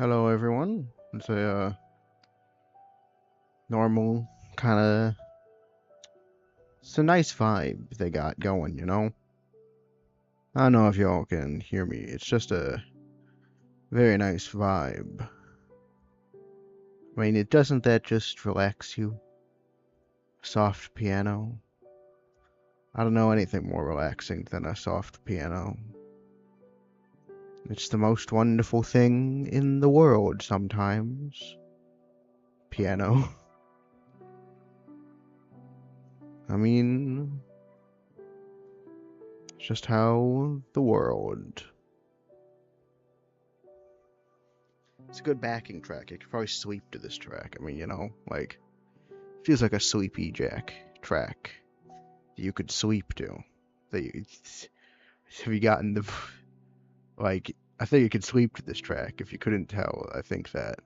Hello, everyone. It's a normal kind of. It's a nice vibe they got going, you know? I don't know if y'all can hear me. It's just a very nice vibe. I mean, doesn't that just relax you? Soft piano. I don't know anything more relaxing than a soft piano. It's the most wonderful thing in the world sometimes. Piano. I mean, it's just how the world. It's a good backing track. You could probably sleep to this track. I mean, you know, like, feels like a sleepy jack track that you could sleep to. That you, have you gotten the, like, I think you could sleep to this track. If you couldn't tell, I think that.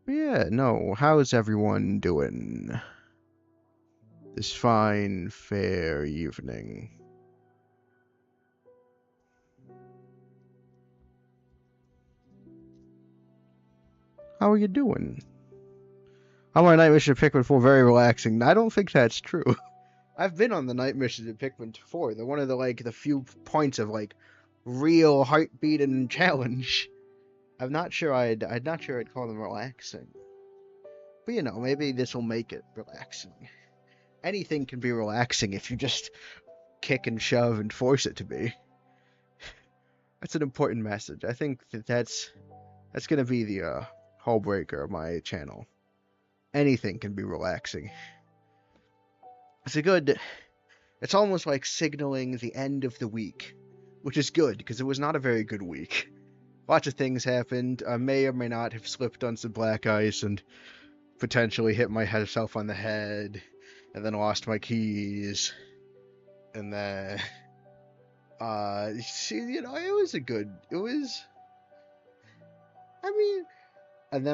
But yeah, no, how's everyone doing this fine, fair evening? How are you doing? I'm on a night mission to Pikmin 4, very relaxing. I don't think that's true. I've been on the night missions at Pikmin 4. They're one of the few points of real heartbeat and challenge. I'm not sure I'd call them relaxing. But you know, maybe this will make it relaxing. Anything can be relaxing if you just kick and shove and force it to be. That's an important message. I think that's gonna be the hull breaker of my channel. Anything can be relaxing. It's almost like signaling the end of the week, which is good because it was not a very good week. Lots of things happened. I may or may not have slipped on some black ice and potentially hit myself on the head, and then lost my keys, and then, you know, it was, I mean, and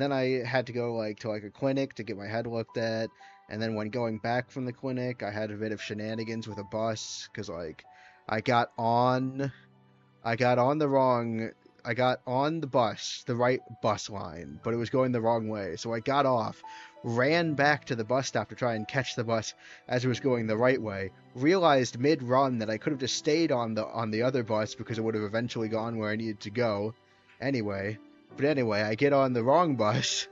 then I had to go to a clinic to get my head looked at, and then when going back from the clinic, I had a bit of shenanigans with a bus, because, I got on I got on the wrong. I got on the bus, the right bus line, but it was going the wrong way. So I got off, ran back to the bus stop to try and catch the bus as it was going the right way. Realized mid-run that I could have just stayed on the other bus because it would have eventually gone where I needed to go. Anyway, I get on the wrong bus.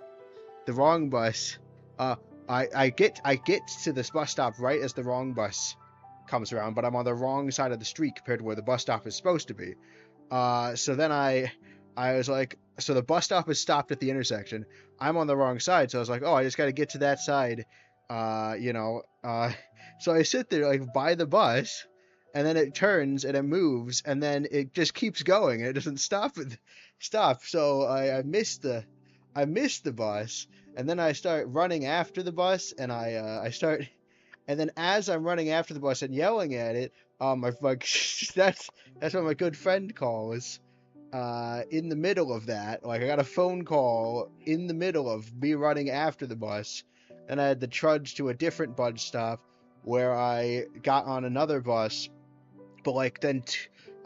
The wrong bus. Uh, I get to this bus stop right as the wrong bus comes around, but I'm on the wrong side of the street compared to where the bus stop is supposed to be. So then I was like, so the bus stop is stopped at the intersection. I'm on the wrong side, so I was like, oh, I just got to get to that side. You know, so I sit there by the bus, and then it turns and it moves, and then it just keeps going and it doesn't stop. So I missed the bus, and then I start running after the bus, and and then as I'm running after the bus and yelling at it, that's what my good friend calls. In the middle of that, I got a phone call in the middle of me running after the bus, and I had to trudge to a different bus stop where I got on another bus. But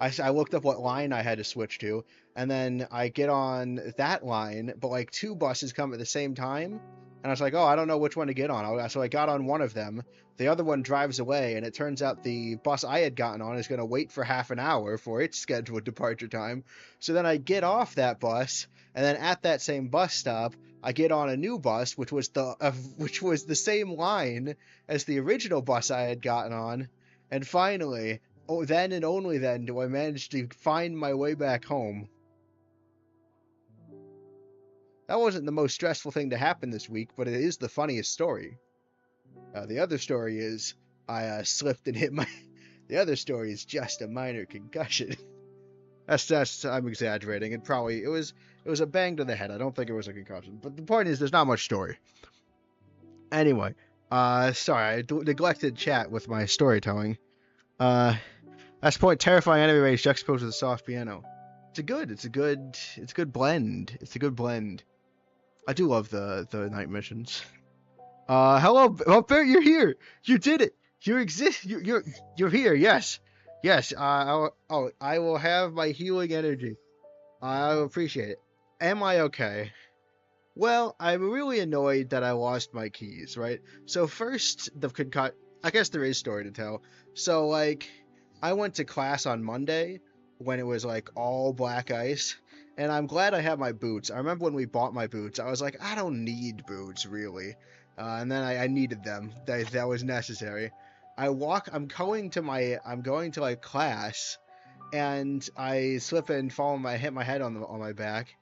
I looked up what line I had to switch to, and then I get on that line, but two buses come at the same time, and I was like, oh, I don't know which one to get on. So I got on one of them. The other one drives away, and it turns out the bus I had gotten on is going to wait for half an hour for its scheduled departure time. So then I get off that bus, and then at that same bus stop, I get on a new bus, which was the same line as the original bus I had gotten on, and finally, oh, then and only then do I manage to find my way back home. That wasn't the most stressful thing to happen this week, but it is the funniest story. The other story is I slipped and hit my. The other story is just a minor concussion. that's I'm exaggerating. It was a bang to the head. I don't think it was a concussion. But the point is, there's not much story. Anyway, sorry, I neglected chat with my storytelling. Last point, terrifying enemy range juxtaposed with a soft piano. It's a good blend. It's a good blend. I do love the night missions. Hello, oh, Barrett, you're here. You did it. You exist. You're here. Yes, yes. I will have my healing energy. I appreciate it. Am I okay? Well, I'm really annoyed that I lost my keys, right? So first, I guess there is story to tell. So like, I went to class on Monday when it was like all black ice, and I'm glad I have my boots. I remember when we bought my boots, I was like, I don't need boots really, and then I needed them. That was necessary. I'm going to like class, and I slip and fall and hit my head on my back,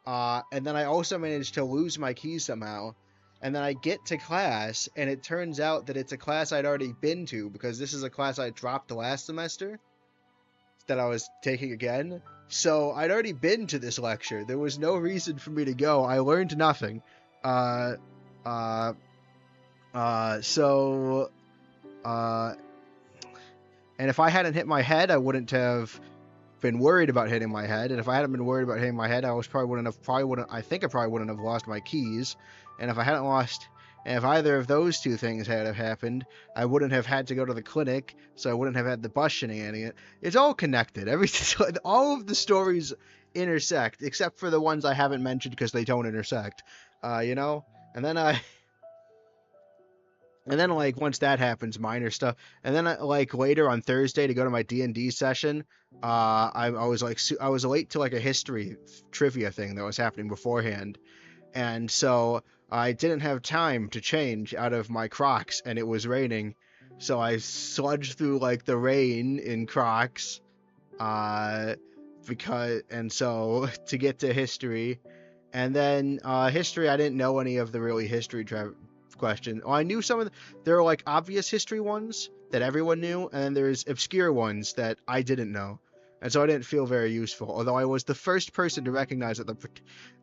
and then I also managed to lose my keys somehow. And then I get to class, and it turns out that it's a class I'd already been to because this is a class I dropped last semester that I was taking again. So I'd already been to this lecture. There was no reason for me to go. I learned nothing. Uh, uh, so, uh, and if I hadn't hit my head, I wouldn't have been worried about hitting my head, and if I hadn't been worried about hitting my head, I think I probably wouldn't have lost my keys, and if either of those two things had have happened, I wouldn't have had to go to the clinic, so I wouldn't have had the bus shenanigan. It's all connected. All of the stories intersect, except for the ones I haven't mentioned because they don't intersect. You know, and then I and then like once that happens, minor stuff. And then like later on Thursday to go to my D&D session, I was like I was late to like a history trivia thing that was happening beforehand, and so I didn't have time to change out of my Crocs, and it was raining, so I sludged through like the rain in Crocs, uh, to get to history, and then history, I didn't know any of the really questions. Oh, I knew some of there were like obvious history ones that everyone knew, and then there's obscure ones that I didn't know. And so I didn't feel very useful. Although I was the first person to recognize that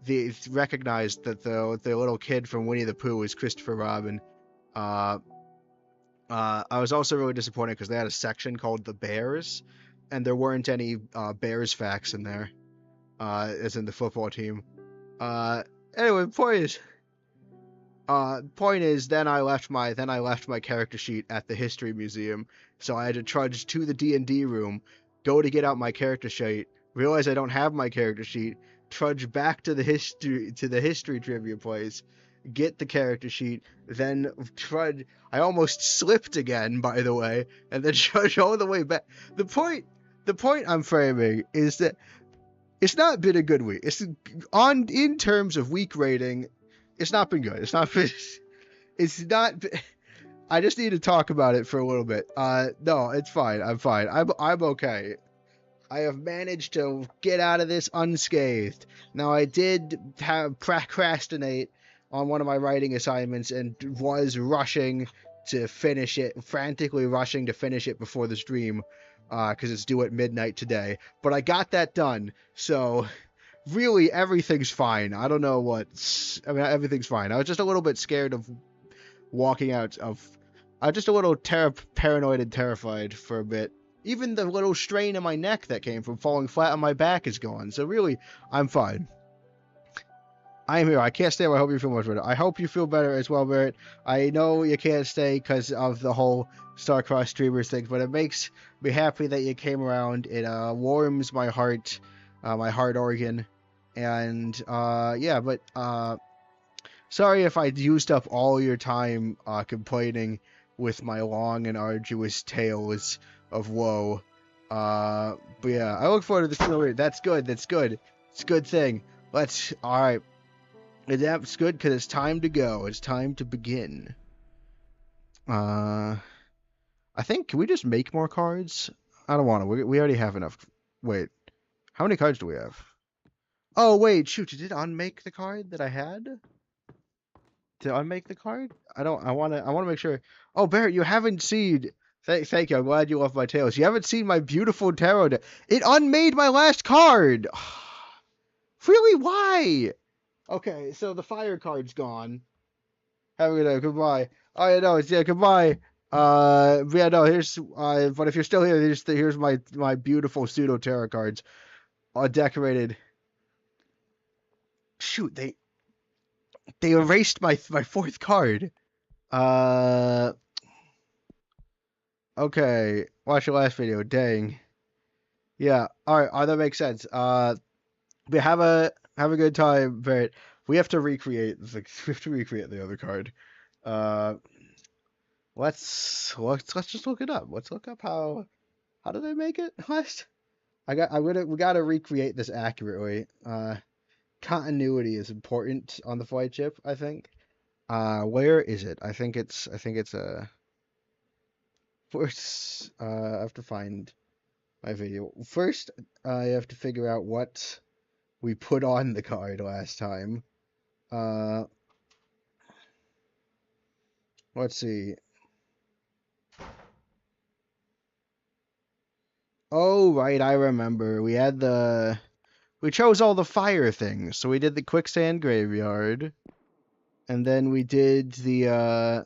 the little kid from Winnie the Pooh was Christopher Robin. Uh, I was also really disappointed because they had a section called the Bears, and there weren't any Bears facts in there, as in the football team. Uh, anyway, point is, then I left my character sheet at the history museum, so I had to trudge to the D&D room, go to get out my character sheet, realize I don't have my character sheet, trudge back to the history trivia place, get the character sheet, then trudge. I almost slipped again, by the way, and then trudge all the way back. The point, the point I'm framing is that it's not been a good week. It's on in terms of week rating. It's not been good. It's not been. It's not. I just need to talk about it for a little bit. No, it's fine. I'm fine. I'm okay. I have managed to get out of this unscathed. Now, I did have procrastinate on one of my writing assignments and was rushing to finish it, frantically rushing to finish it before the stream, because it's due at midnight today. But I got that done, so really everything's fine. I don't know everything's fine. I was just a little bit scared of walking out of. I was just a little paranoid and terrified for a bit. Even the little strain in my neck that came from falling flat on my back is gone. So really, I'm fine. I am here. I can't stay. I hope you feel much better. I hope you feel better as well, Barrett. I know you can't stay because of the whole Starcross streamers thing, but it makes me happy that you came around. It warms my heart organ, and yeah. But sorry if I used up all your time complaining with my long and arduous tales of woe. But yeah, I look forward to the story. That's good. That's good. It's a good thing. All right. That's good because it's time to go. It's time to begin. I think, can we just make more cards? I don't want to. We already have enough. Wait, how many cards do we have? Oh, wait, shoot. Did it unmake the card that I had? To unmake the card? I want to make sure. Oh, Barrett, you haven't seen. Thank you. I'm glad you love my tales. You haven't seen my beautiful tarot deck. It unmade my last card. Really? Why? Okay, so the fire card's gone. Have a good day. Goodbye. Oh yeah, no, it's yeah. Goodbye. Yeah, no. But if you're still here, here's my beautiful pseudo tarot cards, decorated. Shoot, they erased my fourth card. Uh, okay. Watch your last video. Dang. Yeah. All right. That makes sense. We have a good time, but we have to recreate. We have to recreate the other card. Uh, let's just look it up. Let's look up how did I make it last? We gotta recreate this accurately. Continuity is important on the flight ship, I think. Where is it? I think it's first. I have to find my video. First, I have to figure out what we put on the card last time. Uh, let's see. Oh, right, I remember. We chose all the fire things. So we did the quicksand graveyard, and then we did the oh,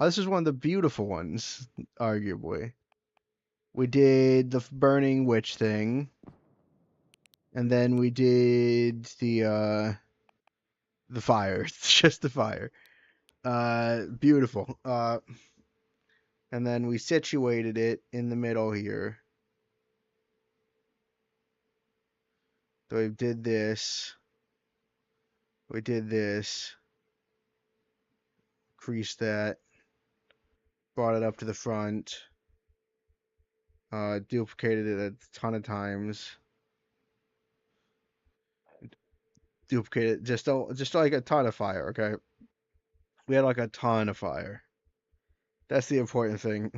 this is one of the beautiful ones, arguably. We did the burning witch thing, and then we did the fire. It's just the fire. Beautiful. And then we situated it in the middle here. So we did this. We did this. Creased that. Brought it up to the front. Duplicated it a ton of times. Duplicated just like a ton of fire. Okay, we had like a ton of fire. That's the important thing.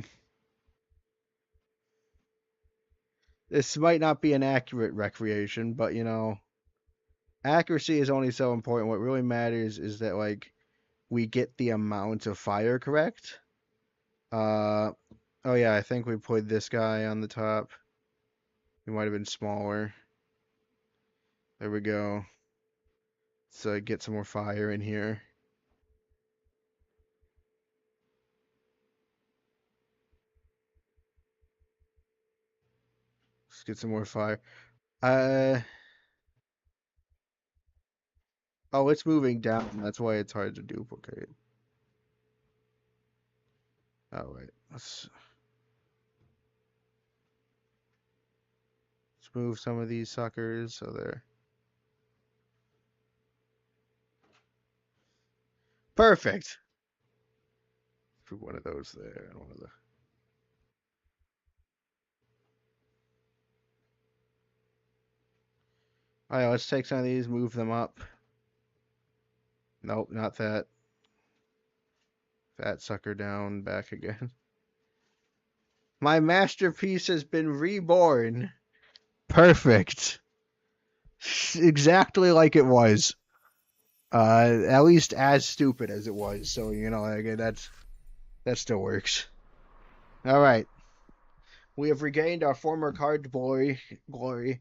This might not be an accurate recreation, but accuracy is only so important. What really matters is that like we get the amount of fire correct. Uh, oh yeah, I think we put this guy on the top. He might have been smaller. There we go. So get some more fire in here. Let's get some more fire. Uh, oh, it's moving down. That's why it's hard to duplicate. Oh wait, let's move some of these suckers so they're perfect. Put one of those there and one of the. All right, let's take some of these, move them up. Nope, not that. That sucker down, back again. My masterpiece has been reborn. Perfect. Exactly like it was. At least as stupid as it was. So like that still works. All right, we have regained our former card glory,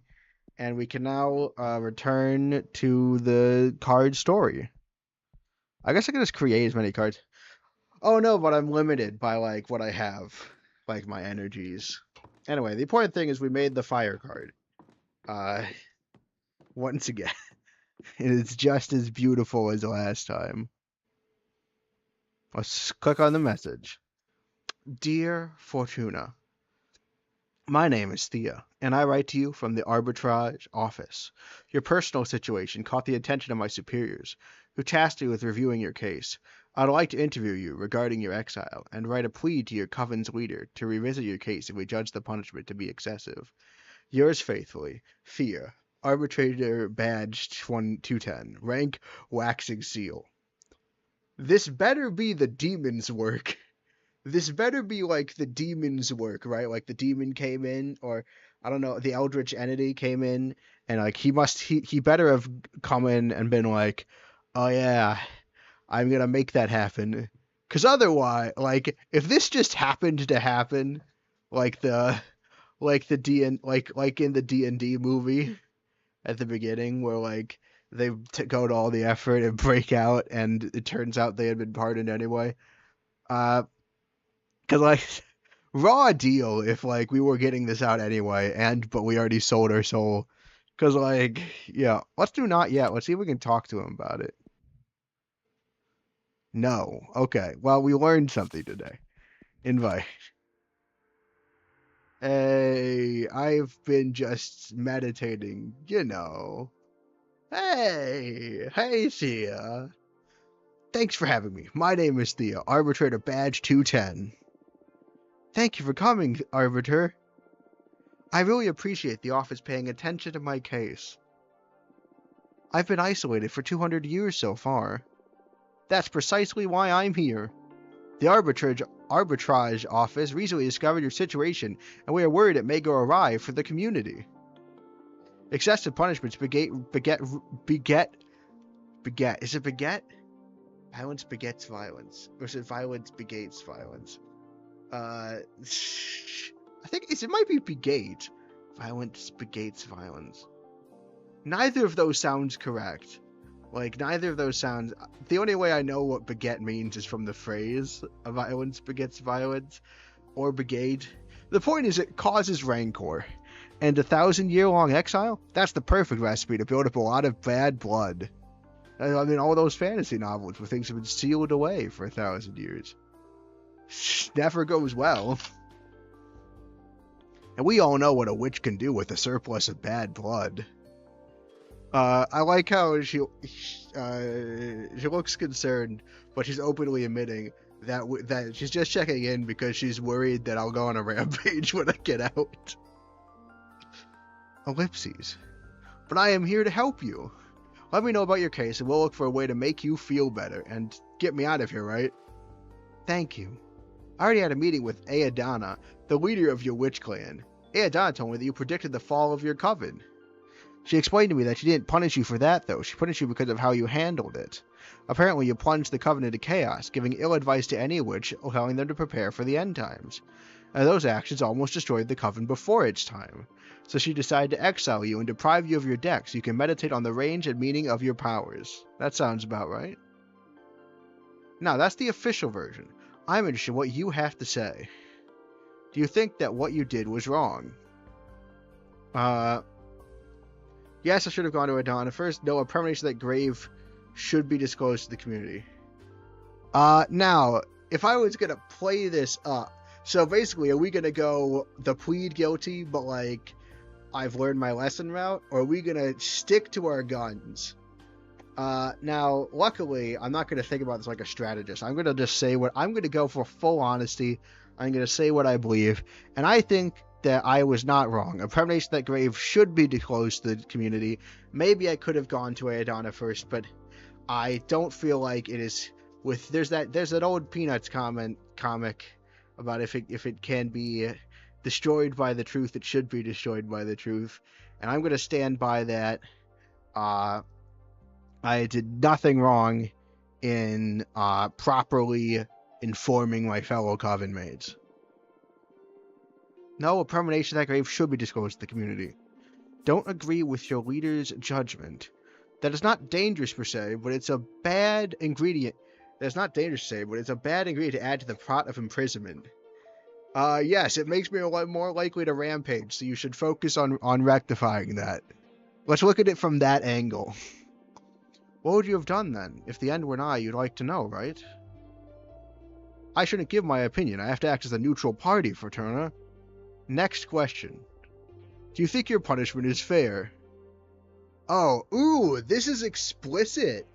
and we can now return to the card story. I guess I can just create as many cards. Oh no, but I'm limited by like what I have, like my energies. Anyway, the important thing is we made the fire card. Uh, once again, it's just as beautiful as the last time. Let's click on the message. Dear Fortuna, my name is Thea, and I write to you from the arbitrage office. Your personal situation caught the attention of my superiors, who tasked me with reviewing your case. I'd like to interview you regarding your exile, and write a plea to your coven's leader to revisit your case if we judge the punishment to be excessive. Yours faithfully, Thea, Arbitrator Badge 210, rank Waxing Seal. This better be the demon's work. This better be like the demon's work, right? Like the demon came in, or I don't know, the eldritch entity came in, and like he better have come in and been like, oh yeah, I'm gonna make that happen. Cause otherwise, like if this just happened to happen, like the like in the D&D movie at the beginning where like they go to all the effort and break out, and it turns out they had been pardoned anyway. Uh, Cause like raw deal if like we were getting this out anyway, but we already sold our soul. Cause like yeah, let's do not yet. Let's see if we can talk to him about it. No. Okay. Well, we learned something today. Invite. Hey, I've been just meditating, you know. Hey, Thea. Thanks for having me. My name is Thea, Arbitrator Badge 210. Thank you for coming, Arbiter. I really appreciate the office paying attention to my case. I've been isolated for 200 years so far. That's precisely why I'm here. The arbitrage office recently discovered your situation, and we are worried it may go awry for the community. Excessive punishments beget. Is it beget? Violence begets violence. Or is it violence begates violence? I think it might be begate. Violence begates violence. Neither of those sounds correct. Like, neither of those sounds... The only way I know what beget means is from the phrase, violence begets violence, or begate. The point is it causes rancor. And 1,000-year-long exile? That's the perfect recipe to build up a lot of bad blood. I mean, all those fantasy novels where things have been sealed away for 1,000 years. Never goes well. And we all know what a witch can do with a surplus of bad blood. I like how she looks concerned, but she's openly admitting that she's just checking in because she's worried that I'll go on a rampage when I get out. Ellipses. But I am here to help you. Let me know about your case, and we'll look for a way to make you feel better and get me out of here, right? Thank you. I already had a meeting with Aadana, the leader of your witch clan. Aadana told me that you predicted the fall of your coven. She explained to me that she didn't punish you for that, though. She punished you because of how you handled it. Apparently, you plunged the coven into chaos, giving ill advice to any witch, telling them to prepare for the end times. And those actions almost destroyed the coven before its time. So she decided to exile you and deprive you of your deck so you can meditate on the range and meaning of your powers. That sounds about right. Now, that's the official version. I'm interested in what you have to say. Do you think that what you did was wrong? Yes, I should have gone to Adana first. No, a premonition that grave should be disclosed to the community. Now, if I was gonna play this up, so basically, are we gonna go the plead guilty, but like, I've learned my lesson route, or are we gonna stick to our guns? Now, luckily, I'm not gonna think about this like a strategist. I'm gonna just say I'm gonna go for full honesty. I'm gonna say what I believe, and I think that I was not wrong. A premonition that grave should be disclosed to the community. Maybe I could have gone to Aadana first, but I don't feel like it is there's that old Peanuts comic about if it can be destroyed by the truth, it should be destroyed by the truth. And I'm gonna stand by that. I did nothing wrong in properly informing my fellow coven mates. No, a premonition that grave should be disclosed to the community. Don't agree with your leader's judgment. That is not dangerous per se, but it's a bad ingredient. That's not dangerous per se, but it's a bad ingredient to add to the pot of imprisonment. Yes, it makes me a lot more likely to rampage, so you should focus on rectifying that. Let's look at it from that angle. What would you have done then? If the end were nigh, you'd like to know, right? I shouldn't give my opinion. I have to act as a neutral party, Fraterna. Next question. Do you think your punishment is fair? Oh, ooh, this is explicit.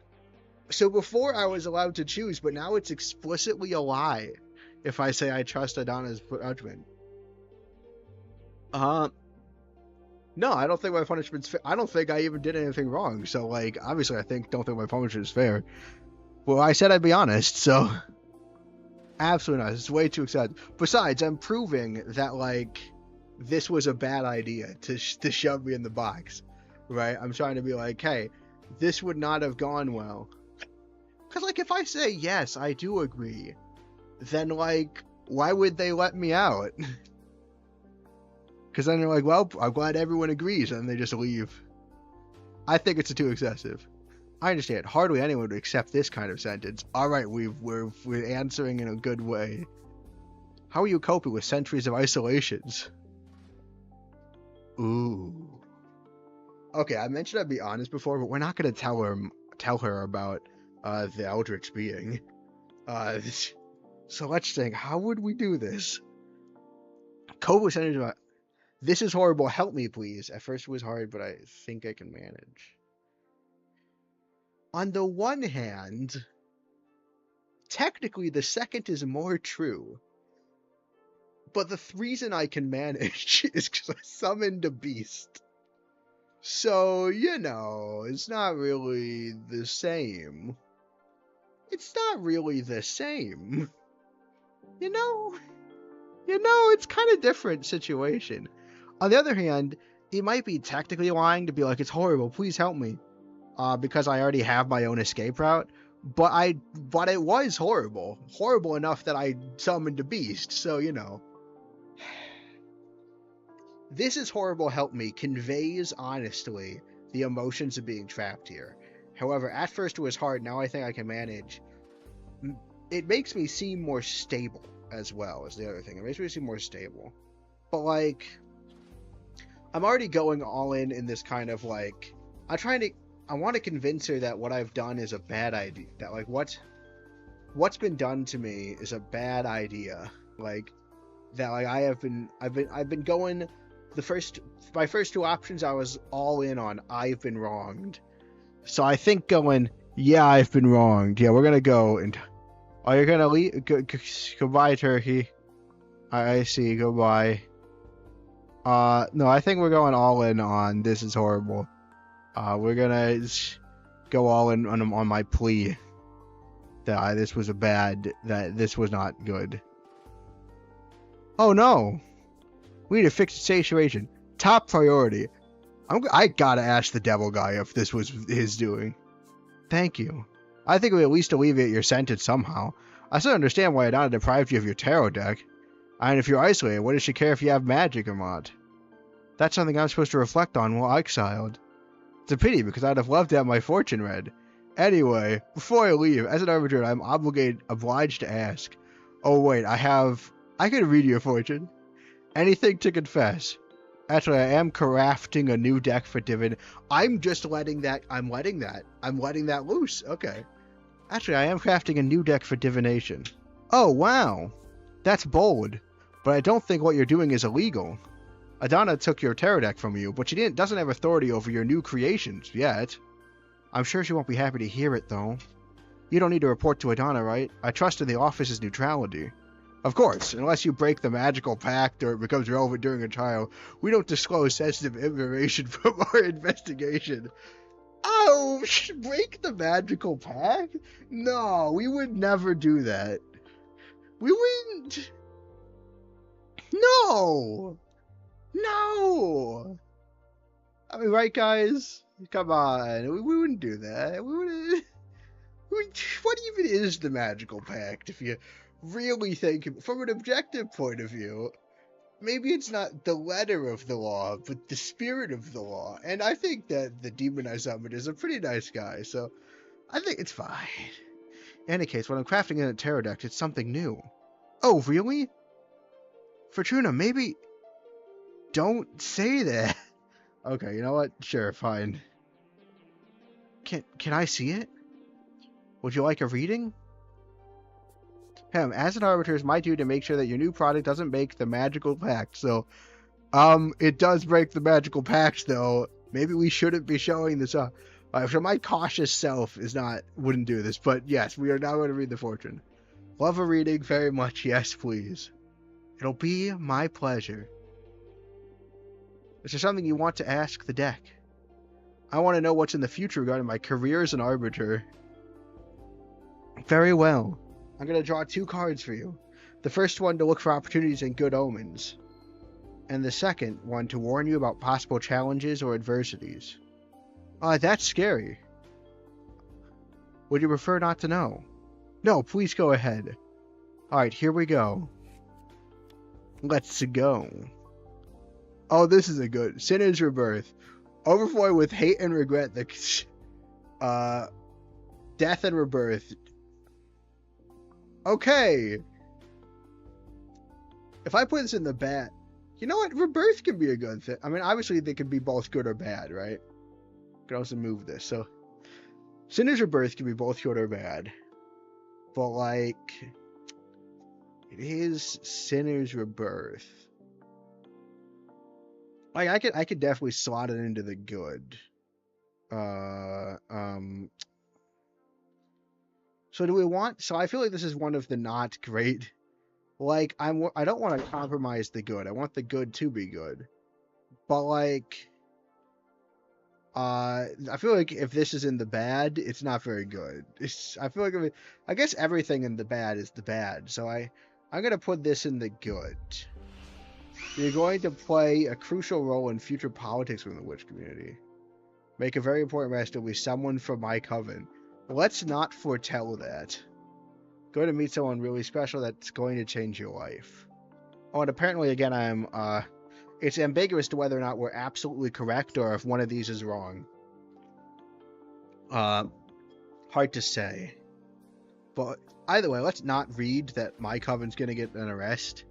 So before I was allowed to choose, but now it's explicitly a lie if I say I trust Adana's judgment. No, I don't think my punishment's fair. I don't think I even did anything wrong. So, like, obviously don't think my punishment is fair. Well, I said I'd be honest, so... Absolutely not. It's way too excited. Besides, I'm proving that, like, this was a bad idea to shove me in the box, right? I'm trying to be like, hey, this would not have gone well. Because, like, if I say, yes, I do agree, then, like, why would they let me out? Because then they're like, well, I'm glad everyone agrees, and they just leave. I think it's too excessive. I understand. Hardly anyone would accept this kind of sentence. All right, we're answering in a good way. How are you coping with centuries of isolations? Ooh. Okay, I mentioned I'd be honest before, but we're not gonna tell her about the Eldritch being. Uh, so let's think. How would we do this? Co-percentage of this is horrible. Help me, please. At first it was hard, but I think I can manage. On the one hand, technically the second is more true. But the reason I can manage is because I summoned a beast. So, it's not really the same. It's not really the same. It's kind of different situation. On the other hand, he might be technically lying to be like, it's horrible, please help me. Because I already have my own escape route. But it was horrible. Horrible enough that I summoned a beast, so, This is horrible, help me conveys honestly the emotions of being trapped here. However, at first it was hard, now I think I can manage. It makes me seem more stable as well as the other thing. It makes me seem more stable. But like, I'm already going all in this kind of like, I want to convince her that what I've done is a bad idea. That like what's been done to me is a bad idea. Like that like I've been going my first two options I was all in on I've been wronged. So I think going, yeah, I've been wronged. Yeah, we're gonna go and you're gonna leave. Goodbye, turkey. I see. Goodbye. No, I think we're going all in on this is horrible. We're gonna go all in on my plea that this was that this was not good. Oh no, we need to fix the situation. Top priority. I gotta ask the devil guy if this was his doing. Thank you. I think we at least alleviate your sentence somehow. I still understand why Adana deprived you of your tarot deck. And if you're isolated, what does she care if you have magic or not? That's something I'm supposed to reflect on while exiled. It's a pity, because I'd have loved to have my fortune read. Anyway, before I leave, as an arbiter, I'm obliged to ask. Oh wait, I could read your fortune. Anything to confess. Actually, I am crafting a new deck for Divin. I'm letting that loose. Okay. Actually, I am crafting a new deck for divination. Oh, wow. That's bold. But I don't think what you're doing is illegal. Adana took your tarot deck from you, but she doesn't have authority over your new creations yet. I'm sure she won't be happy to hear it, though. You don't need to report to Adana, right? I trust in the office's neutrality. Of course, unless you break the magical pact or it becomes relevant during a trial, we don't disclose sensitive information from our investigation. Oh, break the magical pact? No, we would never do that. We wouldn't. No! No! I mean, right, guys? Come on, we wouldn't do that. We wouldn't. What even is the magical pact if you really think from an objective point of view? Maybe it's not the letter of the law, but the spirit of the law. And I think that the demon I summoned is a pretty nice guy, so I think it's fine. In any case, when I'm crafting in a tarot deck, it's something new. Oh, really? Fortuna, maybe don't say that. Okay, you know what? Sure, fine. Can I see it? Would you like a reading? As an arbiter, it's my duty to make sure that your new product doesn't make the magical pact. So, it does break the magical pact, though. Maybe we shouldn't be showing this up. So my cautious self wouldn't do this. But yes, we are now going to read the fortune. Love a reading very much. Yes, please. It'll be my pleasure. Is there something you want to ask the deck? I want to know what's in the future regarding my career as an arbiter. Very well. I'm going to draw 2 cards for you. The first one to look for opportunities and good omens. And the second one to warn you about possible challenges or adversities. That's scary. Would you prefer not to know? No, please go ahead. Alright, here we go. Let's go. Oh, this is a good. Sin is rebirth. Overflowing with hate and regret. Death and rebirth. Okay. If I put this in the bad, you know what? Rebirth can be a good thing. I mean, obviously they can be both good or bad, right? I can also move this. So, Sinner's Rebirth can be both good or bad. but like, it is Sinner's Rebirth. Like, I could definitely slot it into the good. So do we want? So I feel like this is one of the not great. Like, I don't want to compromise the good. I want the good to be good. But like, I feel like if this is in the bad, it's not very good. I feel like I guess everything in the bad is the bad. So I'm gonna put this in the good. You're going to play a crucial role in future politics within the witch community. Make a very important match. There'll be someone from my coven. Let's not foretell that. Going to meet someone really special that's going to change your life. Oh, and apparently, again, it's ambiguous to whether or not we're absolutely correct or if one of these is wrong. Hard to say. But either way, let's not read that my coven's going to get an arrest.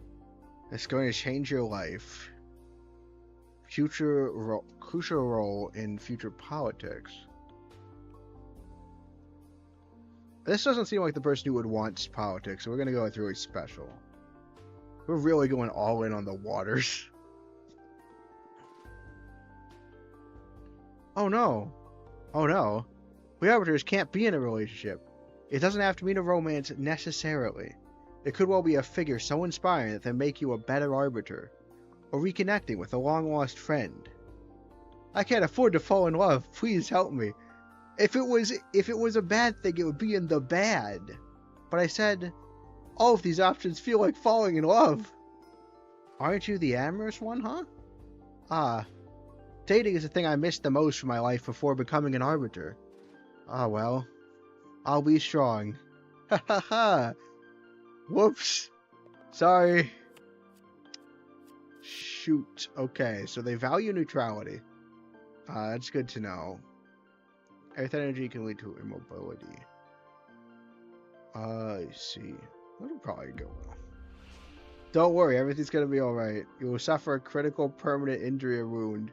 It's going to change your life. Crucial role in future politics. This doesn't seem like the person who would want politics, so we're going to go with really special. We're really going all in on the waters. Oh no. Oh no. We arbiters can't be in a relationship. It doesn't have to mean a romance necessarily. It could well be a figure so inspiring that they make you a better arbiter. Or reconnecting with a long-lost friend. I can't afford to fall in love. Please help me. If it was a bad thing, it would be in the bad. But I said, all of these options feel like falling in love. Aren't you the amorous one, huh? Ah. Dating is the thing I missed the most from my life before becoming an arbiter. Ah, well. I'll be strong. Ha ha ha. Whoops. Sorry. Shoot. Okay, so they value neutrality. That's good to know. Earth energy can lead to immobility. I see. That'll probably go well. Don't worry, everything's gonna be alright. You will suffer a critical permanent injury or wound.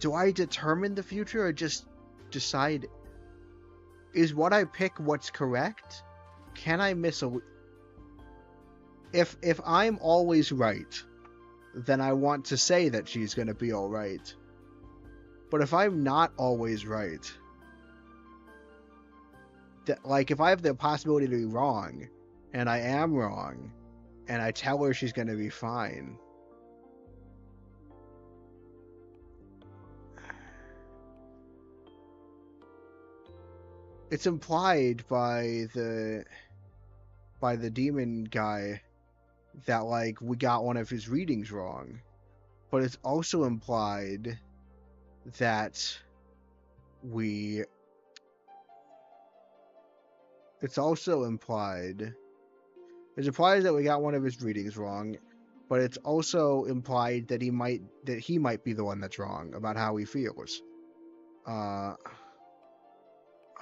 Do I determine the future or just decide? Is what I pick what's correct? Can I miss a... If I'm always right, then I want to say that she's going to be alright. But if I'm not always right, like if I have the possibility to be wrong, and I am wrong, and I tell her she's going to be fine... It's implied by the demon guy that, like, we got one of his readings wrong. But it's also implied that we... It's implied that we got one of his readings wrong, but it's also implied that he might be the one that's wrong about how he feels.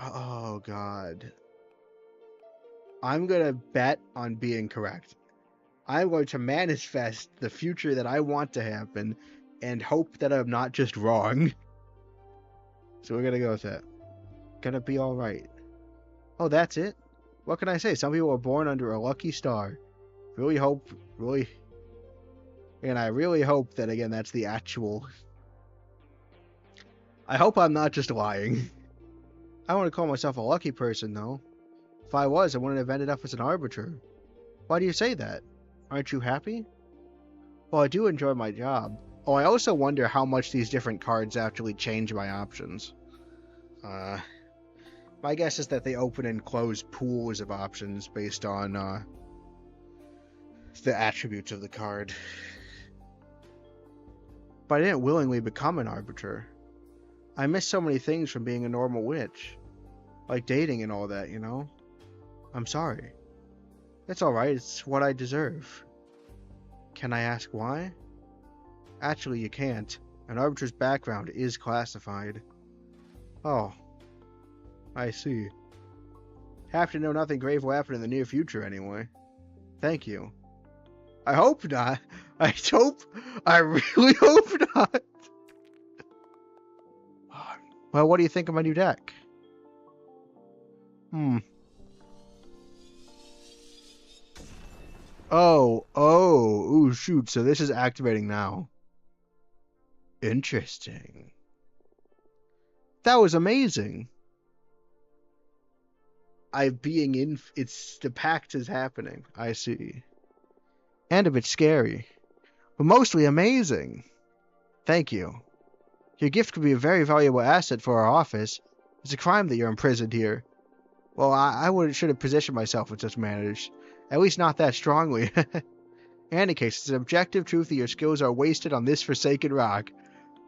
Oh, God. I'm going to bet on being correct. I'm going to manifest the future that I want to happen and hope that I'm not just wrong. So we're going to go with that. Gonna be alright. Oh, that's it? What can I say? Some people are born under a lucky star. And I really hope that, again, that's the actual... I hope I'm not just lying. I want to call myself a lucky person, though. If I was, I wouldn't have ended up as an arbiter. Why do you say that? Aren't you happy? Well, I do enjoy my job. Oh, I also wonder how much these different cards actually change my options. My guess is that they open and close pools of options based on, the attributes of the card. But I didn't willingly become an arbiter. I miss so many things from being a normal witch. Like dating and all that, you know? I'm sorry. It's alright, it's what I deserve. Can I ask why? Actually, you can't. An arbiter's background is classified. Oh. I see. Have to know nothing grave will happen in the near future anyway. Thank you. I hope not. I really hope not. Well, what do you think of my new deck? Ooh, shoot, so this is activating now. Interesting. That was amazing. It's, the pact is happening, I see. And a bit scary, but mostly amazing. Thank you. Your gift could be a very valuable asset for our office. It's a crime that you're imprisoned here. Well, I should have positioned myself with such matters. At least not that strongly. In any case, it's an objective truth that your skills are wasted on this forsaken rock.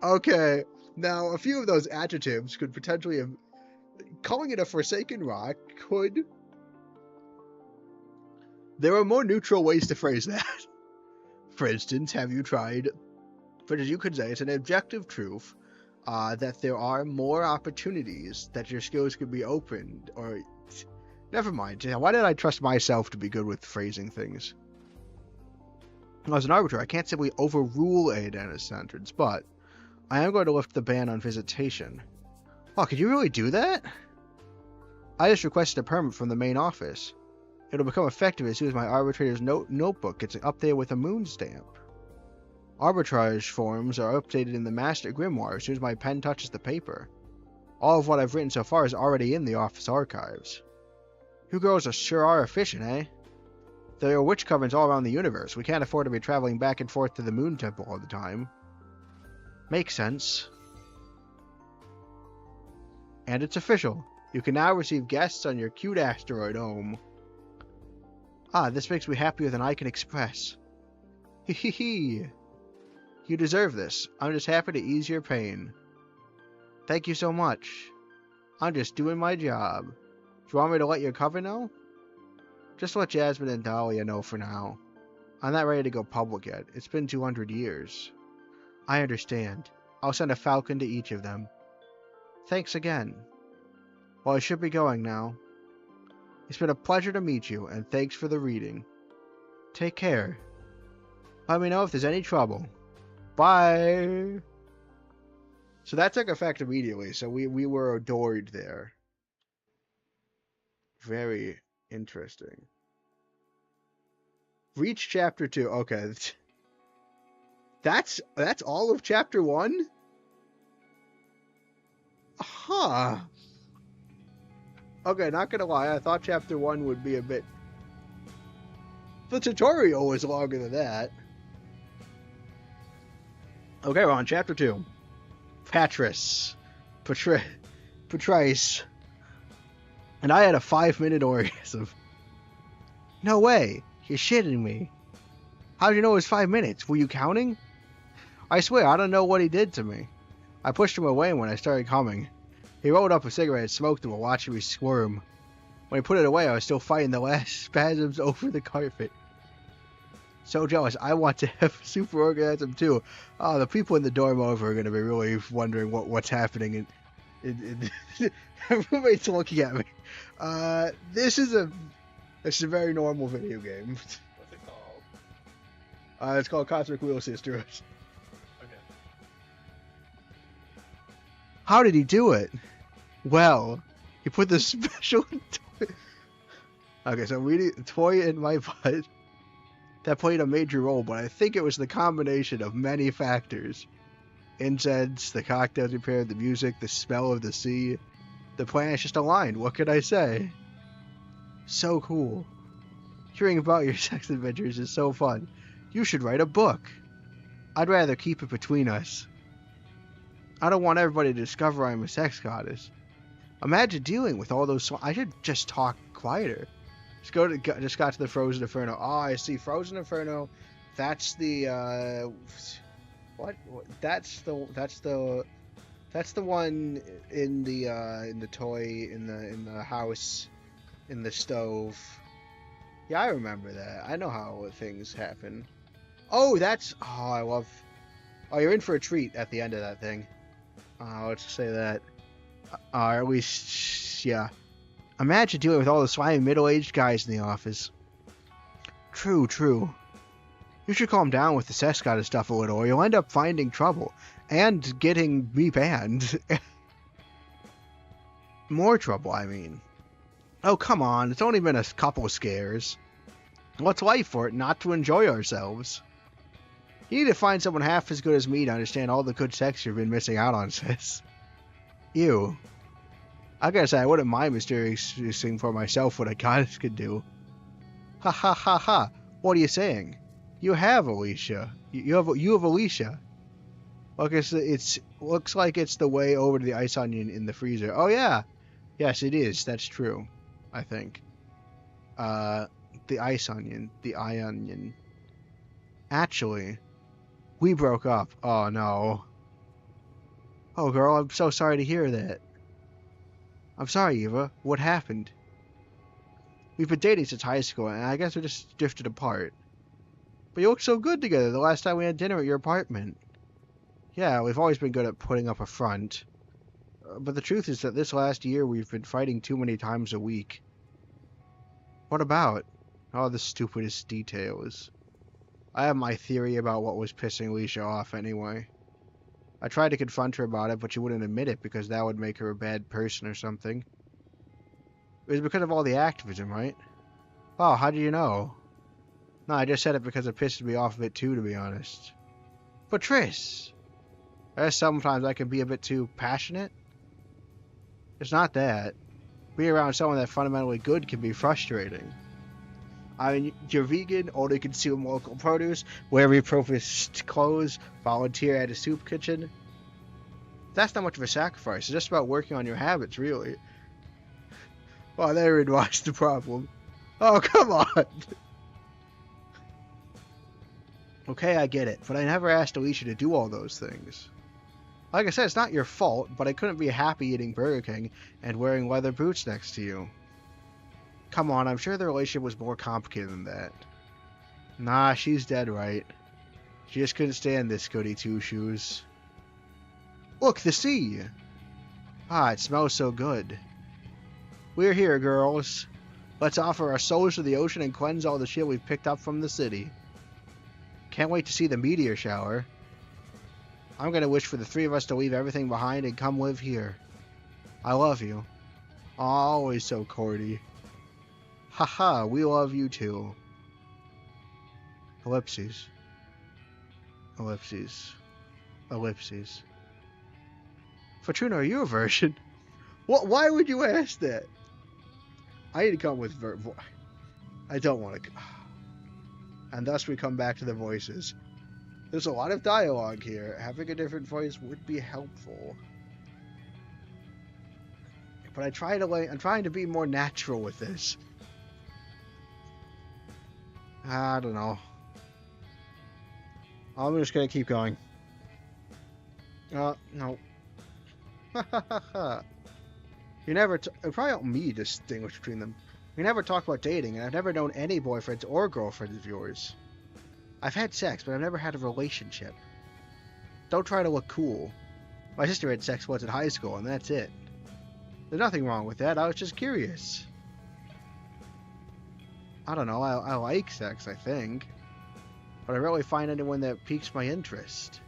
Okay, now a few of those adjectives could potentially have... Calling it a forsaken rock could... There are more neutral ways to phrase that. For instance, have you tried... But as you could say, it's an objective truth that there are more opportunities that your skills could be opened, or... Never mind. Why did I trust myself to be good with phrasing things? As an arbiter, I can't simply overrule a dentist sentence, but I am going to lift the ban on visitation. Oh, could you really do that? I just requested a permit from the main office. It'll become effective as soon as my arbitrator's notebook gets up there with a moon stamp. Arbitrage forms are updated in the Master Grimoire as soon as my pen touches the paper. All of what I've written so far is already in the office archives. You girls sure are efficient, eh? There are witch covens all around the universe. We can't afford to be traveling back and forth to the Moon Temple all the time. Makes sense. And it's official. You can now receive guests on your cute asteroid home. Ah, this makes me happier than I can express. Hee hee hee. You deserve this. I'm just happy to ease your pain. Thank you so much. I'm just doing my job. Do you want me to let your coven know? Just let Jasmine and Dahlia know for now. I'm not ready to go public yet. It's been 200 years. I understand. I'll send a falcon to each of them. Thanks again. Well, I should be going now. It's been a pleasure to meet you, and thanks for the reading. Take care. Let me know if there's any trouble. Bye! So that took effect immediately, so we were adored there. Very interesting. Reach chapter 2. Okay. That's all of chapter 1? Huh. Okay, not gonna lie, I thought chapter 1 would be a bit... The tutorial was longer than that. Okay, we're on chapter 2. Patrice. Patrice. And I had a 5-minute orgasm. No way. You're shitting me. How'd you know it was 5 minutes? Were you counting? I swear, I don't know what he did to me. I pushed him away when I started coming. He rolled up a cigarette and smoked it while watching me squirm. When he put it away, I was still fighting the last spasms over the carpet. So jealous. I want to have a super orgasm too. Oh, the people in the dorm over are going to be really wondering what's happening. And everybody's looking at me. This is a very normal video game. What's it called? It's called Cosmic Wheel Sisterhood. Okay. How did he do it? Well, he put the special toy... Okay, so reading toy in my butt. That played a major role, but I think it was the combination of many factors. Incense, the cocktails prepared, the music, the smell of the sea. The planets just aligned. What could I say? So cool. Hearing about your sex adventures is so fun. You should write a book. I'd rather keep it between us. I don't want everybody to discover I'm a sex goddess. Imagine dealing with all those... I should just talk quieter. Just got to the Frozen Inferno. Oh, I see. Frozen Inferno. That's the what? That's the one in the toy in the house in the stove. Yeah, I remember that. I know how things happen. Oh, I love. Oh, you're in for a treat at the end of that thing. Let's say that. Or at least, yeah. Imagine dealing with all the slimy middle-aged guys in the office. True. You should calm down with the sex kind of stuff a little, or you'll end up finding trouble. And getting me banned. More trouble, I mean. Oh, come on, it's only been a couple of scares. What's life for it not to enjoy ourselves? You need to find someone half as good as me to understand all the good sex you've been missing out on, sis. Ew. I gotta say, I wouldn't mind mysteriously for myself what a goddess could do. Ha ha ha ha. What are you saying? You have Alicia. You have Alicia. Look, it's looks like it's the way over to the ice onion in the freezer. Oh yeah. Yes, it is. That's true. I think. The ice onion. The eye onion. Actually, we broke up. Oh no. Oh girl, I'm so sorry to hear that. I'm sorry, Eva. What happened? We've been dating since high school, and I guess we just drifted apart. But you looked so good together the last time we had dinner at your apartment. Yeah, we've always been good at putting up a front. But the truth is that this last year we've been fighting too many times a week. What about? Oh, the stupidest details. I have my theory about what was pissing Alicia off anyway. I tried to confront her about it, but she wouldn't admit it because that would make her a bad person or something. It was because of all the activism, right? Oh, how do you know? No, I just said it because it pisses me off a bit too, to be honest. But Triss! I guess sometimes I can be a bit too passionate. It's not that. Being around someone that's fundamentally good can be frustrating. I mean, you're vegan, only consume local produce, wear repurposed clothes, volunteer at a soup kitchen. That's not much of a sacrifice. It's just about working on your habits, really. Well, therein lies the problem. Oh, come on! Okay, I get it, but I never asked Alicia to do all those things. Like I said, it's not your fault, but I couldn't be happy eating Burger King and wearing leather boots next to you. Come on, I'm sure the relationship was more complicated than that. Nah, she's dead right. She just couldn't stand this goody two-shoes. Look, the sea! Ah, it smells so good. We're here, girls. Let's offer our souls to the ocean and cleanse all the shit we've picked up from the city. Can't wait to see the meteor shower. I'm gonna wish for the three of us to leave everything behind and come live here. I love you. Always so cordy. Haha, we love you too. Ellipses. Ellipses. Ellipses. Fortuna, are you a virgin? What? Why would you ask that? I need to come with I don't want to. And thus we come back to the voices. There's a lot of dialogue here. Having a different voice would be helpful. But I'm trying to be more natural with this. I don't know. I'm just gonna keep going. No. You never. Probably help me distinguish between them. We never talk about dating, and I've never known any boyfriends or girlfriends of yours. I've had sex, but I've never had a relationship. Don't try to look cool. My sister had sex once in high school, and that's it. There's nothing wrong with that. I was just curious. I don't know. I like sex, I think. But I rarely find anyone that piques my interest.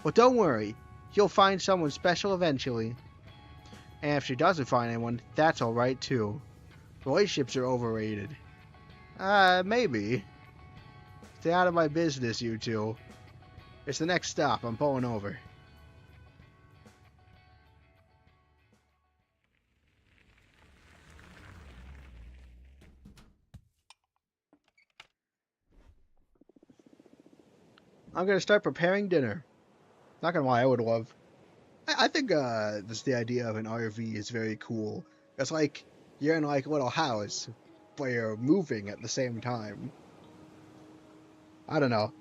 Well, don't worry. You'll find someone special eventually. And if she doesn't find anyone, that's alright too. Relationships are overrated. Maybe. Stay out of my business, you two. It's the next stop. I'm pulling over. I'm gonna start preparing dinner. Not gonna lie, I would love. I think just the idea of an RV is very cool. It's like you're in like a little house, but you're moving at the same time. I don't know.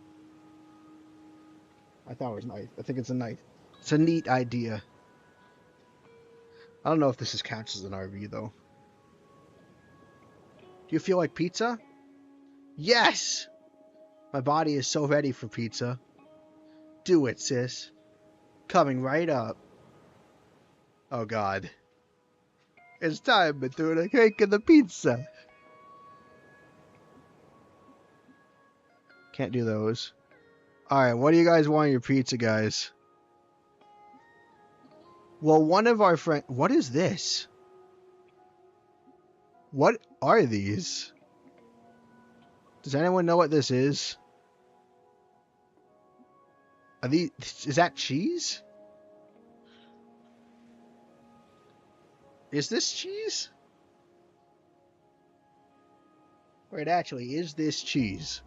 I thought it was nice. I think it's it's a neat idea. I don't know if this counts as an RV though. Do you feel like pizza? Yes! My body is so ready for pizza. Do it, sis. Coming right up. Oh god. It's time between the cake and the pizza. Can't do those. Alright, what do you guys want on your pizza, guys? Well, one of our friends... What is this? What are these? Does anyone know what this is? Are these... Is that cheese? Is this cheese? Wait, actually, is this cheese?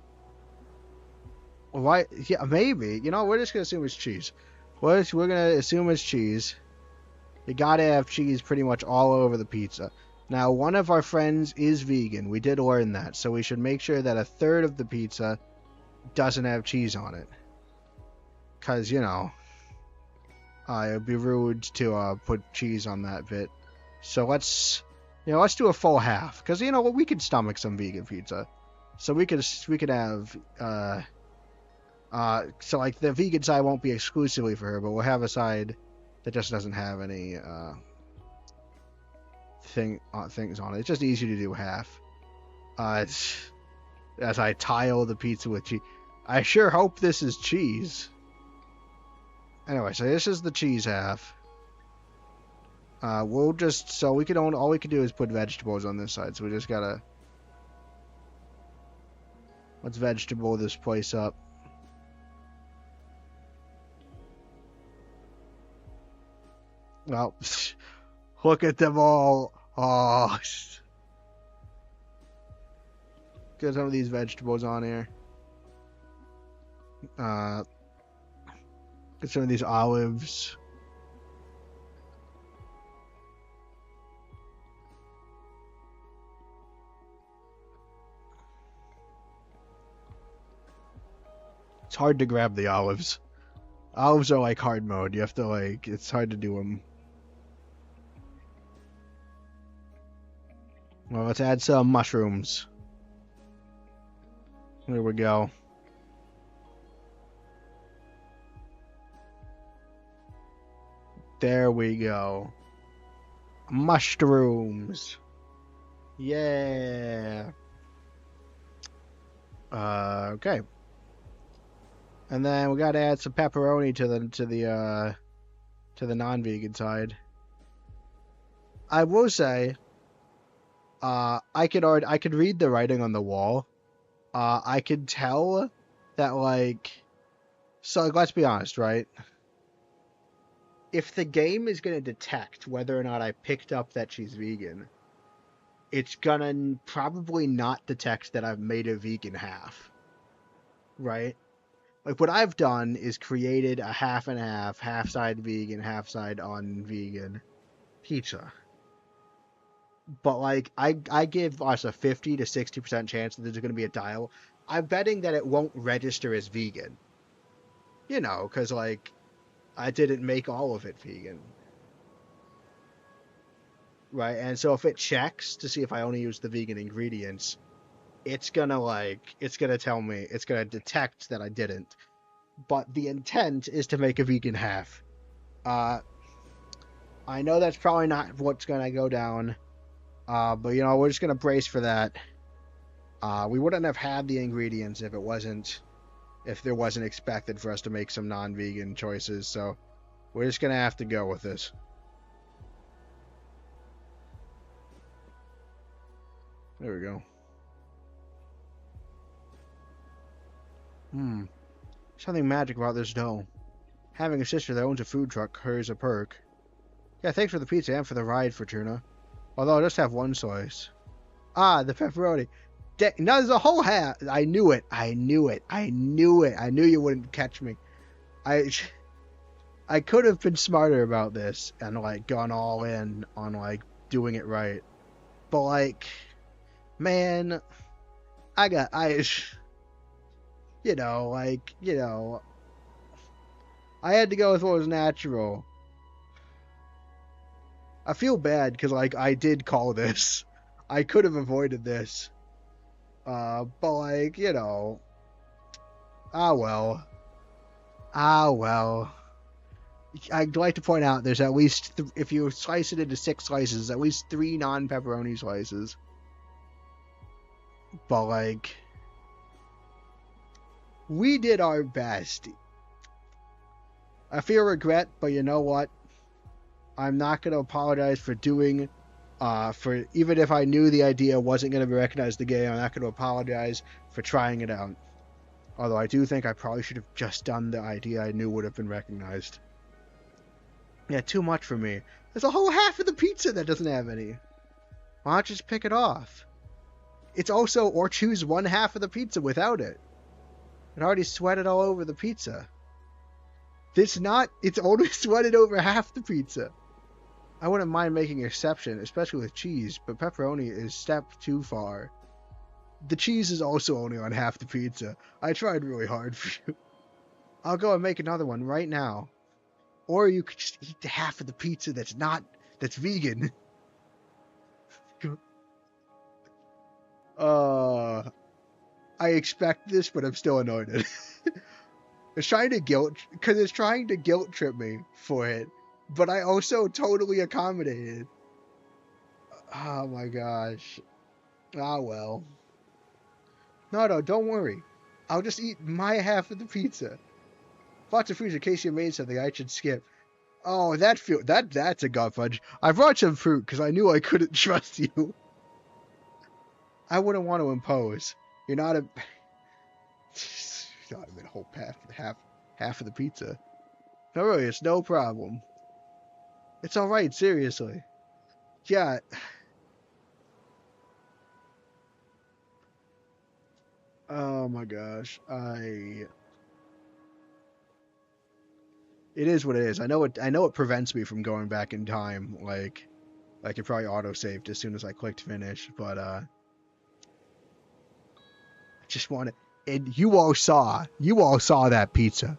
Why? Yeah, maybe. You know, we're just gonna assume it's cheese. We're gonna assume it's cheese. You gotta have cheese pretty much all over the pizza. Now, one of our friends is vegan. We did learn that, so we should make sure that a third of the pizza doesn't have cheese on it. Cause you know, it'd be rude to put cheese on that bit. So let's do a full half. Cause you know what, we could stomach some vegan pizza. So we could have so like the vegan side won't be exclusively for her, but we'll have a side that just doesn't have any things on it. It's just easy to do half. As I tile the pizza with cheese. I sure hope this is cheese. Anyway, so this is the cheese half. We'll just all we can do is put vegetables on this side. So we just gotta let's vegetable this place up. Well, look at them all. Oh, get some of these vegetables on here. Get some of these olives. It's hard to grab the olives. Olives are like hard mode. You have to it's hard to do them. Well, let's add some mushrooms. There we go. There we go. Mushrooms. Yeah. Okay. And then we gotta add some pepperoni to the non-vegan side. I will say, I could read the writing on the wall. I could tell that so let's be honest, right? If the game is gonna detect whether or not I picked up that she's vegan, it's gonna probably not detect that I've made a vegan half, right? Like, what I've done is created a half and half side vegan, half side un-vegan pizza. But, I give us a 50 to 60% chance that there's going to be a dial. I'm betting that it won't register as vegan. You know, because, I didn't make all of it vegan. Right? And so if it checks to see if I only use the vegan ingredients, it's gonna tell me, it's gonna detect that I didn't. But the intent is to make a vegan half. I know that's probably not what's gonna go down. But you know, we're just gonna brace for that. We wouldn't have had the ingredients if there wasn't expected for us to make some non-vegan choices, so we're just gonna have to go with this. There we go. Something magic about this dough. Having a sister that owns a food truck is a perk. Yeah, thanks for the pizza and for the ride, Fortuna. Although I just have one slice. Ah, the pepperoni. No, there's a whole half. I knew it. I knew you wouldn't catch me. I could have been smarter about this and gone all in on doing it right. But man, I had to go with what was natural. I feel bad because I did call this. I could have avoided this. But ah well. I'd like to point out there's at least if you slice it into 6 slices, at least 3 non-pepperoni slices. But We did our best. I feel regret, but you know what? I'm not going to apologize for doing, for even if I knew the idea wasn't going to be recognized in the game, I'm not going to apologize for trying it out. Although I do think I probably should have just done the idea I knew would have been recognized. Yeah, too much for me. There's a whole half of the pizza that doesn't have any. Why not just pick it off? It's also, or choose one half of the pizza without it. It already sweated all over the pizza. It's only sweated over half the pizza. I wouldn't mind making an exception, especially with cheese, but pepperoni is step too far. The cheese is also only on half the pizza. I tried really hard for you. I'll go and make another one right now. Or you could just eat the half of the pizza that's vegan. I expect this, but I'm still annoyed at it. It's trying to guilt trip me for it, but I also totally accommodated. Oh my gosh. Ah well. No, don't worry. I'll just eat my half of the pizza. Lots of fruit in case you made something I should skip. Oh, that's a gut fudge. I brought some fruit because I knew I couldn't trust you. I wouldn't want to impose. You're not a... not even a whole half of the pizza. No, really, it's no problem. It's alright, seriously. Yeah. Oh my gosh. It is what it is. I know it prevents me from going back in time, like it probably auto-saved as soon as I clicked finish, but I just want to... And you all saw that pizza.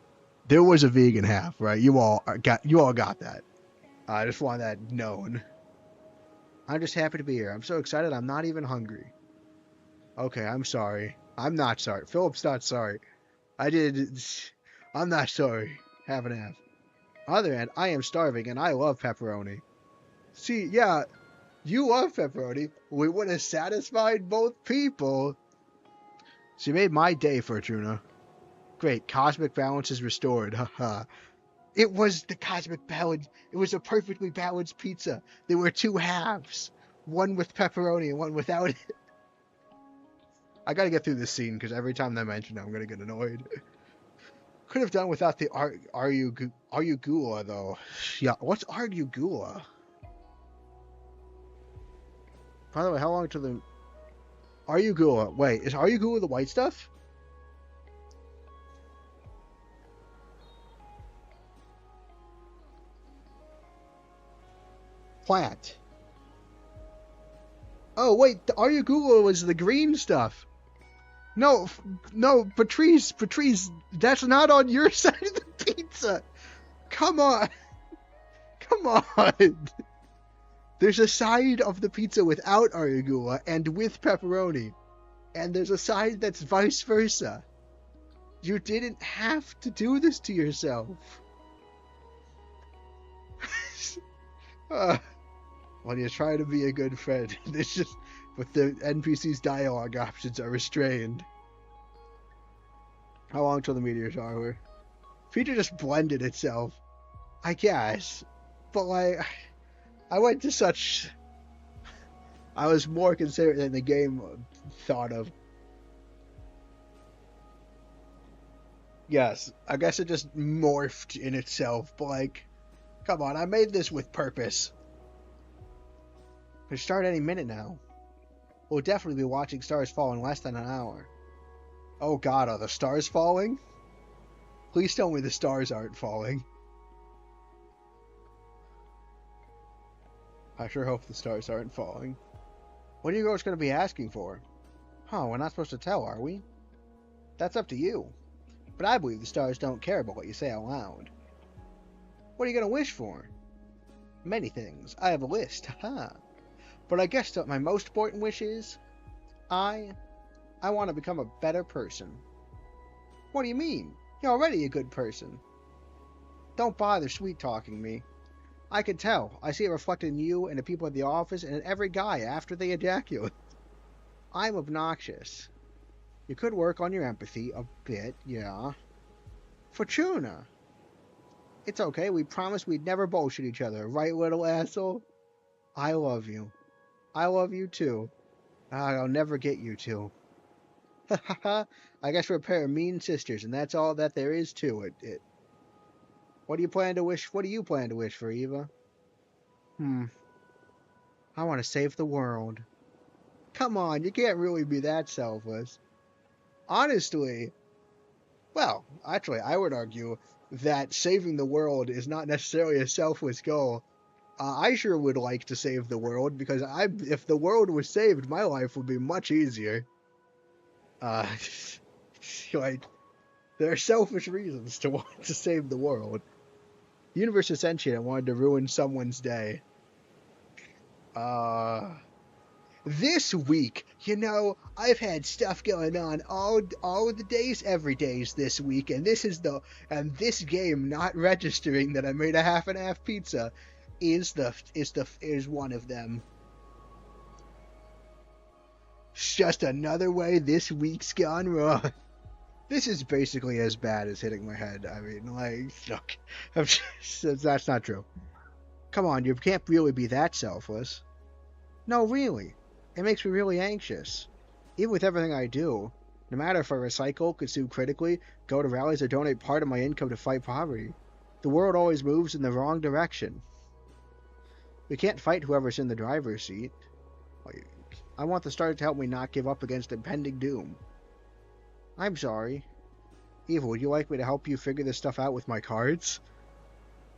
There was a vegan half, right? You all got that. I just want that known. I'm just happy to be here. I'm so excited I'm not even hungry. Okay, I'm sorry. I'm not sorry. Philip's not sorry. I'm not sorry. Half and half. On the other hand, I am starving and I love pepperoni. See, yeah, you love pepperoni. We would have satisfied both people. So you made my day, Fortuna. Great, cosmic balance is restored. Haha. It was the cosmic balance. It was a perfectly balanced pizza. There were two halves. One with pepperoni and one without it. I gotta get through this scene because every time they mention it, I'm gonna get annoyed. Could have done without the Argugula, though. Yeah, what's Argugula? By the way, how long till the... Argugula. Wait, is Argugula the white stuff? Plant. Oh, wait, the Argugula was the green stuff. No, Patrice, that's not on your side of the pizza. Come on. Come on. There's a side of the pizza without arugula and with pepperoni. And there's a side that's vice versa. You didn't have to do this to yourself. When you try to be a good friend, it's just... But the NPC's dialogue options are restrained. How long till the meteor shower? Feature just blended itself. I guess. But like... I went to such... I was more considerate than the game thought of. Yes, I guess it just morphed in itself, but like... Come on, I made this with purpose. It'll start any minute now. We'll definitely be watching stars fall in less than an hour. Oh god, are the stars falling? Please tell me the stars aren't falling. I sure hope the stars aren't falling. What are you girls going to be asking for? Huh, we're not supposed to tell, are we? That's up to you. But I believe the stars don't care about what you say out loud. What are you going to wish for? Many things. I have a list, haha. But I guess that my most important wish is... I want to become a better person. What do you mean? You're already a good person. Don't bother sweet-talking me. I can tell. I see it reflected in you and the people at the office and in every guy after they ejaculate. I'm obnoxious. You could work on your empathy a bit, yeah. Fortuna! It's okay, we promised we'd never bullshit each other, right, little asshole? I love you. I love you too. I'll never get you two. Ha ha ha! I guess we're a pair of mean sisters, and that's all that there is to it. What do you plan to wish? What do you plan to wish for, Eva? I want to save the world. Come on, you can't really be that selfless. Honestly, well, actually, I would argue that saving the world is not necessarily a selfless goal. I sure would like to save the world because if the world was saved, my life would be much easier. Uh, like, there are selfish reasons to want to save the world. The universe is sentient and wanted to ruin someone's day. This week, I've had stuff going on all of the days, every days this week, and this game not registering that I made a half and half pizza is one of them. It's just another way this week's gone wrong. This is basically as bad as hitting my head. I mean, look, that's not true. Come on, you can't really be that selfless. No, really. It makes me really anxious. Even with everything I do, no matter if I recycle, consume critically, go to rallies, or donate part of my income to fight poverty, the world always moves in the wrong direction. We can't fight whoever's in the driver's seat. I want the stars to help me not give up against impending doom. I'm sorry. Eva, would you like me to help you figure this stuff out with my cards?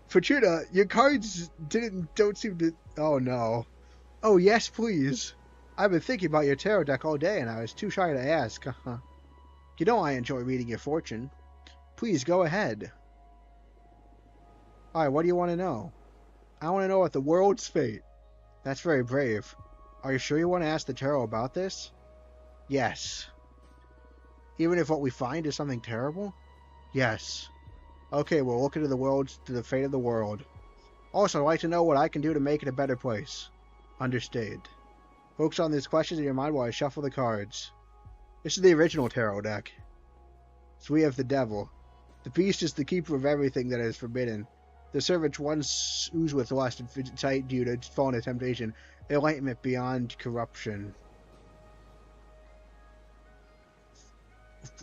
Fortuna, your cards don't seem to... Oh, no. Oh, yes, please. I've been thinking about your tarot deck all day, and I was too shy to ask. You know I enjoy reading your fortune. Please, go ahead. Alright, what do you want to know? I want to know about the world's fate. That's very brave. Are you sure you want to ask the tarot about this? Yes. Even if what we find is something terrible? Yes. Okay, we'll look into the fate of the world. Also, I'd like to know what I can do to make it a better place. Understood. Focus on these questions in your mind while I shuffle the cards. This is the original tarot deck. So we have the devil. The beast is the keeper of everything that is forbidden. The servant once oozed with lust and incite you to fall into temptation. Enlightenment beyond corruption.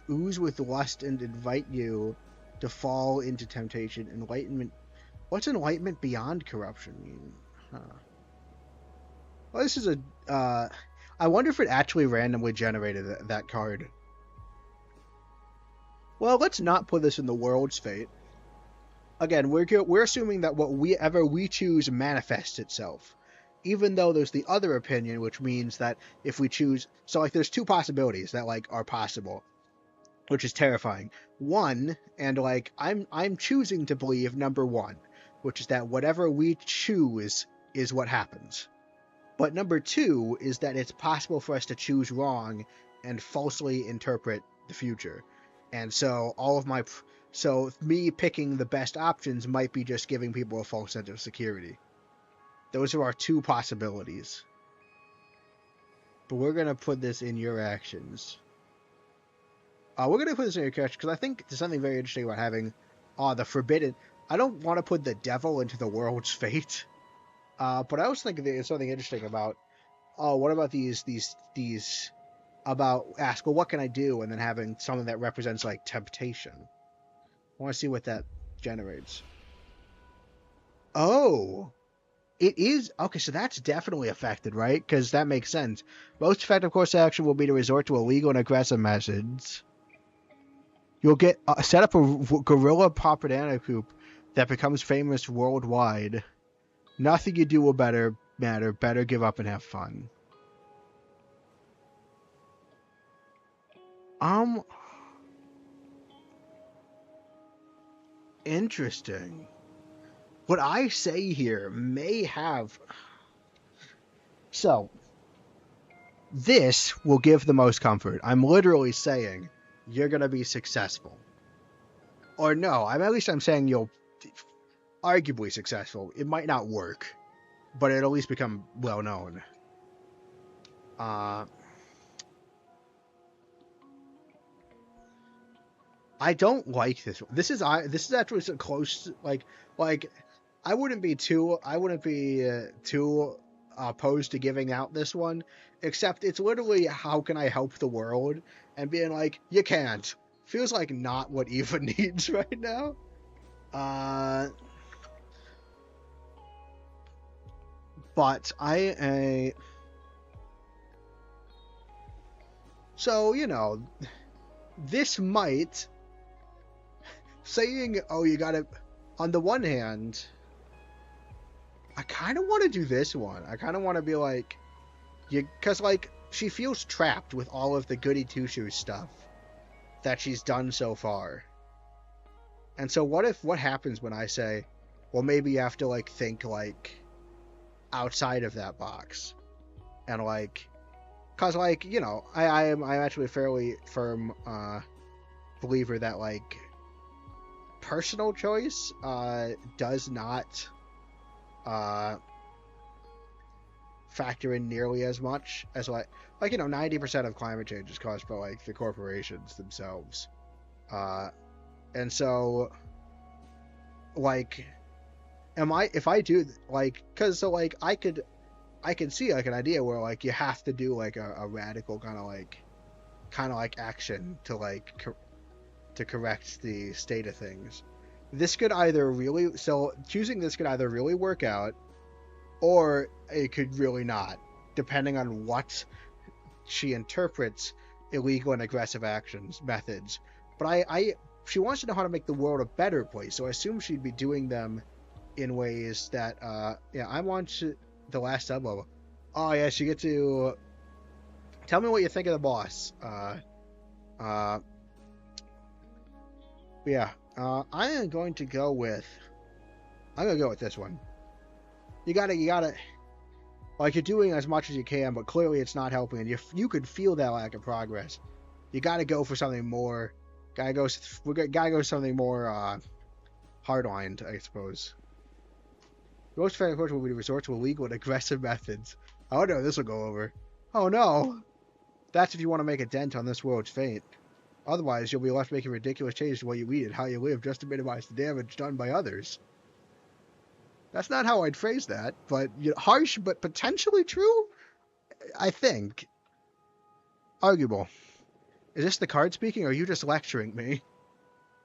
Ooze with lust and invite you to fall into temptation. Enlightenment. What's enlightenment beyond corruption mean? Well, this is I wonder if it actually randomly generated that card. Well, let's not put this in the world's fate. Again, we're assuming that whatever we choose manifests itself. Even though there's the other opinion, which means that if we choose... So, there's two possibilities that, are possible. Which is terrifying. One, and, I'm choosing to believe number one. Which is that whatever we choose is what happens. But number two is that it's possible for us to choose wrong and falsely interpret the future. And so me picking the best options might be just giving people a false sense of security. Those are our two possibilities. But we're going to put this in your actions. We're going to put this in your actions because I think there's something very interesting about having the forbidden... I don't want to put the devil into the world's fate. But I also think there's something interesting about... what about these about ask, well, what can I do? And then having something that represents, temptation. I want to see what that generates. Oh! It is... Okay, so that's definitely affected, right? Because that makes sense. Most effective course of action will be to resort to illegal and aggressive methods. You'll get... set up a guerrilla propaganda group that becomes famous worldwide. Nothing you do will matter. Better give up and have fun. Interesting. What I say here may have... So, this will give the most comfort. I'm literally saying you're going to be successful. Or no, at least I'm saying you'll arguably successful. It might not work, but it'll at least become well known. I don't like this one. This is actually so close. Like I wouldn't be too opposed to giving out this one, except it's literally how can I help the world, and being like you can't feels like not what Eva needs right now. But so this might saying, oh, you gotta, on the one hand, I kind of want to do this one. I kind of want to be like, because like she feels trapped with all of the goody two shoes stuff that she's done so far. And so what happens when I say, well, maybe you have to like think like outside of that box, and like, cause like I'm actually a fairly firm believer that like personal choice does not factor in nearly as much as like 90% of climate change is caused by like the corporations themselves, and so like if I do like, because so like I can see like an idea where like you have to do like a radical kind of like action to like to correct the state of things. This could either really, so choosing this could either really work out, or it could really not, depending on what she interprets illegal and aggressive methods. But she wants to know how to make the world a better place, so I assume she'd be doing them in ways that, I want the last sublevel. Oh yes, you get to tell me what you think of the boss. I am going to go with this one. You gotta like, you're doing as much as you can, but clearly it's not helping, and you could feel that lack of progress. You gotta go for something more. Gotta go something more hardlined, I suppose. The most effective approach will be to resort to illegal and aggressive methods. Oh no, this will go over. Oh no! That's if you want to make a dent on this world's fate. Otherwise, you'll be left making ridiculous changes to what you eat and how you live just to minimize the damage done by others. That's not how I'd phrase that, but harsh but potentially true, I think. Arguable. Is this the card speaking, or are you just lecturing me?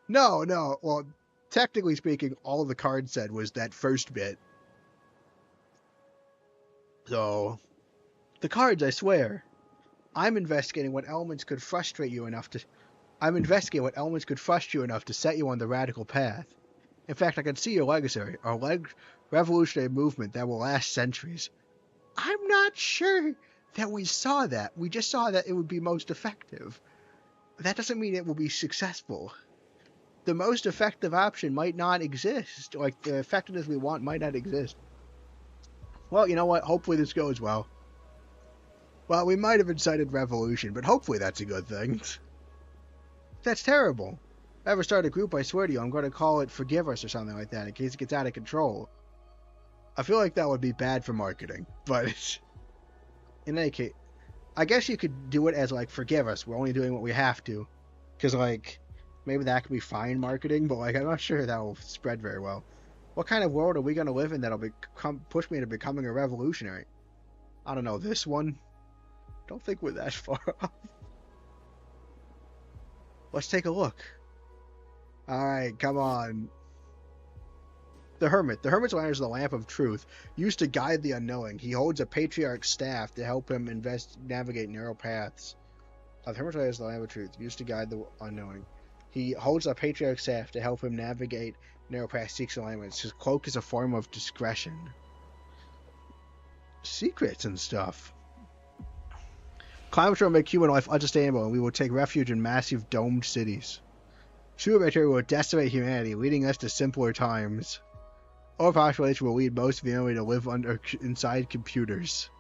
No. Well, technically speaking, all the card said was that first bit. So, the cards, I swear. I'm investigating what elements could frustrate you enough to set you on the radical path. In fact, I can see your legacy, a revolutionary movement that will last centuries. I'm not sure that we saw that. We just saw that it would be most effective. That doesn't mean it will be successful. The most effective option might not exist. Like, the effectiveness we want might not exist. Well, you know what? Hopefully this goes well. Well, we might have incited revolution, but hopefully that's a good thing. That's terrible. If I ever start a group, I swear to you, I'm going to call it Forgive Us or something like that, in case it gets out of control. I feel like that would be bad for marketing, but in any case, I guess you could do it as like, Forgive Us, we're only doing what we have to. Because like, maybe that could be fine marketing, but like, I'm not sure that will spread very well. What kind of world are we going to live in that'll push me into becoming a revolutionary? I don't know, this one? Don't think we're that far off. Let's take a look. Alright, come on. The Hermit. The Hermit's lantern is the lamp of truth, used to guide the unknowing. He holds a patriarch's staff to help him navigate narrow paths. The Hermit's lantern is the lamp of truth, used to guide the unknowing. He holds a patriarch's staff to help him navigate narrow paths, seeks alignments. His cloak is a form of discretion. Secrets and stuff. Climate change will make human life unsustainable, and we will take refuge in massive domed cities. Superbacteria will decimate humanity, leading us to simpler times. Overpopulation will lead most of humanity to live inside computers.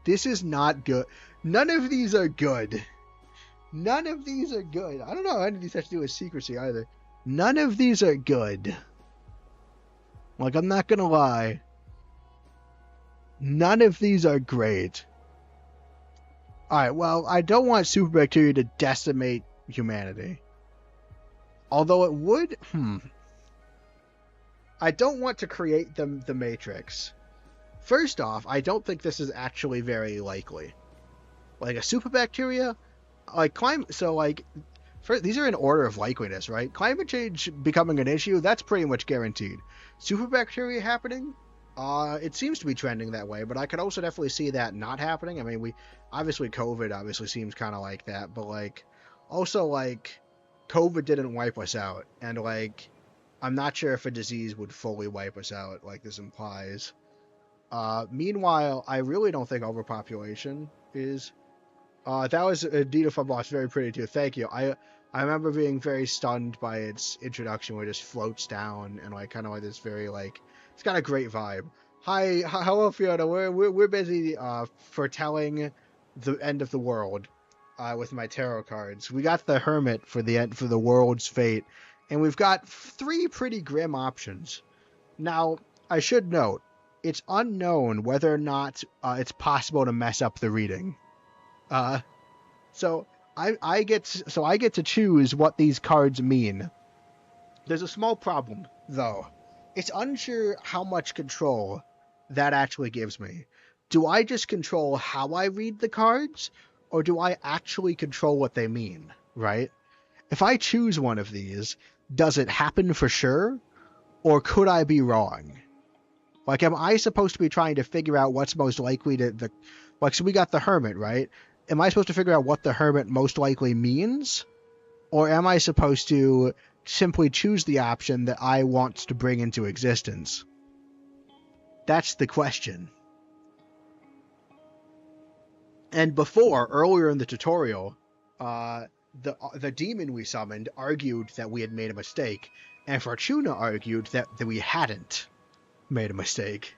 This is not good. None of these are good. None of these are good. I don't know how any of these have to do with secrecy either. None of these are good. Like, I'm not gonna lie. None of these are great. Alright, well, I don't want super bacteria to decimate humanity. Although it would, I don't want to create the Matrix. First off, I don't think this is actually very likely. Like a super bacteria, like first, these are in order of likeliness, right? Climate change becoming an issue, that's pretty much guaranteed. Super bacteria happening, it seems to be trending that way, but I could also definitely see that not happening. I mean, COVID obviously seems kind of like that, but like, also like, COVID didn't wipe us out, and like, I'm not sure if a disease would fully wipe us out, like this implies. Meanwhile, I really don't think overpopulation is. That was Dita from Lost, very pretty too. Thank you. I remember being very stunned by its introduction, where it just floats down and like kind of like this very like it's got a great vibe. Hi, hello Fiona. We're busy foretelling the end of the world with my tarot cards. We got the Hermit for the world's fate, and we've got 3 pretty grim options. Now, I should note, it's unknown whether or not it's possible to mess up the reading. So I get to choose what these cards mean. There's a small problem, though. It's unsure how much control that actually gives me. Do I just control how I read the cards, or do I actually control what they mean, right? If I choose one of these, does it happen for sure, or could I be wrong? Like, am I supposed to be trying to figure out what's most likely so we got the Hermit, right? Am I supposed to figure out what the Hermit most likely means? Or am I supposed to simply choose the option that I want to bring into existence? That's the question. And earlier in the tutorial, the demon we summoned argued that we had made a mistake, and Fortuna argued that we hadn't made a mistake.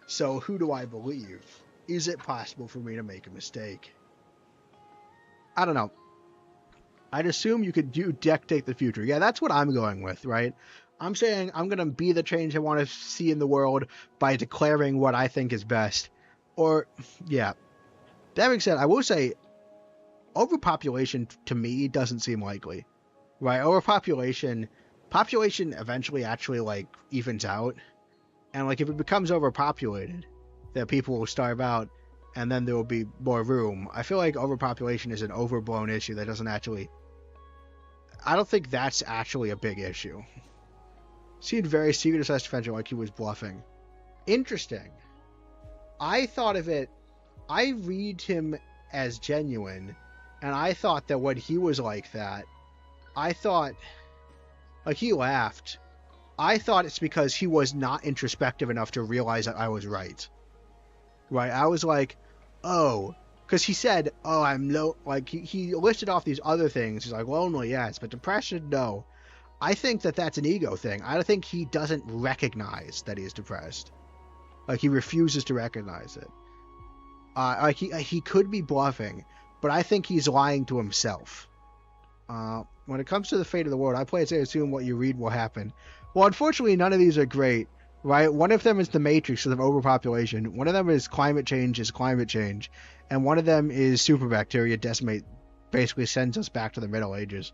So who do I believe? Is it possible for me to make a mistake? I don't know. I'd assume you dictate the future. Yeah, that's what I'm going with, right? I'm saying I'm going to be the change I want to see in the world by declaring what I think is best. Or, yeah. That being said, I will say, overpopulation to me doesn't seem likely. Right? Population eventually actually, like, evens out. And, like, if it becomes overpopulated, then people will starve out, and then there will be more room. I feel like overpopulation is an overblown issue that doesn't actually... I don't think that's actually a big issue. Seemed very serious as defensive, like he was bluffing. Interesting. I thought of it... I read him as genuine, and I thought that when he was like that, I thought... Like, he laughed. I thought it's because he was not introspective enough to realize that I was right. Right? I was like, oh, because he said, oh, I'm low. Like, he listed off these other things. He's like, lonely, yes, but depression, no. I think that that's an ego thing. I think he doesn't recognize that he's depressed. Like, he refuses to recognize it. Like, he could be bluffing, but I think he's lying to himself. When it comes to the fate of the world, I play it to assume what you read will happen. Well, unfortunately, none of these are great. Right? One of them is the Matrix of overpopulation. One of them is climate change, and one of them is super bacteria decimate, basically sends us back to the Middle Ages.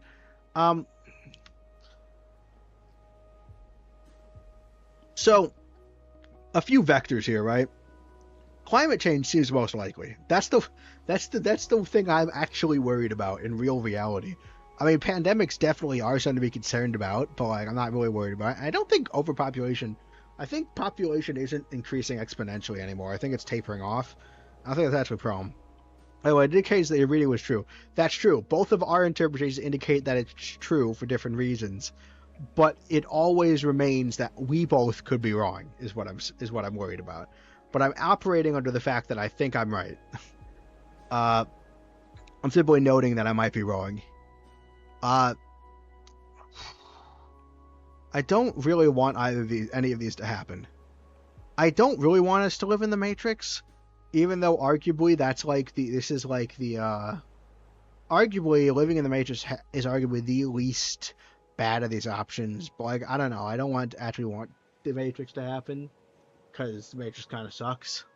So, a few vectors here, right? Climate change seems most likely. That's the thing I'm actually worried about in real reality. I mean, pandemics definitely are something to be concerned about, but like, I'm not really worried about it. I don't think overpopulation... I think population isn't increasing exponentially anymore. I think it's tapering off. I think that's actually a problem. Anyway, it indicates that your reading was true. That's true. Both of our interpretations indicate that it's true for different reasons, but it always remains that we both could be wrong. Is what I'm worried about. But I'm operating under the fact that I think I'm right. I'm simply noting that I might be wrong. I don't really want any of these to happen. I don't really want us to live in the Matrix, even though arguably arguably living in the Matrix is arguably the least bad of these options. But like, I don't know. I don't actually want the Matrix to happen, because the Matrix kind of sucks.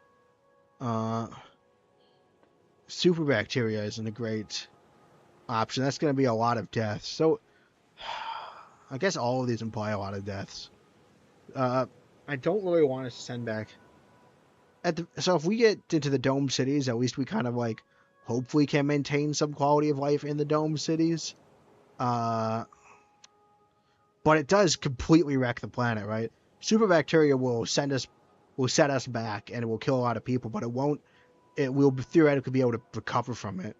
super bacteria isn't a great option. That's going to be a lot of deaths. So I guess all of these imply a lot of deaths. I don't really want us to send back. So if we get into the dome cities, at least we kind of like hopefully can maintain some quality of life in the dome cities. But it does completely wreck the planet, right? Super bacteria will set us back, and it will kill a lot of people, but it won't. It will theoretically be able to recover from it.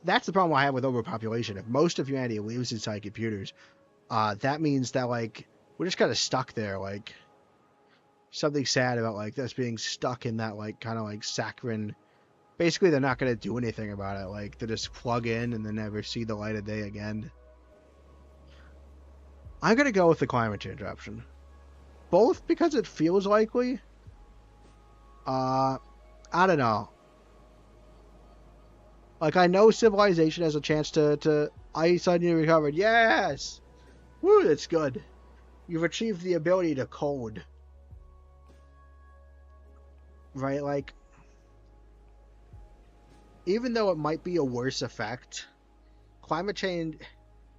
That's the problem I have with overpopulation. If most of humanity lives inside computers, that means that like we're just kind of stuck there. Like something sad about like us being stuck in that like kind of like saccharine. Basically, they're not going to do anything about it. Like they just plug in and then never see the light of day again. I'm going to go with the climate change option. Both because it feels likely. I don't know. Like, I know civilization has a chance to ice suddenly recovered. Yes! Woo, that's good. You've achieved the ability to code. Right, like, even though it might be a worse effect, climate change,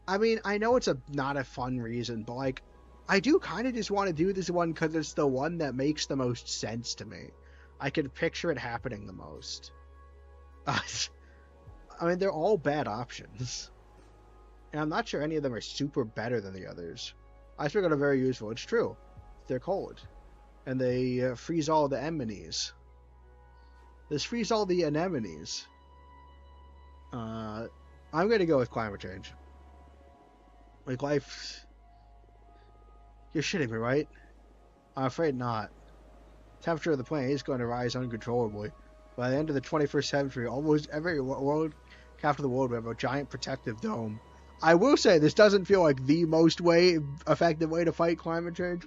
I mean, I know it's not a fun reason, but like, I do kind of just want to do this one because it's the one that makes the most sense to me. I can picture it happening the most. I mean, they're all bad options. And I'm not sure any of them are super better than the others. I still got a very useful. It's true. They're cold. And they freeze all the anemones. This freeze all the anemones. I'm going to go with climate change. Like, life... You're shitting me, right? I'm afraid not. Temperature of the planet is going to rise uncontrollably. By the end of the 21st century, almost every world capital of the world will have a giant protective dome. I will say, this doesn't feel like the most effective way to fight climate change.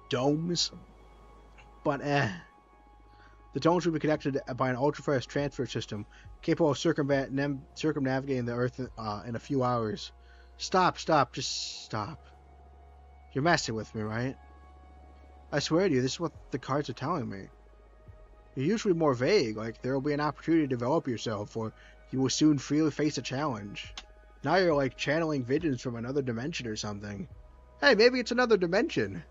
Domes. But the domes will be connected by an ultra-fast transfer system capable of circumnavigating the Earth in a few hours. Stop, just stop. You're messing with me, right? I swear to you, this is what the cards are telling me. You're usually more vague, like there will be an opportunity to develop yourself, or you will soon freely face a challenge. Now you're like channeling visions from another dimension or something. Hey, maybe it's another dimension.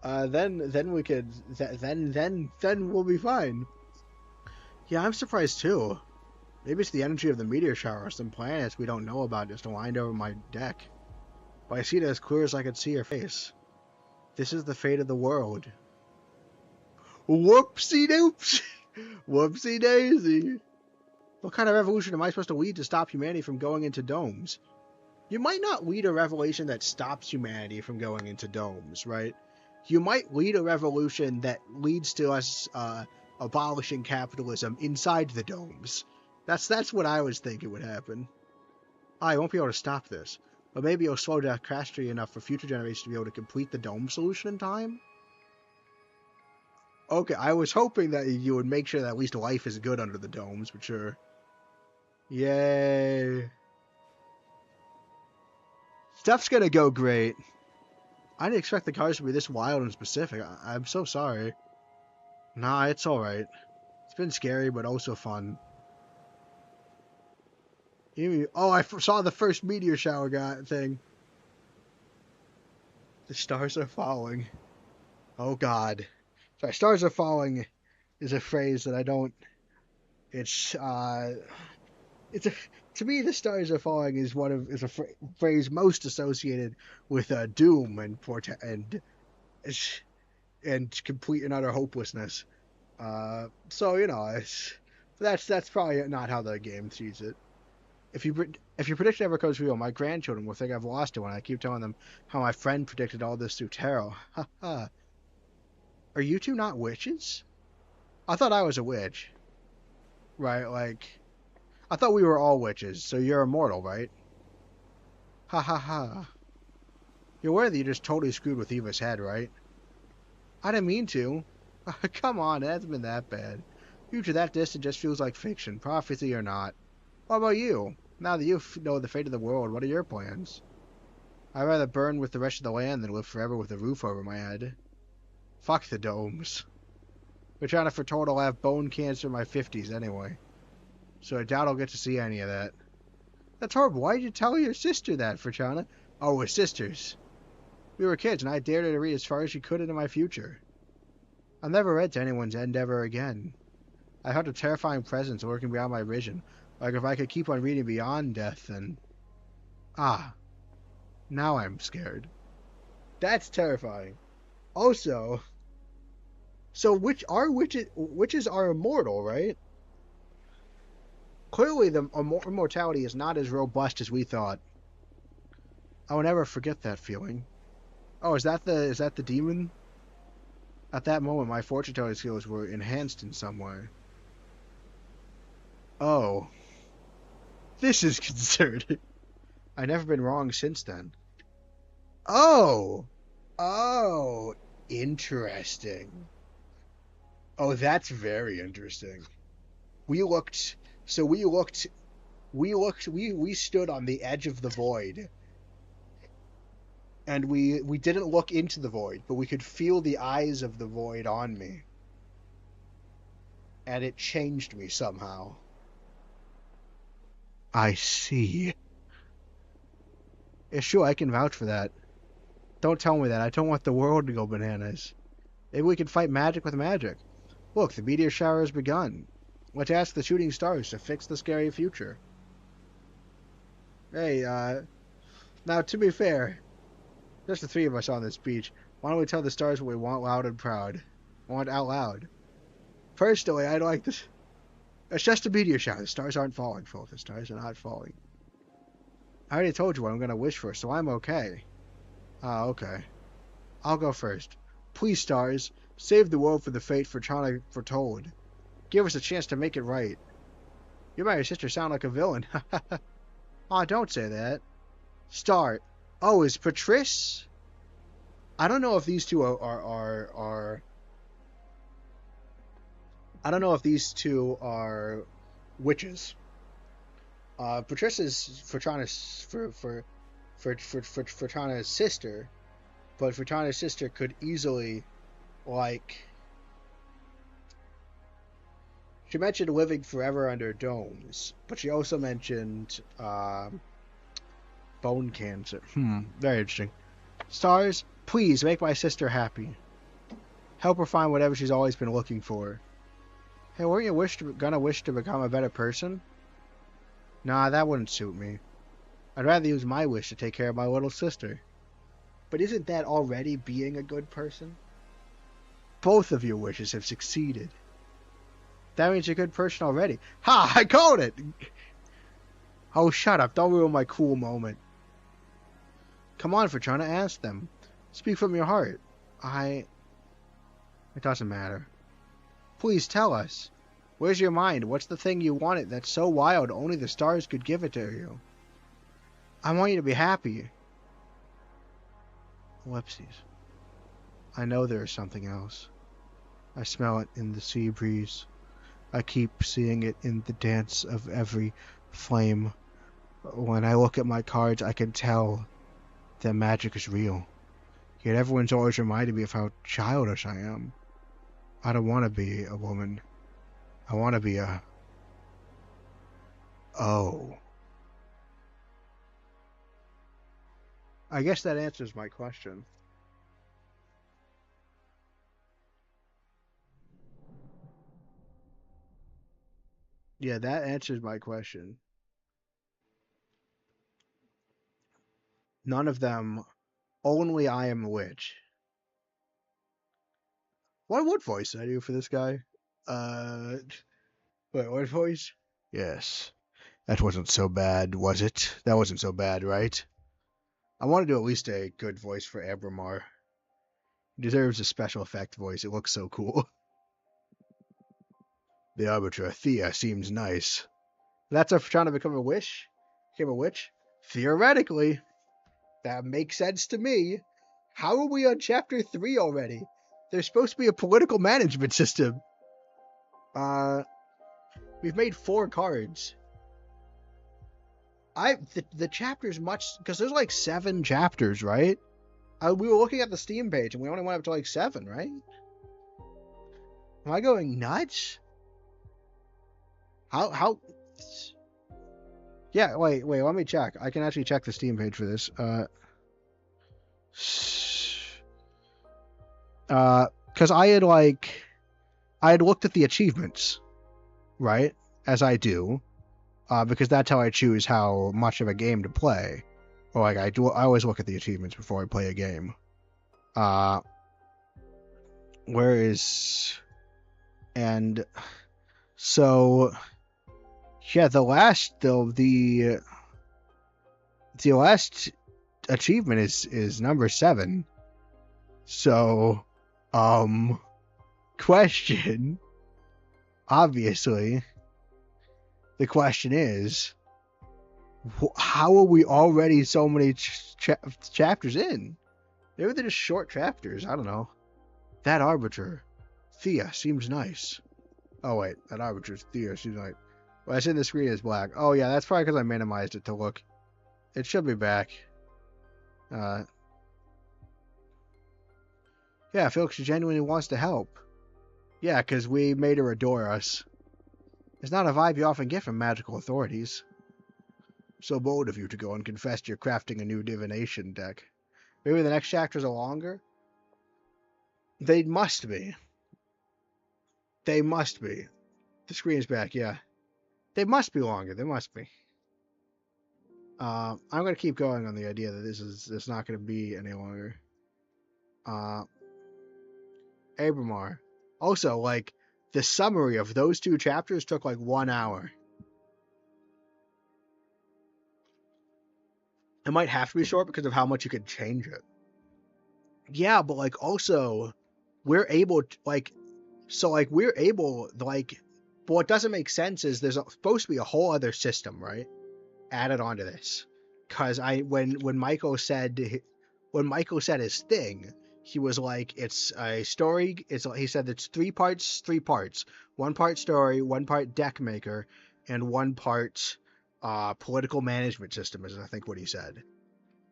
Then we could, then we'll be fine. Yeah, I'm surprised too. Maybe it's the energy of the meteor shower or some planets we don't know about just aligned over my deck. But I see it as clear as I could see your face. This is the fate of the world. Whoopsie doops! Whoopsie daisy! What kind of revolution am I supposed to lead to stop humanity from going into domes? You might not lead a revolution that stops humanity from going into domes, right? You might lead a revolution that leads to us abolishing capitalism inside the domes. That's what I was thinking would happen. I won't be able to stop this, but maybe it'll slow down catastrophe enough for future generations to be able to complete the dome solution in time? Okay, I was hoping that you would make sure that at least life is good under the domes, but sure. Yay. Stuff's gonna go great. I didn't expect the cars to be this wild and specific. I'm so sorry. Nah, it's alright. It's been scary, but also fun. Oh, I saw the first meteor shower thing. The stars are falling. Oh god. Sorry, stars are falling is a phrase that I don't... To me, the stars are falling is a phrase most associated with doom and complete and utter hopelessness. So you know, that's probably not how the game sees it. If your prediction ever comes real, my grandchildren will think I've lost it when I keep telling them how my friend predicted all this through tarot. Ha ha. Are you two not witches? I thought I was a witch. Right, like... I thought we were all witches, so you're immortal, right? Ha ha ha. You're aware that you just totally screwed with Eva's head, right? I didn't mean to. Come on, it hasn't been that bad. Future that distant just feels like fiction, prophecy or not. What about you? Now that you know the fate of the world, what are your plans? I'd rather burn with the rest of the land than live forever with a roof over my head. Fuck the domes. Vagina foretold I'll have bone cancer in my 50s anyway. So I doubt I'll get to see any of that. That's horrible. Why did you tell your sister that, Vagina? Oh, we're sisters. We were kids, and I dared her to read as far as she could into my future. I've never read to anyone's end ever again. I felt a terrifying presence lurking beyond my vision. Like if I could keep on reading beyond death, then... Ah. Now I'm scared. That's terrifying. Also... So witches are immortal, right? Clearly the immortality is not as robust as we thought. I will never forget that feeling. Oh, is that the demon? At that moment, my fortune telling skills were enhanced in some way. Oh. This is concerning. I've never been wrong since then. Oh! Oh! Interesting. Oh, that's very interesting. We stood on the edge of the void. And we didn't look into the void, but we could feel the eyes of the void on me. And it changed me somehow. I see. Yeah, sure, I can vouch for that. Don't tell me that. I don't want the world to go bananas. Maybe we can fight magic with magic. Look, the meteor shower has begun. Let's ask the shooting stars to fix the scary future. Hey, now to be fair, just the three of us on this beach. Why don't we tell the stars what we want loud and proud? Want out loud. Personally, I'd like this. It's just a meteor shower. The stars aren't falling, folks. The stars are not falling. I already told you what I'm going to wish for, so I'm okay. Ah, okay. I'll go first. Please, stars, save the world from the fate foretold. Give us a chance to make it right. You and your sister sound like a villain. Aw, don't say that. Star. Oh, is Patrice? I don't know if these two are I don't know if these two are witches. Patrice is Fortana's sister, but Fortana's sister could easily, like, she mentioned living forever under domes, but she also mentioned bone cancer. Very interesting. Stars, please make my sister happy. Help her find whatever she's always been looking for. Hey, weren't you gonna wish to become a better person? Nah, that wouldn't suit me. I'd rather use my wish to take care of my little sister. But isn't that already being a good person? Both of your wishes have succeeded. That means you're a good person already. Ha! I called it! Oh, shut up. Don't ruin my cool moment. Come on, Fortuna, ask them. Speak from your heart. It doesn't matter. Please tell us. Where's your mind? What's the thing you wanted that's so wild only the stars could give it to you? I want you to be happy. Ellipses. I know there is something else. I smell it in the sea breeze. I keep seeing it in the dance of every flame. When I look at my cards, I can tell that magic is real. Yet everyone's always reminded me of how childish I am. I don't want to be a woman. I want to be a... Oh. I guess that answers my question. Yeah, that answers my question. None of them. Only I am a witch. What voice did I do for this guy? Wait, what voice? Yes. That wasn't so bad, was it? That wasn't so bad, right? I want to do at least a good voice for Abramar. He deserves a special effect voice. It looks so cool. The Arbiter, Thea, seems nice. That's if trying to become a witch? Became a witch? Theoretically. That makes sense to me. How are we on chapter 3 already? There's supposed to be a political management system. We've made 4 cards. The chapter's much... Because there's like 7 chapters, right? We were looking at the Steam page and we only went up to like 7, right? Am I going nuts? How? Yeah, wait, let me check. I can actually check the Steam page for this. Because I had looked at the achievements, right? As I do, because that's how I choose how much of a game to play. Or like I always look at the achievements before I play a game. Uh, where is and so yeah, the last achievement is number 7. So, question. Obviously, the question is, how are we already so many chapters in? Maybe they're just short chapters. I don't know. That arbiter, Thea, seems nice. Oh wait, that arbiter, Thea, seems like. Well, I said the screen is black. Oh yeah, that's probably because I minimized it to look. It should be back. Yeah, Felix genuinely wants to help. Yeah, because we made her adore us. It's not a vibe you often get from magical authorities. So bold of you to go and confess you're crafting a new divination deck. Maybe the next chapters are longer? They must be. They must be. The screen's back, yeah. They must be longer. They must be. I'm going to keep going on the idea that this not going to be any longer. Abramar. Also, like, the summary of those 2 chapters took like 1 hour. It might have to be short because of how much you could change it. Yeah, but like also, we're able to, like, so like we're able like, but what doesn't make sense is there's supposed to be a whole other system, right? Added onto this, because when Michael said his thing, he was like, it's a story. He said it's 3 parts, 1 part story, 1 part deck maker, and 1 part political management system, is I think what he said.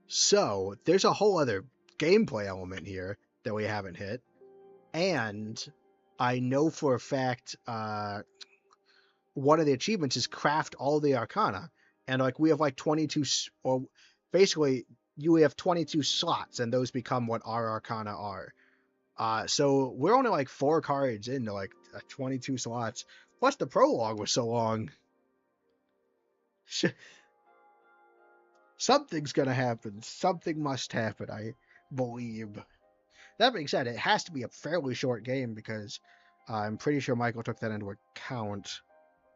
So there's a whole other gameplay element here that we haven't hit, and I know for a fact one of the achievements is craft all the arcana, and like we have like 22, or basically you have 22 slots, and those become what our arcana are. So we're only like 4 cards into like 22 slots. Plus the prologue was so long. Something's gonna happen. Something must happen, I believe. That being said, it has to be a fairly short game because I'm pretty sure Michael took that into account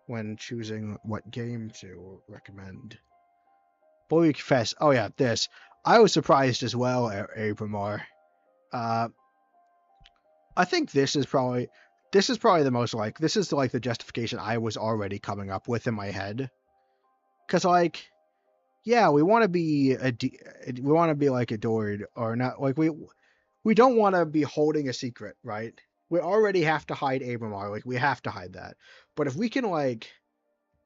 when choosing what game to recommend. But we confess, oh yeah, this. I was surprised as well, Abramar. I think this is probably the most like, this is like the justification I was already coming up with in my head. Cause like, yeah, we want to be like adored, or not, like we don't want to be holding a secret, right? We already have to hide Abramar, like we have to hide that. But if we can, like,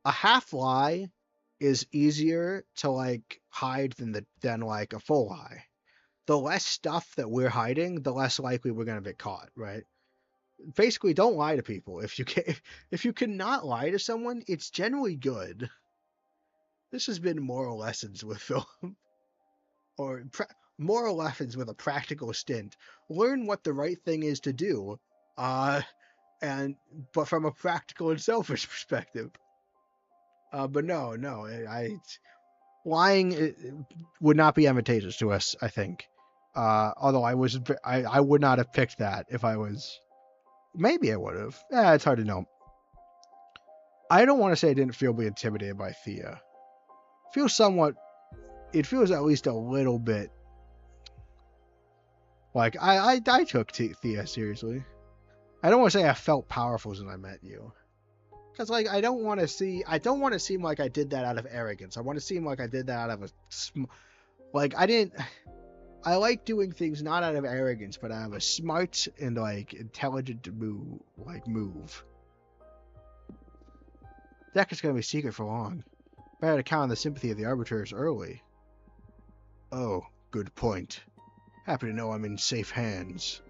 a half lie is easier to like hide than like a full lie. The less stuff that we're hiding, the less likely we're gonna get caught, right? Basically, don't lie to people. If you cannot lie to someone, it's generally good. This has been moral lessons with film, or moral lessons with a practical stint. Learn what the right thing is to do, and but from a practical and selfish perspective. But no, lying would not be advantageous to us, I think. Although I would not have picked that if I was. Maybe I would have. It's hard to know. I don't want to say I didn't feel intimidated by Thea. It feels at least a little bit like I took Thea seriously. I don't want to say I felt powerful when I met you. Because, like, I don't want to seem like I did that out of arrogance. I want to seem like I did that out of I like doing things not out of arrogance, but out of a smart and, like, intelligent move. That is going to be secret for long. Better to count on the sympathy of the arbiters early. Oh, good point. Happy to know I'm in safe hands.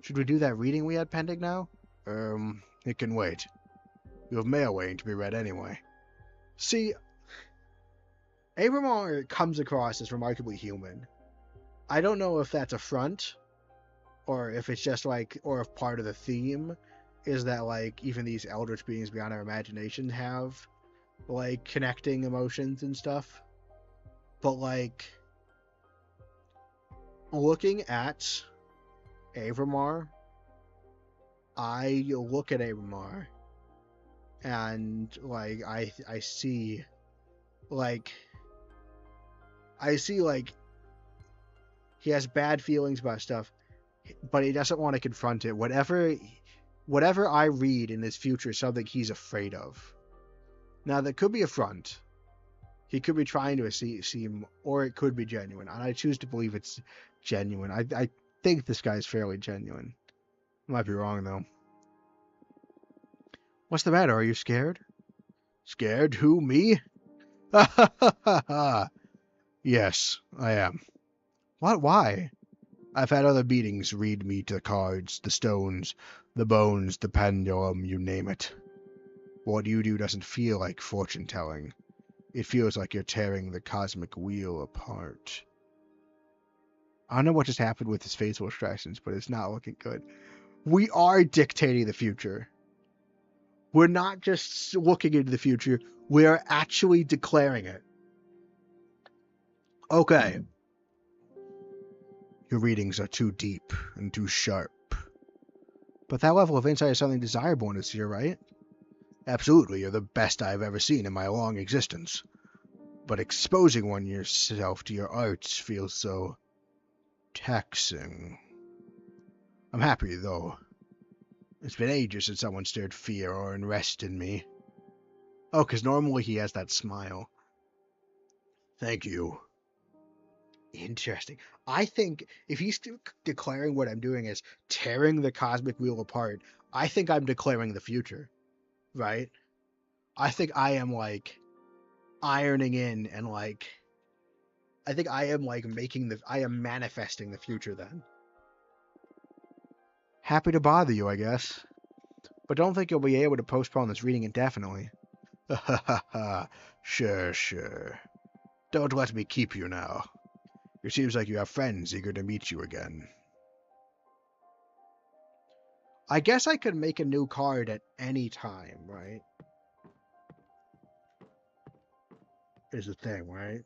Should we do that reading we had pending now? It can wait. You have mail waiting to be read anyway. See, Abramar comes across as remarkably human. I don't know if that's a front, or if it's just like, or if part of the theme is that, like, even these eldritch beings beyond our imagination have, like, connecting emotions and stuff. But, like, looking at Avramar, I look at Abramar, and, like, I see, like, he has bad feelings about stuff, but he doesn't want to confront it. Whatever I read in his future is something he's afraid of. Now, that could be a front. He could be trying to seem, or it could be genuine. And I choose to believe it's genuine. I think this guy's fairly genuine. Might be wrong, though. What's the matter? Are you scared? Scared? Who, me? Ha ha ha ha ha. Yes, I am. What? Why? I've had other beatings read me to the cards, the stones, the bones, the pendulum, you name it. What you do doesn't feel like fortune-telling. It feels like you're tearing the cosmic wheel apart. I don't know what just happened with his facial expressions, but it's not looking good. We are dictating the future. We're not just looking into the future. We are actually declaring it. Okay. Your readings are too deep and too sharp. But that level of insight is something desirable in this year, right? Absolutely, you're the best I've ever seen in my long existence. But exposing yourself to your arts feels so taxing. I'm happy, though. It's been ages since someone stirred fear or unrest in me. Oh, because normally he has that smile. Thank you. Interesting. I think if he's declaring what I'm doing is tearing the cosmic wheel apart, I think I'm declaring the future, right? I think I am, like, ironing in and, like, I think I am, like, I am manifesting the future then. Happy to bother you, I guess. But don't think you'll be able to postpone this reading indefinitely. Ha ha ha ha. Sure. Don't let me keep you now. It seems like you have friends eager to meet you again. I guess I could make a new card at any time, right? Is the thing, right?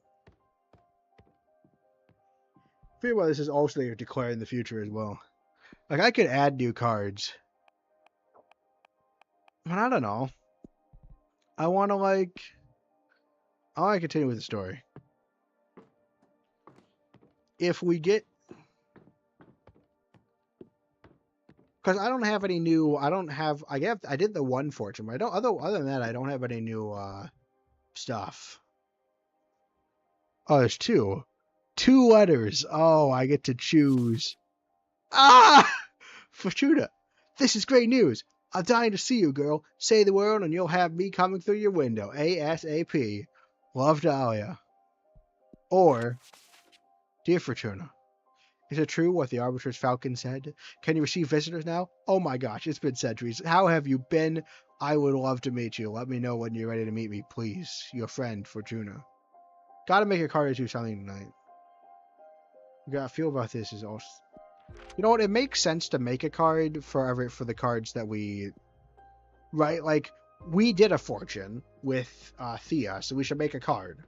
I feel like this is also you're declaring the future as well. Like, I could add new cards. But I don't know. I want to continue with the story. If we get... Because I don't have any new... I did the one fortune, but I don't... Other than that, I don't have any new stuff. Oh, there's two. 2 letters. Oh, I get to choose. Ah! Fortuna, this is great news. I'm dying to see you, girl. Say the word and you'll have me coming through your window. ASAP. Love, Dahlia. Or, Dear Fortuna, is it true what the Arbiter's Falcon said? Can you receive visitors now? Oh my gosh, it's been centuries. How have you been? I would love to meet you. Let me know when you're ready to meet me, please. Your friend, Fortuna. Gotta make a card or do something tonight. You gotta feel about this is also... You know what? It makes sense to make a card for the cards that we... Right? Like, we did a fortune with Thea, so we should make a card.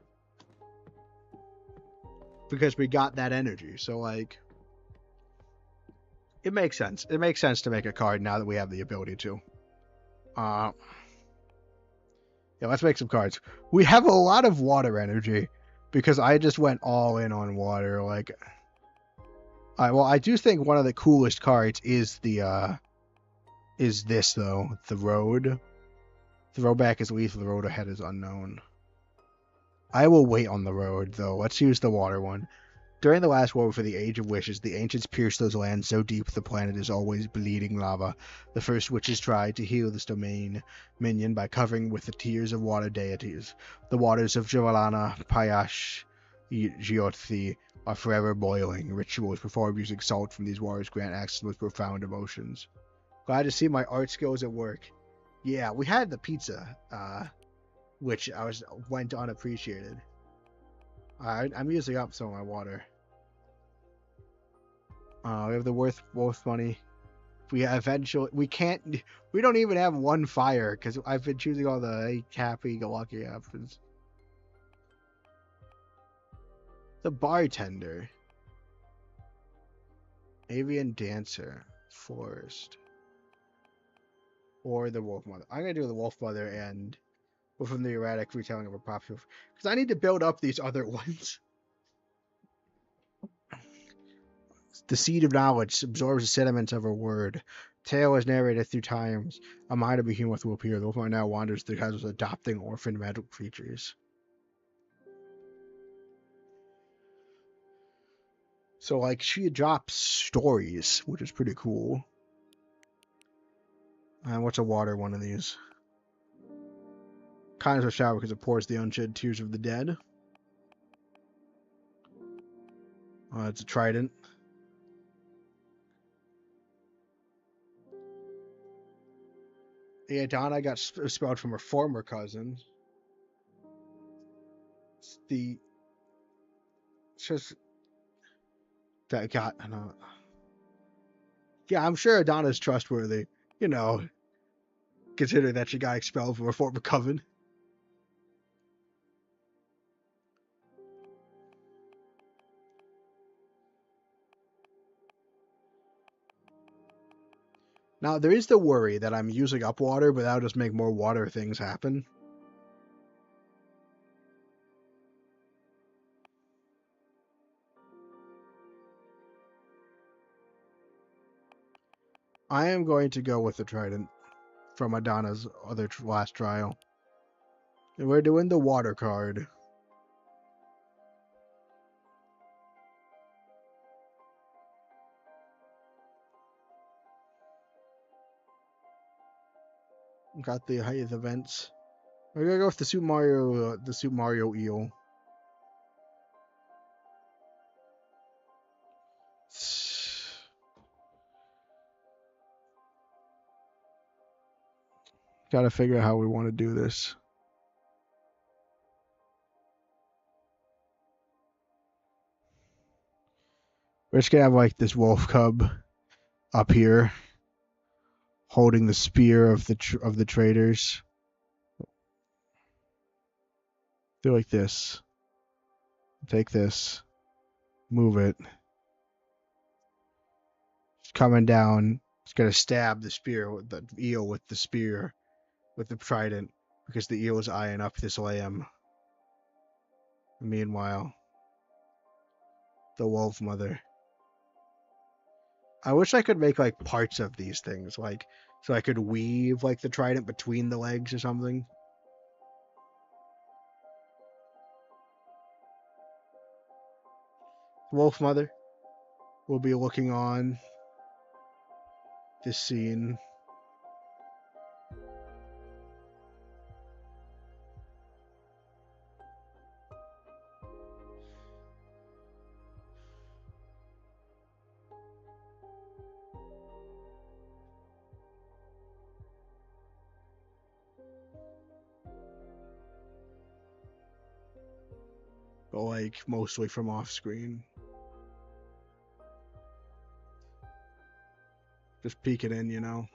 Because we got that energy. So, like... It makes sense. It makes sense to make a card now that we have the ability to. Yeah, let's make some cards. We have a lot of water energy. Because I just went all in on water, like... Well, I do think one of the coolest cards is the, is this, though. The Road. The road back is lethal, the road ahead is unknown. I will wait on the road, though. Let's use the water one. During the last war for the Age of Wishes, the ancients pierced those lands so deep the planet is always bleeding lava. The first witches tried to heal this domain minion by covering with the tears of water deities. The waters of Javalana, Payash, Giothi are forever boiling. Rituals performed using salt from these waters grant access to most profound emotions. Glad to see my art skills at work. Yeah, we had the pizza, which went unappreciated. I'm using up some of my water. We have the worth money. We don't even have one fire because I've been choosing all the happy-go-lucky options. The bartender, avian dancer, forest, or the wolf mother. I'm gonna do the wolf mother and from the erratic retelling of a popular, because I need to build up these other ones. The seed of knowledge absorbs the sediments of a word. Tale is narrated through times. A mind of behemoth will appear. The wolf now wanders through houses adopting orphaned magical creatures. So, like, she drops stories, which is pretty cool. And what's a water one of these? Kind of a shower because it pours the unshed tears of the dead. It's a trident. Yeah, Donna got spelled from her former cousin. It's just that got, I don't know. Yeah, I'm sure Donna's trustworthy. You know, considering that she got expelled from her former coven. Now, there is the worry that I'm using up water, but that'll just make more water things happen. I am going to go with the trident from Adana's last trial. And we're doing the water card. Got the height events. We're gonna go with the Super Mario eel. Gotta figure out how we want to do this. We're just gonna have like this wolf cub up here, holding the spear of the traders. Do like this. Take this. Move it. It's coming down. It's gonna stab the spear with the eel with the spear with the trident because the eel is eyeing up this lamb. Meanwhile, the wolf mother. I wish I could make like parts of these things, like so I could weave like the trident between the legs or something. Wolf mother will be looking on this scene. But like mostly from off screen. Just peeking in, you know.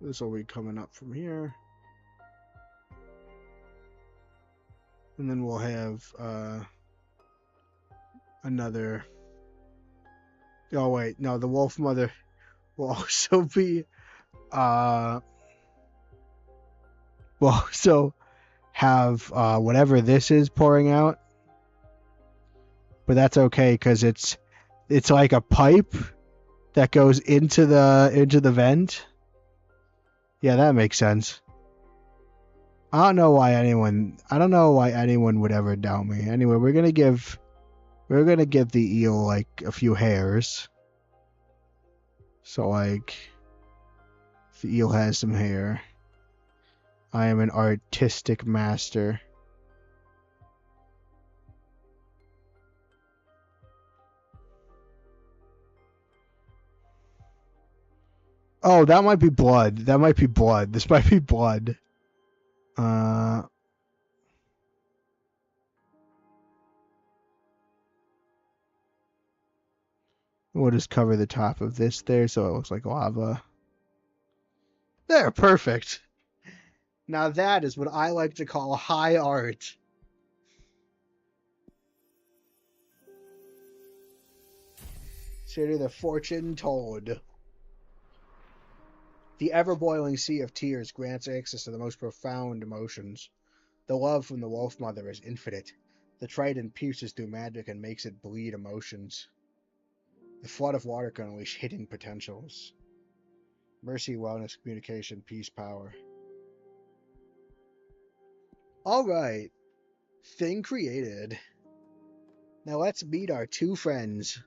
This will be coming up from here. And then we'll have another. Oh wait, no, the wolf mother will also be will also have whatever this is pouring out. But that's okay because it's like a pipe that goes into the vent. Yeah, that makes sense. I don't know why anyone would ever doubt me. Anyway, we're gonna give the eel like a few hairs. So like the eel has some hair. I am an artistic master. Oh, that might be blood. That might be blood. This might be blood. We'll just cover the top of this there so it looks like lava. There, perfect. Now that is what I like to call high art. Consider the fortune told. The ever-boiling sea of tears grants access to the most profound emotions. The love from the Wolf Mother is infinite. The trident pierces through magic and makes it bleed emotions. The flood of water can unleash hidden potentials. Mercy, wellness, communication, peace, power. Alright. Thing created. Now let's meet our two friends.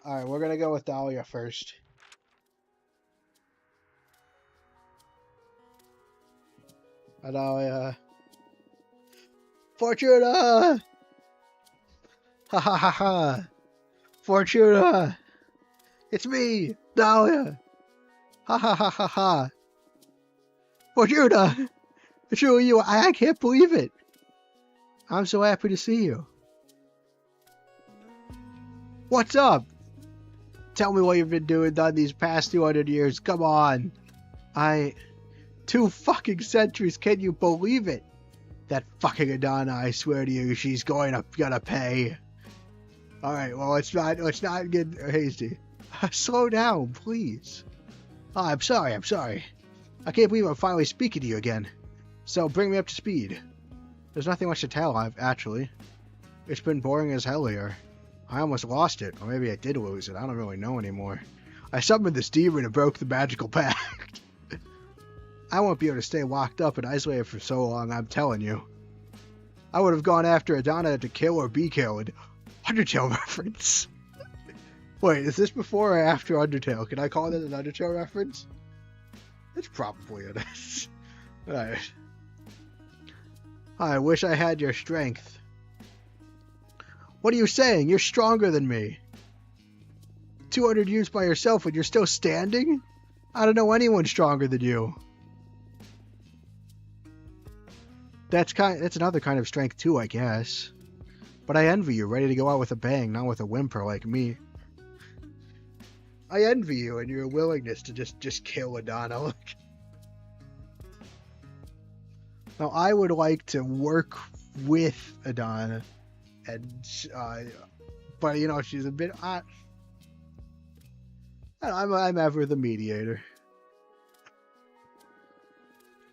Alright, we're gonna go with Dahlia first. Dahlia. Fortuna! Ha ha ha ha! Fortuna! It's me, Dahlia! Ha ha ha ha ha! Fortuna! It's really you! I can't believe it! I'm so happy to see you. What's up? Tell me what you've been doing these past 200 years. Come on. 2 fucking centuries. Can you believe it? That fucking Adana, I swear to you, she's gonna pay. Alright, well, let's not get hasty. Slow down, please. Oh, I'm sorry. I can't believe I'm finally speaking to you again. So, bring me up to speed. There's nothing much to tell, actually. It's been boring as hell here. I almost lost it, or maybe I did lose it. I don't really know anymore. I summoned this demon and broke the magical pact. I won't be able to stay locked up and isolated for so long, I'm telling you. I would have gone after Adana to kill or be killed. Undertale reference. Wait, is this before or after Undertale? Can I call it an Undertale reference? It's probably it is. Alright. I wish I had your strength. What are you saying? You're stronger than me. 200 years by yourself and you're still standing? I don't know anyone stronger than you. That's another kind of strength too, I guess. But I envy you, ready to go out with a bang, not with a whimper like me. I envy you and your willingness to just kill Adana. Now, I would like to work with Adana. And, but you know, she's a bit, I'm ever the mediator.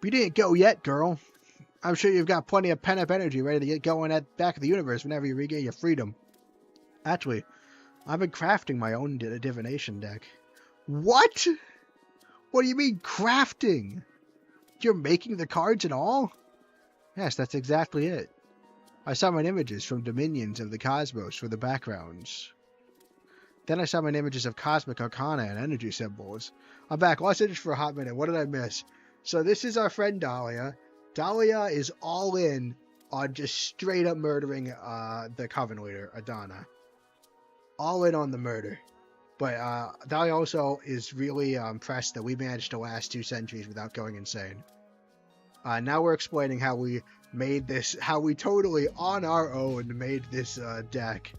But you didn't go yet, girl. I'm sure you've got plenty of pent-up energy ready to get going at back of the universe whenever you regain your freedom. Actually, I've been crafting my own divination deck. What? What do you mean, crafting? You're making the cards and all? Yes, that's exactly it. I summon images from dominions of the cosmos for the backgrounds. Then I summon images of cosmic arcana and energy symbols. I'm back. Lost interest for a hot minute. What did I miss? So this is our friend Dahlia. Dahlia is all in on just straight up murdering the Coven leader, Adana. All in on the murder. But Dahlia also is really impressed that we managed to last 2 centuries without going insane. Now we're explaining how we made this, how we totally on our own made this deck.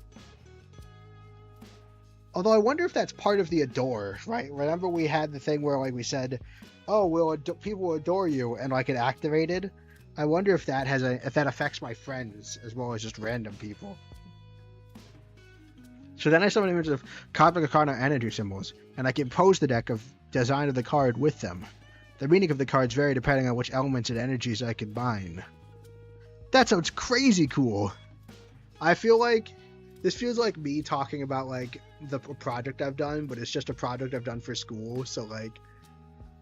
Although I wonder if that's part of the adore, right? Remember we had the thing where like we said, oh, people will adore you, and like it activated. I wonder if that if that affects my friends as well as just random people. So then I summon images of Cosmic Arcana energy symbols, and I compose the deck of design of the card with them. The meaning of the cards vary depending on which elements and energies I combine. That sounds crazy cool. I feel like this feels like me talking about like the project I've done, but it's just a project I've done for school. So like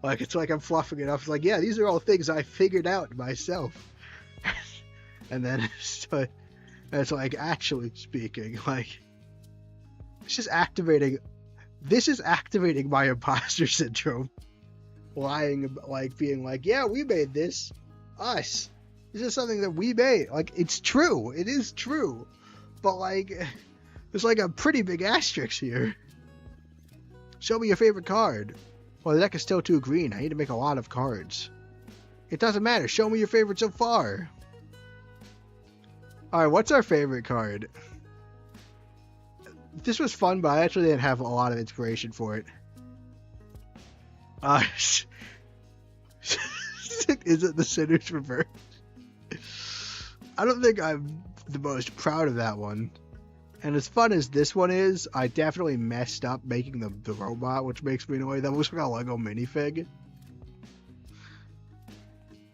it's like I'm fluffing it up. It's like, yeah, these are all things I figured out myself. And then it's like actually speaking, like it's just activating This is activating my imposter syndrome. Lying, like, being like, yeah, we made this. Us. This is something that we made. Like, it's true. It is true. But, like, there's, like, a pretty big asterisk here. Show me your favorite card. Well, the deck is still too green. I need to make a lot of cards. It doesn't matter. Show me your favorite so far. Alright, what's our favorite card? This was fun, but I actually didn't have a lot of inspiration for it. Is it the Sinner's Reverse? I don't think I'm the most proud of that one. And as fun as this one is, I definitely messed up making the robot, which makes me annoyed. That looks like a Lego minifig.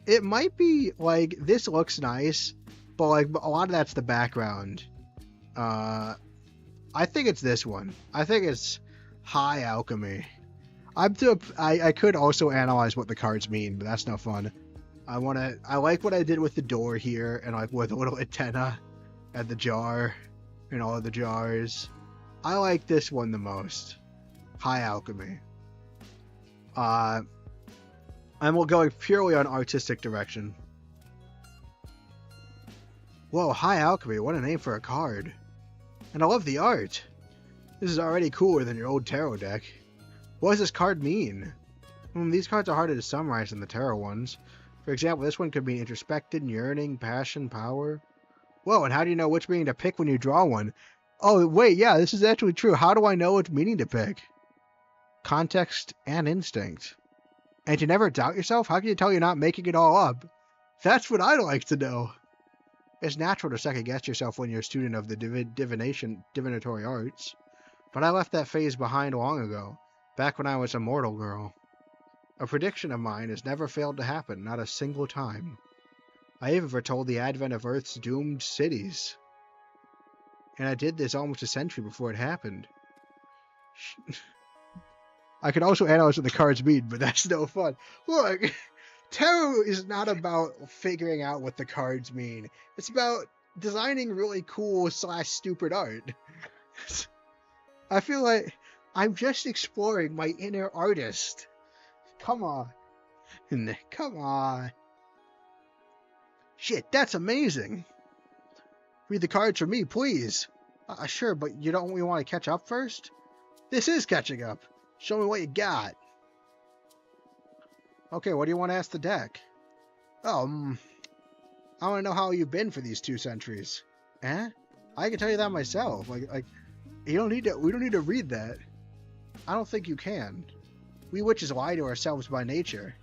It might be, like, this looks nice, but, like, a lot of that's the background. I think it's this one. I think it's High Alchemy. I could also analyze what the cards mean, but that's no fun. I like what I did with the door here, and like with a little antenna and the jar and all of the jars. I like this one the most. High Alchemy. I'm going purely on artistic direction. Whoa, High Alchemy, what a name for a card. And I love the art. This is already cooler than your old tarot deck. What does this card mean? These cards are harder to summarize than the tarot ones. For example, this one could mean introspected, yearning, passion, power. Whoa, and how do you know which meaning to pick when you draw one? Oh, wait, yeah, this is actually true. How do I know which meaning to pick? Context and instinct. And you never doubt yourself? How can you tell you're not making it all up? That's what I'd like to know. It's natural to second-guess yourself when you're a student of the divinatory arts. But I left that phase behind long ago. Back when I was a mortal girl. A prediction of mine has never failed to happen, not a single time. I even foretold the advent of Earth's doomed cities. And I did this almost a century before it happened. I could also analyze what the cards mean, but that's no fun. Look, tarot is not about figuring out what the cards mean. It's about designing really cool / stupid art. I feel like I'm just exploring my inner artist. Come on. Come on. Shit, that's amazing. Read the cards for me, please. Sure, but you don't want to catch up first? This is catching up. Show me what you got. Okay, what do you want to ask the deck? Oh, I want to know how you've been for these 2 centuries. Eh? I can tell you that myself. Like, we don't need to read that. I don't think you can. We witches lie to ourselves by nature.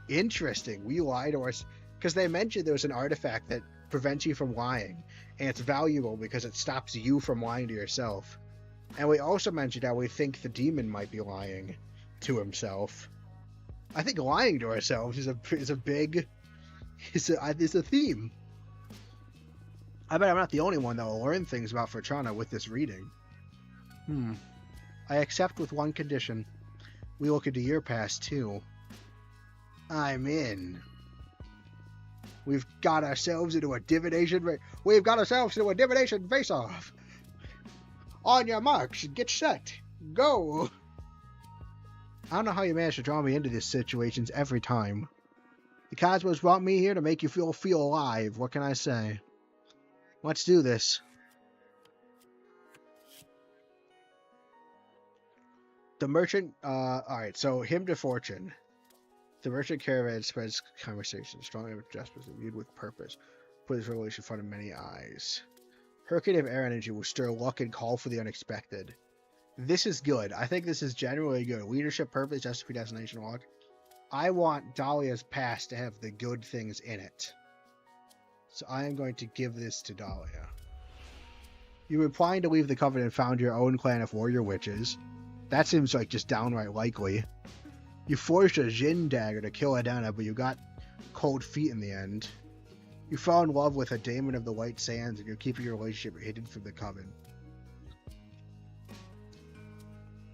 Interesting. We lie to us because they mentioned there's an artifact that prevents you from lying, and it's valuable because it stops you from lying to yourself. And we also mentioned how we think the demon might be lying to himself. I think lying to ourselves is a theme. I bet I'm not the only one that will learn things about Fortuna with this reading. I accept with one condition. We look into your past, too. I'm in. We've got ourselves into a divination face-off. On your marks, get set, go. I don't know how you manage to draw me into these situations every time. The cosmos brought me here to make you feel alive. What can I say? Let's do this. The merchant, alright, so hymn to fortune. The merchant caravan spreads conversation, strong justice, viewed with purpose. Put this revelation in front of many eyes. Hurricane of air energy will stir luck and call for the unexpected. This is good. I think this is generally good. Leadership, purpose, justice, predestination, luck. I want Dahlia's past to have the good things in it. So I am going to give this to Dahlia. You were planning to leave the Covenant and found your own clan of warrior witches. That seems like just downright likely. You forged a Jin dagger to kill Adana, but you got cold feet in the end. You fell in love with a daemon of the White Sands, and you're keeping your relationship hidden from the Coven.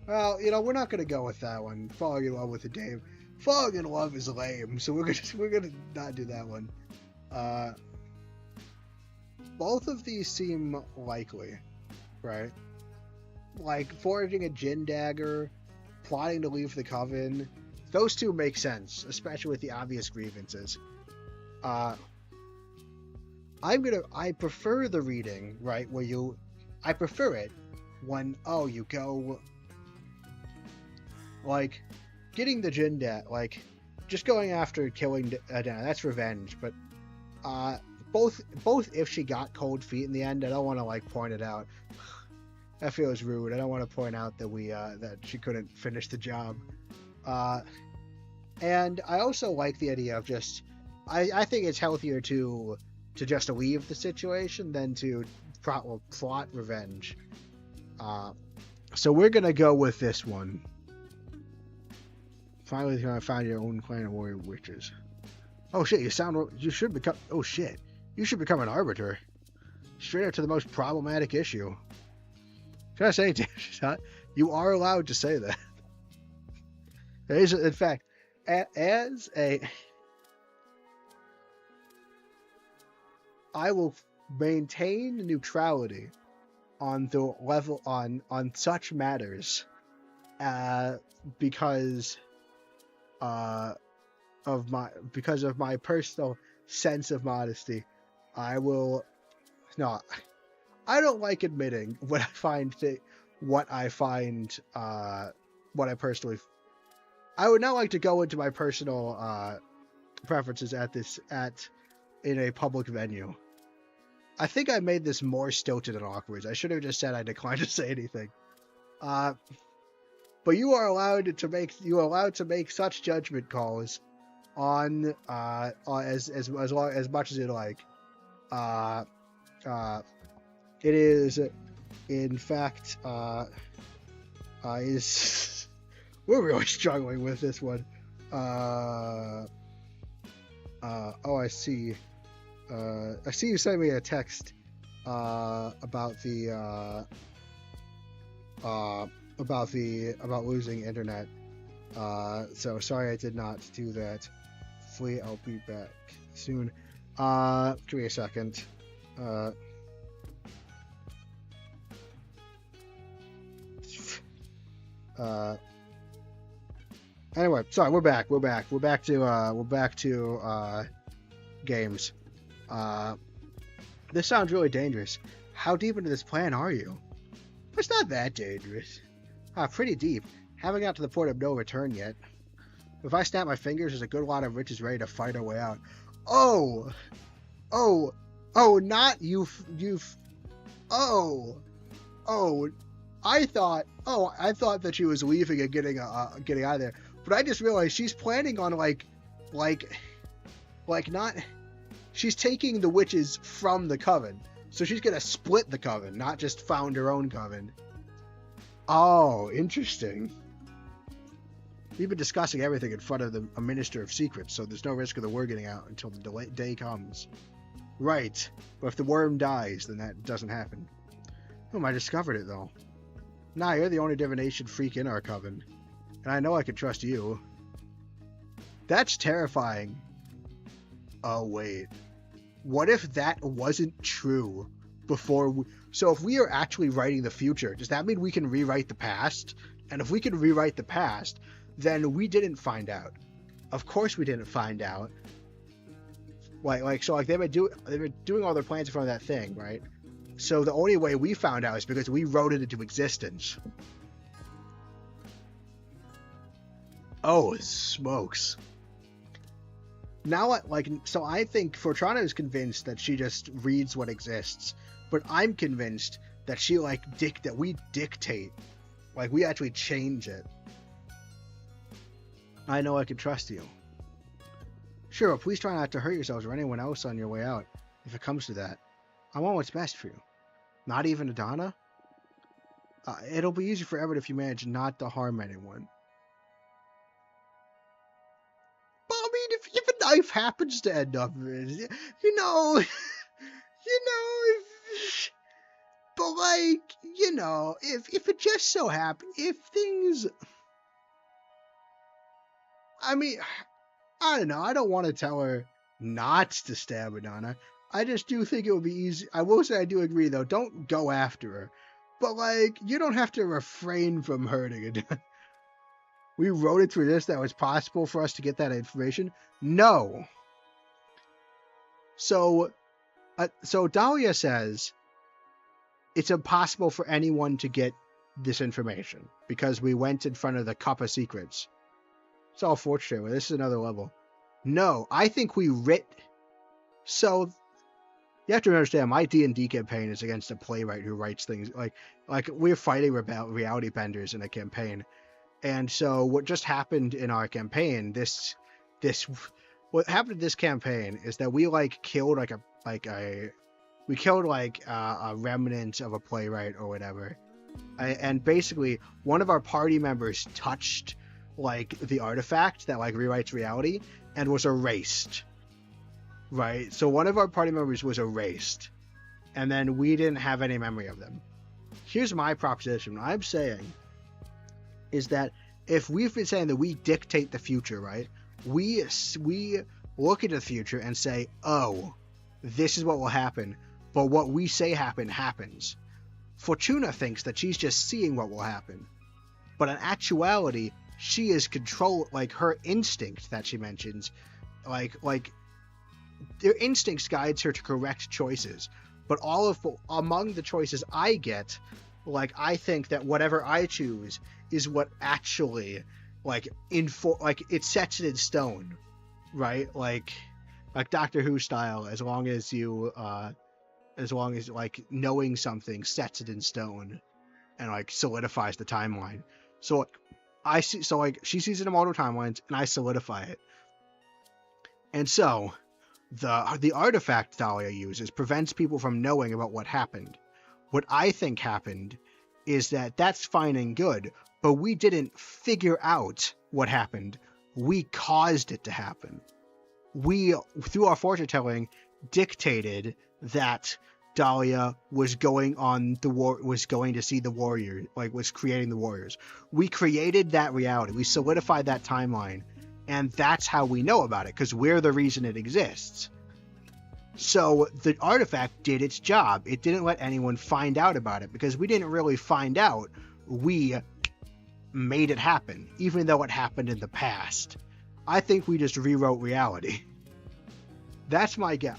Well, you know, we're not going to go with that one. Falling in love with a daemon. Falling in love is lame, so we're gonna not do that one. Both of these seem likely, right? like forging a Jin dagger, plotting to leave the coven, those two make sense, especially with the obvious grievances. I prefer the reading, right, where I prefer it when, you go, like, getting the Jin dagger, like, just going after killing Dana, that's revenge, but, both if she got cold feet in the end, I don't want to, like, point it out. That feels rude. I don't want to point out that that she couldn't finish the job. And I also like the idea of just, I think it's healthier to just leave the situation than to plot revenge. So we're gonna go with this one. Finally, gonna find your own clan of warrior witches. Oh shit! You should become. Oh shit! You should become an arbiter. Straight up to the most problematic issue. Can I say, you are allowed to say that. There is, in fact, as a, I will maintain neutrality on the level on such matters, because of my personal sense of modesty. I don't like admitting what I personally. I would not like to go into my personal preferences in a public venue. I think I made this more stilted and awkward. I should have just said I declined to say anything. But you are allowed to make such judgment calls on as much as you like. It is, in fact, we're really struggling with this one. I see. I see you sent me a text about losing internet. So sorry I did not do that. Hopefully I'll be back soon. Give me a second. Anyway, sorry, we're back to games. This sounds really dangerous. How deep into this plan are you? It's not that dangerous. Pretty deep. Haven't got to the point of no return yet. If I snap my fingers, there's a good lot of witches ready to fight our way out. Not you. I thought that she was leaving and getting out of there, but I just realized she's planning on she's taking the witches from the coven, so she's gonna split the coven, not just found her own coven. Oh, interesting. We've been discussing everything in front of a minister of secrets, so there's no risk of the word getting out until the day comes. Right, but if the worm dies, then that doesn't happen. I discovered it, though. Nah, you're the only divination freak in our coven, and I know I can trust you. That's terrifying. Oh, wait. What if that wasn't true before so if we are actually writing the future, does that mean we can rewrite the past? And if we can rewrite the past, then we didn't find out. Of course we didn't find out. So they've been doing all their plans in front of that thing, right? So the only way we found out is because we wrote it into existence. Oh, smokes. Now, so I think Fortrana is convinced that she just reads what exists, but I'm convinced that she that we dictate, we actually change it. I know I can trust you. Sure, but please try not to hurt yourselves or anyone else on your way out, if it comes to that. I want what's best for you. Not even Adana? It'll be easy for Everett if you manage not to harm anyone. But I mean, if a knife happens to end up, if it just so happens, if things, I mean, I don't know, I don't want to tell her not to stab Adana. I just do think it would be easy. I will say I do agree, though. Don't go after her. But, like, you don't have to refrain from hurting it. We wrote it through this that it was possible for us to get that information? No. So Dahlia says it's impossible for anyone to get this information because we went in front of the Cup of Secrets. It's all fortunate. This is another level. No, I think we writ. So you have to understand, my D&D campaign is against a playwright who writes things like we're fighting about reality benders in a campaign. And so what just happened in our campaign, what happened in this campaign is that we killed a remnant of a playwright or whatever. And basically one of our party members touched the artifact that rewrites reality and was erased. Right? So one of our party members was erased, and then we didn't have any memory of them. Here's my proposition. What I'm saying is that if we've been saying that we dictate the future, right? We look into the future and say, oh, this is what will happen, but what we say happens. Fortuna thinks that she's just seeing what will happen, but in actuality, she is her instinct that she mentions, their instincts guides her to correct choices, but among the choices I get, I think that whatever I choose is what actually it sets it in stone, right? Like Doctor Who style, as long as knowing something sets it in stone and solidifies the timeline. So she sees it in multiple timelines and I solidify it. And so the artifact Dahlia uses prevents people from knowing about what happened. What I think happened is that that's fine and good, but we didn't figure out what happened. We caused it to happen. We, through our fortune telling, dictated that Dahlia was going to see the warrior, was creating the warriors. We created that reality. We solidified that timeline. And that's how we know about it, because we're the reason it exists. So the artifact did its job. It didn't let anyone find out about it, because we didn't really find out. We made it happen, even though it happened in the past. I think we just rewrote reality. That's my guess.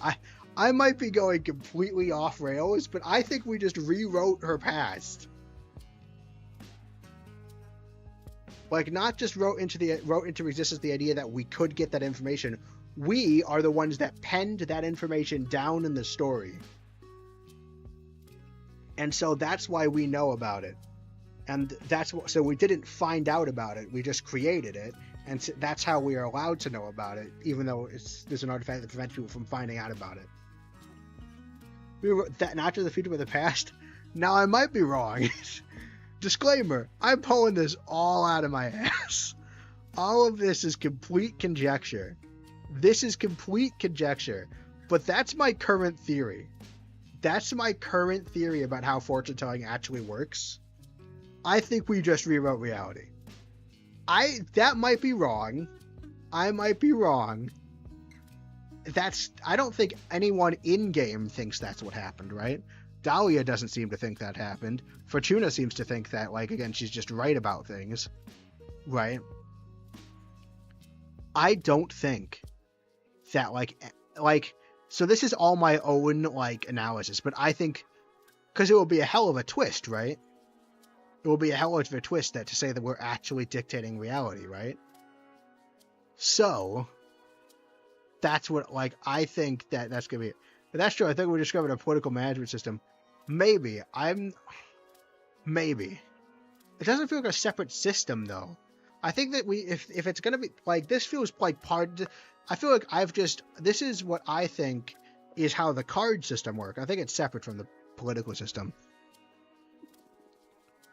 I might be going completely off rails, but I think we just rewrote her past. Not just wrote into existence the idea that we could get that information. We are the ones that penned that information down in the story. And so that's why we know about it. And so we didn't find out about it. We just created it. And so that's how we are allowed to know about it, even though there's an artifact that prevents people from finding out about it. We wrote that not to the future but the past. Now I might be wrong. Disclaimer, I'm pulling this all out of my ass. All of this is complete conjecture. This is complete conjecture. But that's my current theory. That's my current theory about how fortune telling actually works. I think we just rewrote reality. That might be wrong. I might be wrong. I don't think anyone in-game thinks that's what happened, right? Dahlia doesn't seem to think that happened. Fortuna seems to think that, again, she's just right about things, right? I don't think that, so this is all my own, analysis, but I think, because it will be a hell of a twist, right? It will be a hell of a twist to say that we're actually dictating reality, right? So, that's what, I think that's going to be it. But that's true. I think we discovered a political management system. Maybe. Maybe. It doesn't feel like a separate system, though. I think that if it's going to be, this feels part, I feel like this is what I think is how the card system works. I think it's separate from the political system.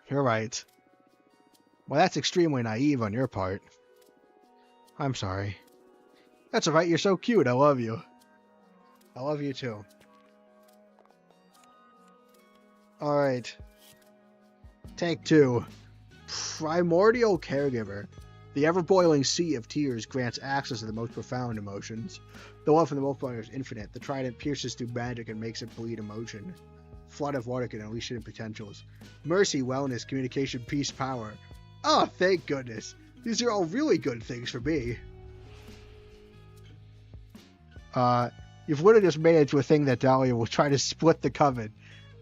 You're right. Well, that's extremely naive on your part. I'm sorry. That's alright, you're so cute, I love you. I love you too. Alright. Take 2. Primordial Caregiver. The ever-boiling sea of tears grants access to the most profound emotions. The love for the multiplier is infinite. The trident pierces through magic and makes it bleed emotion. flood of water can unleash hidden potentials. Mercy, wellness, communication, peace, power. Oh, thank goodness. These are all really good things for me. You've literally just made it into a thing that Dahlia will try to split the coven.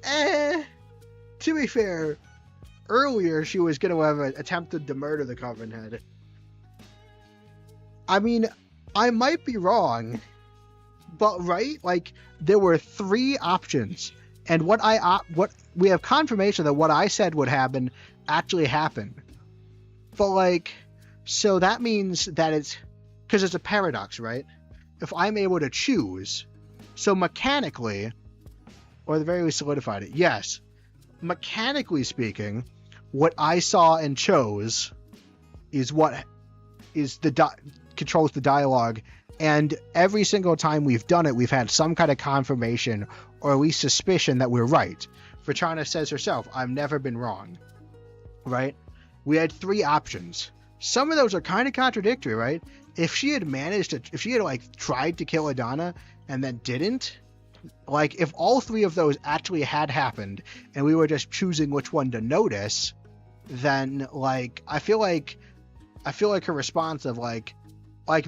To be fair, earlier she was going to have attempted to murder the coven head. I mean, I might be wrong, but right? Like, there were 3 options, and what we have confirmation that what I said would happen actually happened. But like, so that means that it's, because it's a paradox, right? If I'm able to choose, so mechanically, or at the very least solidified it, yes, mechanically speaking, what I saw and chose is what is controls the dialogue, and every single time we've done it, we've had some kind of confirmation or at least suspicion that we're right. Vitrana says herself, I've never been wrong, right? We had 3 options. Some of those are kind of contradictory, right? If she had like tried to kill Adana and then didn't, like if all 3 of those actually had happened and we were just choosing which one to notice, then like I feel like her response of like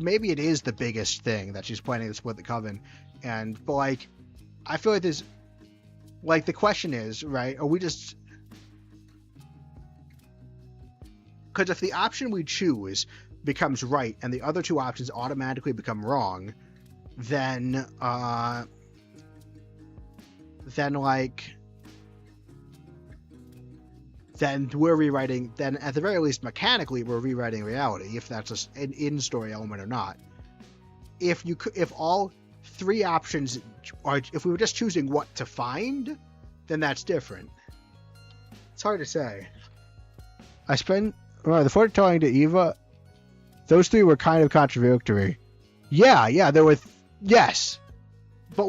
maybe it is the biggest thing that she's planning to split the coven, but like I feel like there's like the question is, right, are we just, because if the option we choose becomes right and the other 2 options automatically become wrong, then we're rewriting, then at the very least mechanically we're rewriting reality, if that's an in-story element or not. If all 3 options are, if we were just choosing what to find, then that's different. It's hard to say. The foretelling to Eva, those 3 were kind of contradictory. Yeah, there were, yes. But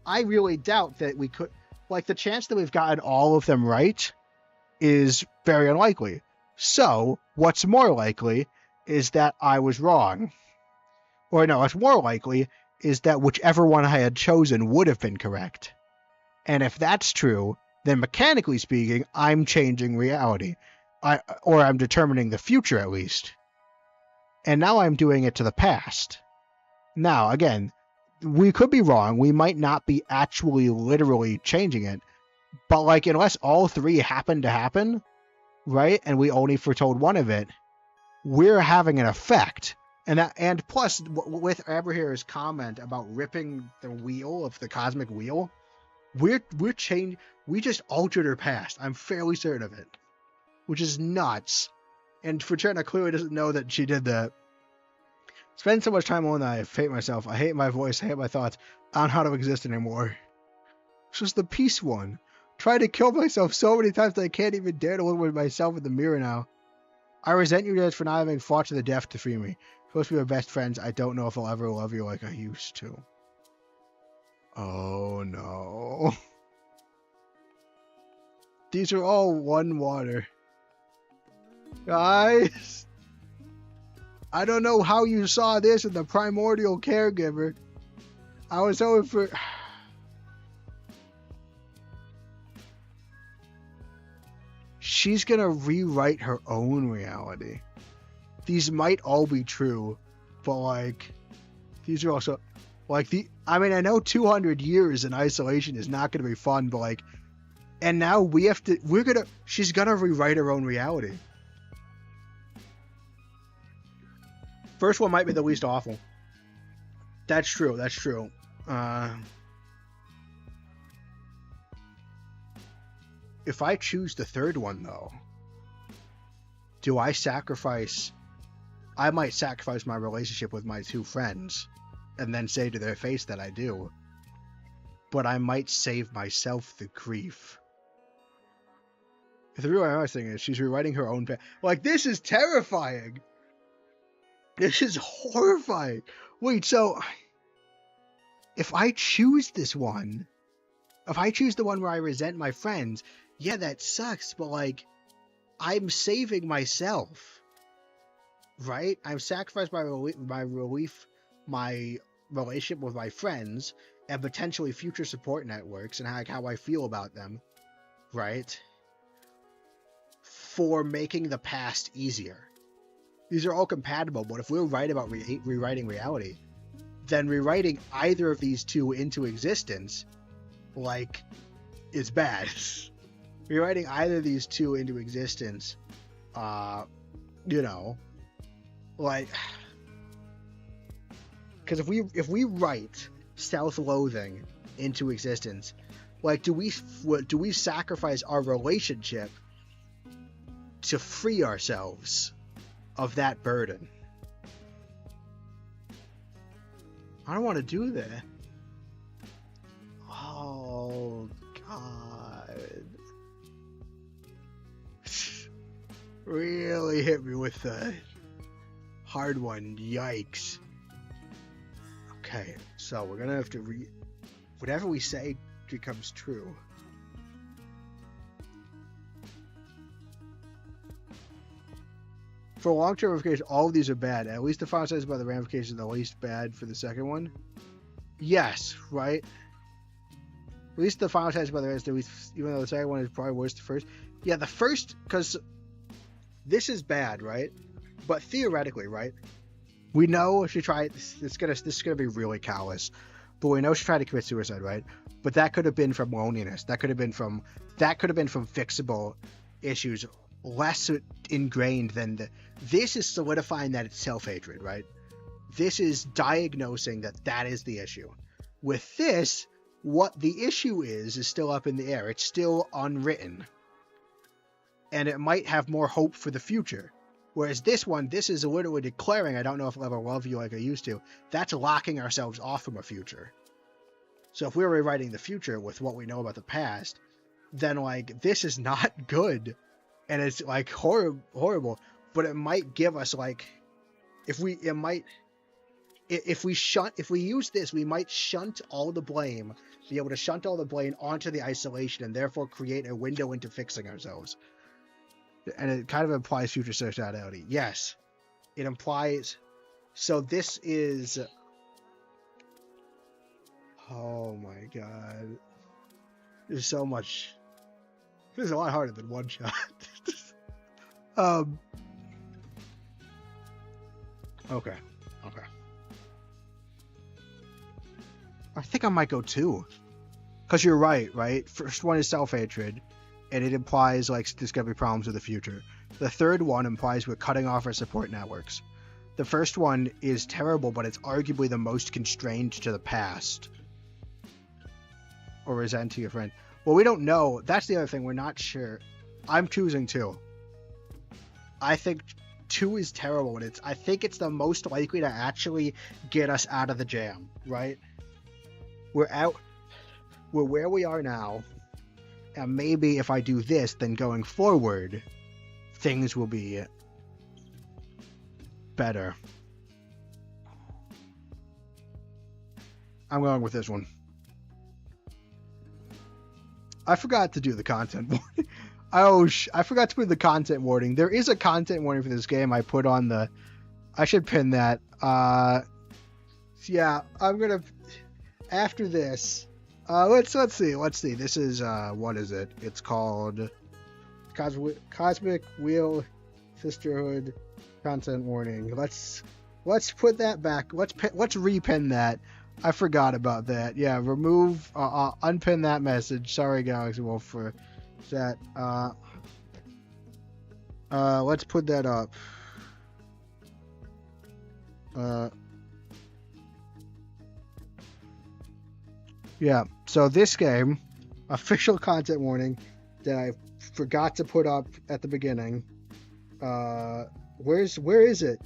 I really doubt that we could, like the chance that we've gotten all of them right is very unlikely. So, what's more likely is that I was wrong. Or no, what's more likely is that whichever one I had chosen would have been correct. And if that's true, then mechanically speaking, I'm changing reality. Or I'm determining the future at least. And now I'm doing it to the past. Now, again, we could be wrong. We might not be actually literally changing it. But like, unless all 3 happen to happen, right, and we only foretold one of it, we're having an effect. And plus, with Abraham's comment about ripping the wheel of the Cosmic Wheel, we just altered her past. I'm fairly certain of it, which is nuts. And Fraterna clearly doesn't know that she did that. Spend so much time alone that I hate myself. I hate my voice. I hate my thoughts. I don't know how to exist anymore. This was the peace one. Tried to kill myself so many times that I can't even dare to look at myself in the mirror now. I resent you guys for not having fought to the death to free me. Supposed to be our best friends. I don't know if I'll ever love you like I used to. Oh no. These are all one water. Guys, I don't know how you saw this in the primordial caregiver. I was hoping for... She's gonna rewrite her own reality. These might all be true, but like, these are also, like I mean, I know 200 years in isolation is not gonna be fun, but like, and now she's gonna rewrite her own reality. First one might be the least awful. That's true. If I choose the third one, though, do I sacrifice... I might sacrifice my relationship with my 2 friends and then say to their face that I do. But I might save myself the grief. The real honest thing is she's rewriting her own... Like, this is terrifying! This is horrifying! Wait, so... If I choose this one... If I choose the one where I resent my friends... Yeah, that sucks, but like, I'm saving myself, right? I'm sacrificing my relationship with my friends, and potentially future support networks and how I feel about them, right? For making the past easier. These are all compatible, but if we're right about rewriting reality, then rewriting either of these two into existence, like, is bad. Rewriting either of these two into existence, you know, like, because if we write self-loathing into existence, like, do we sacrifice our relationship to free ourselves of that burden? I don't want to do that. Oh God. Really hit me with the hard one. Yikes. Okay, so we're gonna have to whatever we say becomes true. For long-term ramifications, all of these are bad. At least the final sentence about the ramifications are the least bad for the second one. Yes, right? At least the final sentence about the rest, even though the second one is probably worse than the first. Yeah, the first, because this is bad, right? But theoretically, right? We know she tried. This is gonna be really callous, but we know she tried to commit suicide, right? But that could have been from loneliness. That could have been from fixable issues, less ingrained than this is solidifying that it's self-hatred, right? This is diagnosing that is the issue. With this, what the issue is still up in the air. It's still unwritten. And it might have more hope for the future. Whereas this is literally declaring, I don't know if I'll ever love you like I used to. That's locking ourselves off from a future. So if we're rewriting the future with what we know about the past, then, like, this is not good. And it's, like, horrible. But it might give us, like, if we use this, we might shunt all the blame, be able to shunt all the blame onto the isolation and therefore create a window into fixing ourselves. And it kind of implies future suicidality. Yes, it implies. So this is. Oh my God. There's so much. This is a lot harder than one shot. Okay. I think I might go 2. Because you're right? First one is self-hatred, and it implies, like, there's going to be problems with the future. The third one implies we're cutting off our support networks. The first one is terrible, but it's arguably the most constrained to the past. Or resent to your friend. Well, we don't know. That's the other thing. We're not sure. I'm choosing 2. I think 2 is terrible, and I think it's the most likely to actually get us out of the jam, right? We're where we are now, and maybe if I do this, then going forward, things will be better. I'm going with this one. I forgot to do the content warning. I forgot to put the content warning. There is a content warning for this game. I put on the. I should pin that. Yeah, I'm gonna. After this, let's see. This is what is it? It's called Cosmic Wheel Sisterhood content warning. Let's put that back. Let's repin that. I forgot about that. Yeah, remove, unpin that message. Sorry, Galaxy Wolf, for that. Let's put that up. Yeah, so this game, official content warning that I forgot to put up at the beginning. Where is it?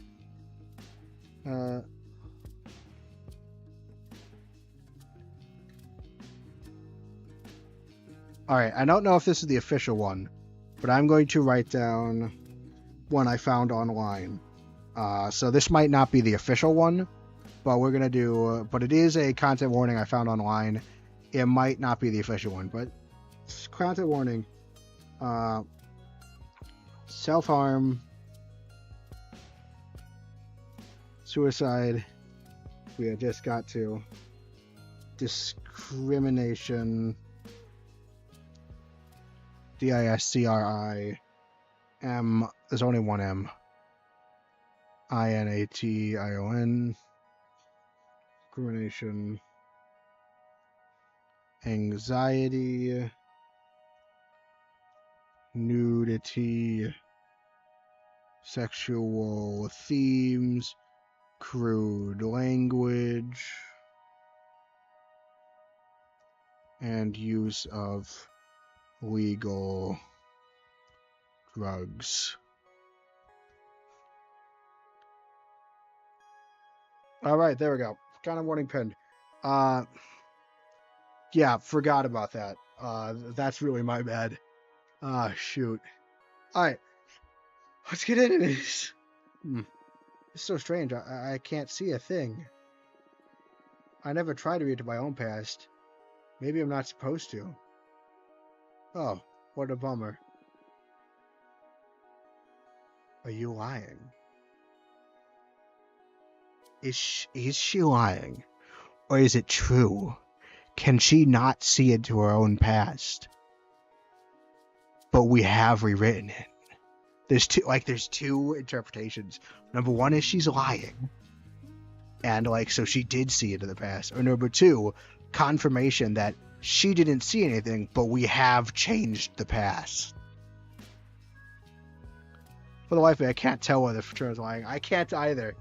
Alright, I don't know if this is the official one, but I'm going to write down one I found online. So this might not be the official one, but we're going to do, but it is a content warning I found online. It might not be the official one, but content warning. Self-harm, suicide, we had just got to. discrimination. DISCRIM. There's only one M. INATION. Discrimination. Anxiety. Nudity. Sexual themes. Crude language. And use of legal drugs. Alright, there we go. Kind of warning pinned. Yeah, forgot about that. That's really my bad. Shoot. Alright. Let's get into this. It's so strange. I can't see a thing. I never tried to read to my own past. Maybe I'm not supposed to. Oh, what a bummer. Are you lying? Is she lying? Or is it true? Can she not see into her own past? But we have rewritten it. There's two interpretations. Number one is she's lying. And so she did see into the past. Or number two, confirmation that she didn't see anything, but we have changed the past. For the life of me, I can't tell whether Fraterna's lying. I can't either.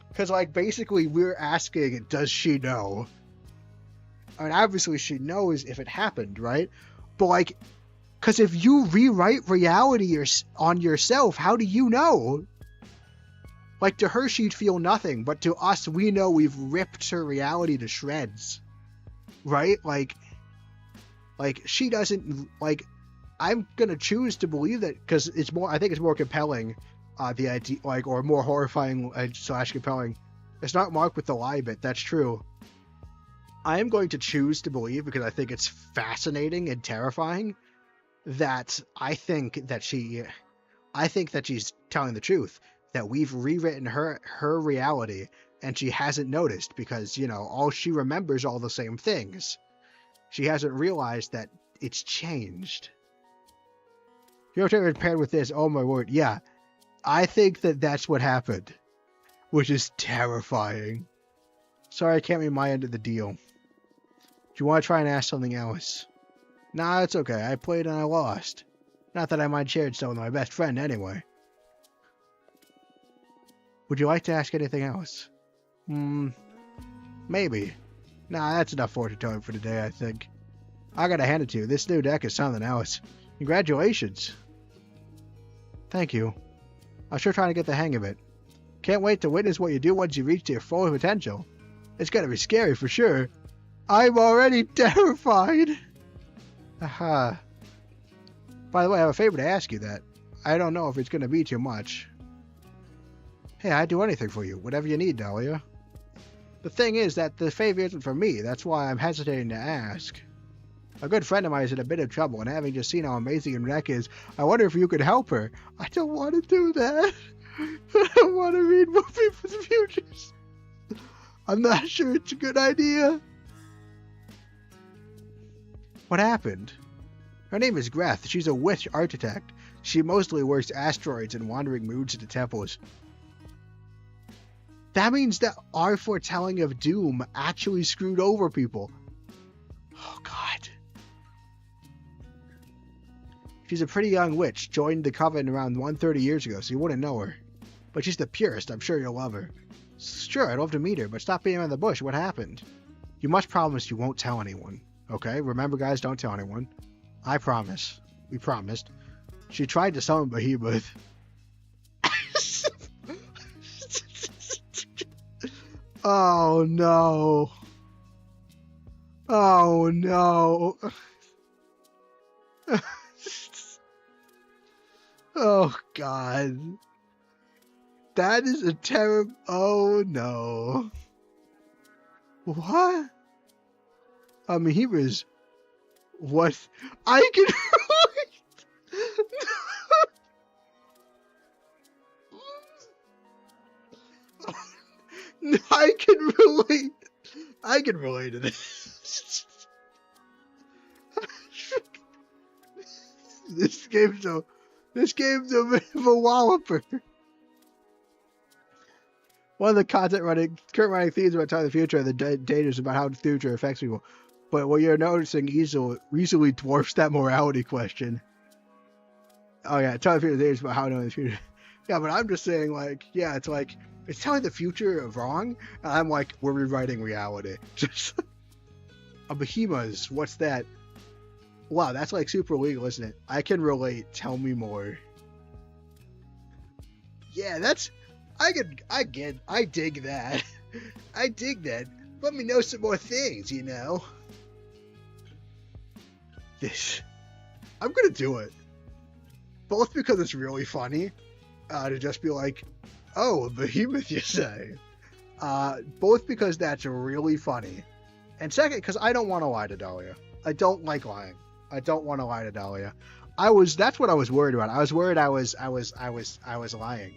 Because, basically, we're asking, does she know? I mean, obviously she knows if it happened, right? But, because if you rewrite reality on yourself, how do you know? To her, she'd feel nothing, but to us, we know we've ripped her reality to shreds. Right? She doesn't, I'm gonna choose to believe that, because I think it's more compelling, the idea, or more horrifying / compelling. It's not marked with the lie bit, that's true. I am going to choose to believe, because I think it's fascinating and terrifying, that I think that she's telling the truth, that we've rewritten her reality, and she hasn't noticed, because, all she remembers all the same things. She hasn't realized that it's changed. You're paired with this, oh my word, yeah. I think that that's what happened, which is terrifying. Sorry, I can't read my end of the deal. Do you want to try and ask something else? Nah, it's okay. I played and I lost. Not that I mind sharing stuff with my best friend anyway. Would you like to ask anything else? Maybe. Nah, that's enough fortune telling for today, I think. I gotta hand it to you. This new deck is something else. Congratulations. Thank you. I'm sure trying to get the hang of it. Can't wait to witness what you do once you reach your full potential. It's gonna be scary for sure. I'm already terrified. Aha. By the way, I have a favor to ask you that. I don't know if it's gonna be too much. Hey, I'd do anything for you. Whatever you need, Dahlia. The thing is that the favor isn't for me. That's why I'm hesitating to ask. A good friend of mine is in a bit of trouble, and having just seen how amazing her neck is, I wonder if you could help her. I don't want to do that. I don't want to read more people's futures. I'm not sure it's a good idea. What happened? Her name is Greth. She's a witch architect. She mostly works asteroids and wandering moods into temples. That means that our foretelling of doom actually screwed over people. Oh, God. She's a pretty young witch, joined the coven around 130 years ago, so you wouldn't know her. But she's the purest, I'm sure you'll love her. Sure, I'd love to meet her, but stop being around the bush. What happened? You must promise you won't tell anyone. Okay? Remember, guys, don't tell anyone. I promise. We promised. She tried to summon Behemoth. Oh, no. Oh, no. Oh, God. That is a terrible... Oh, no. What? I mean, he was... What? I can... I can relate. I can relate to this. This game's a bit of a walloper. One of the current running themes about time in the future are the dangers about how the future affects people. But what you're noticing easily dwarfs that morality question. Oh yeah, telling the future dangers about how to know the future. Yeah, but I'm just saying, like, yeah, it's like, it's telling the future wrong, and I'm like, we're rewriting reality. Just a behemoth, what's that? Wow, that's like super legal, isn't it? I can relate. Tell me more. Yeah, I dig that. I dig that. Let me know some more things, you know. I'm gonna do it. Both because it's really funny, to just be like, oh, a behemoth, you say. Both because that's really funny. And second, because I don't want to lie to Dahlia. I don't like lying. I don't want to lie to Dahlia. That's what I was worried about. I was worried I was lying.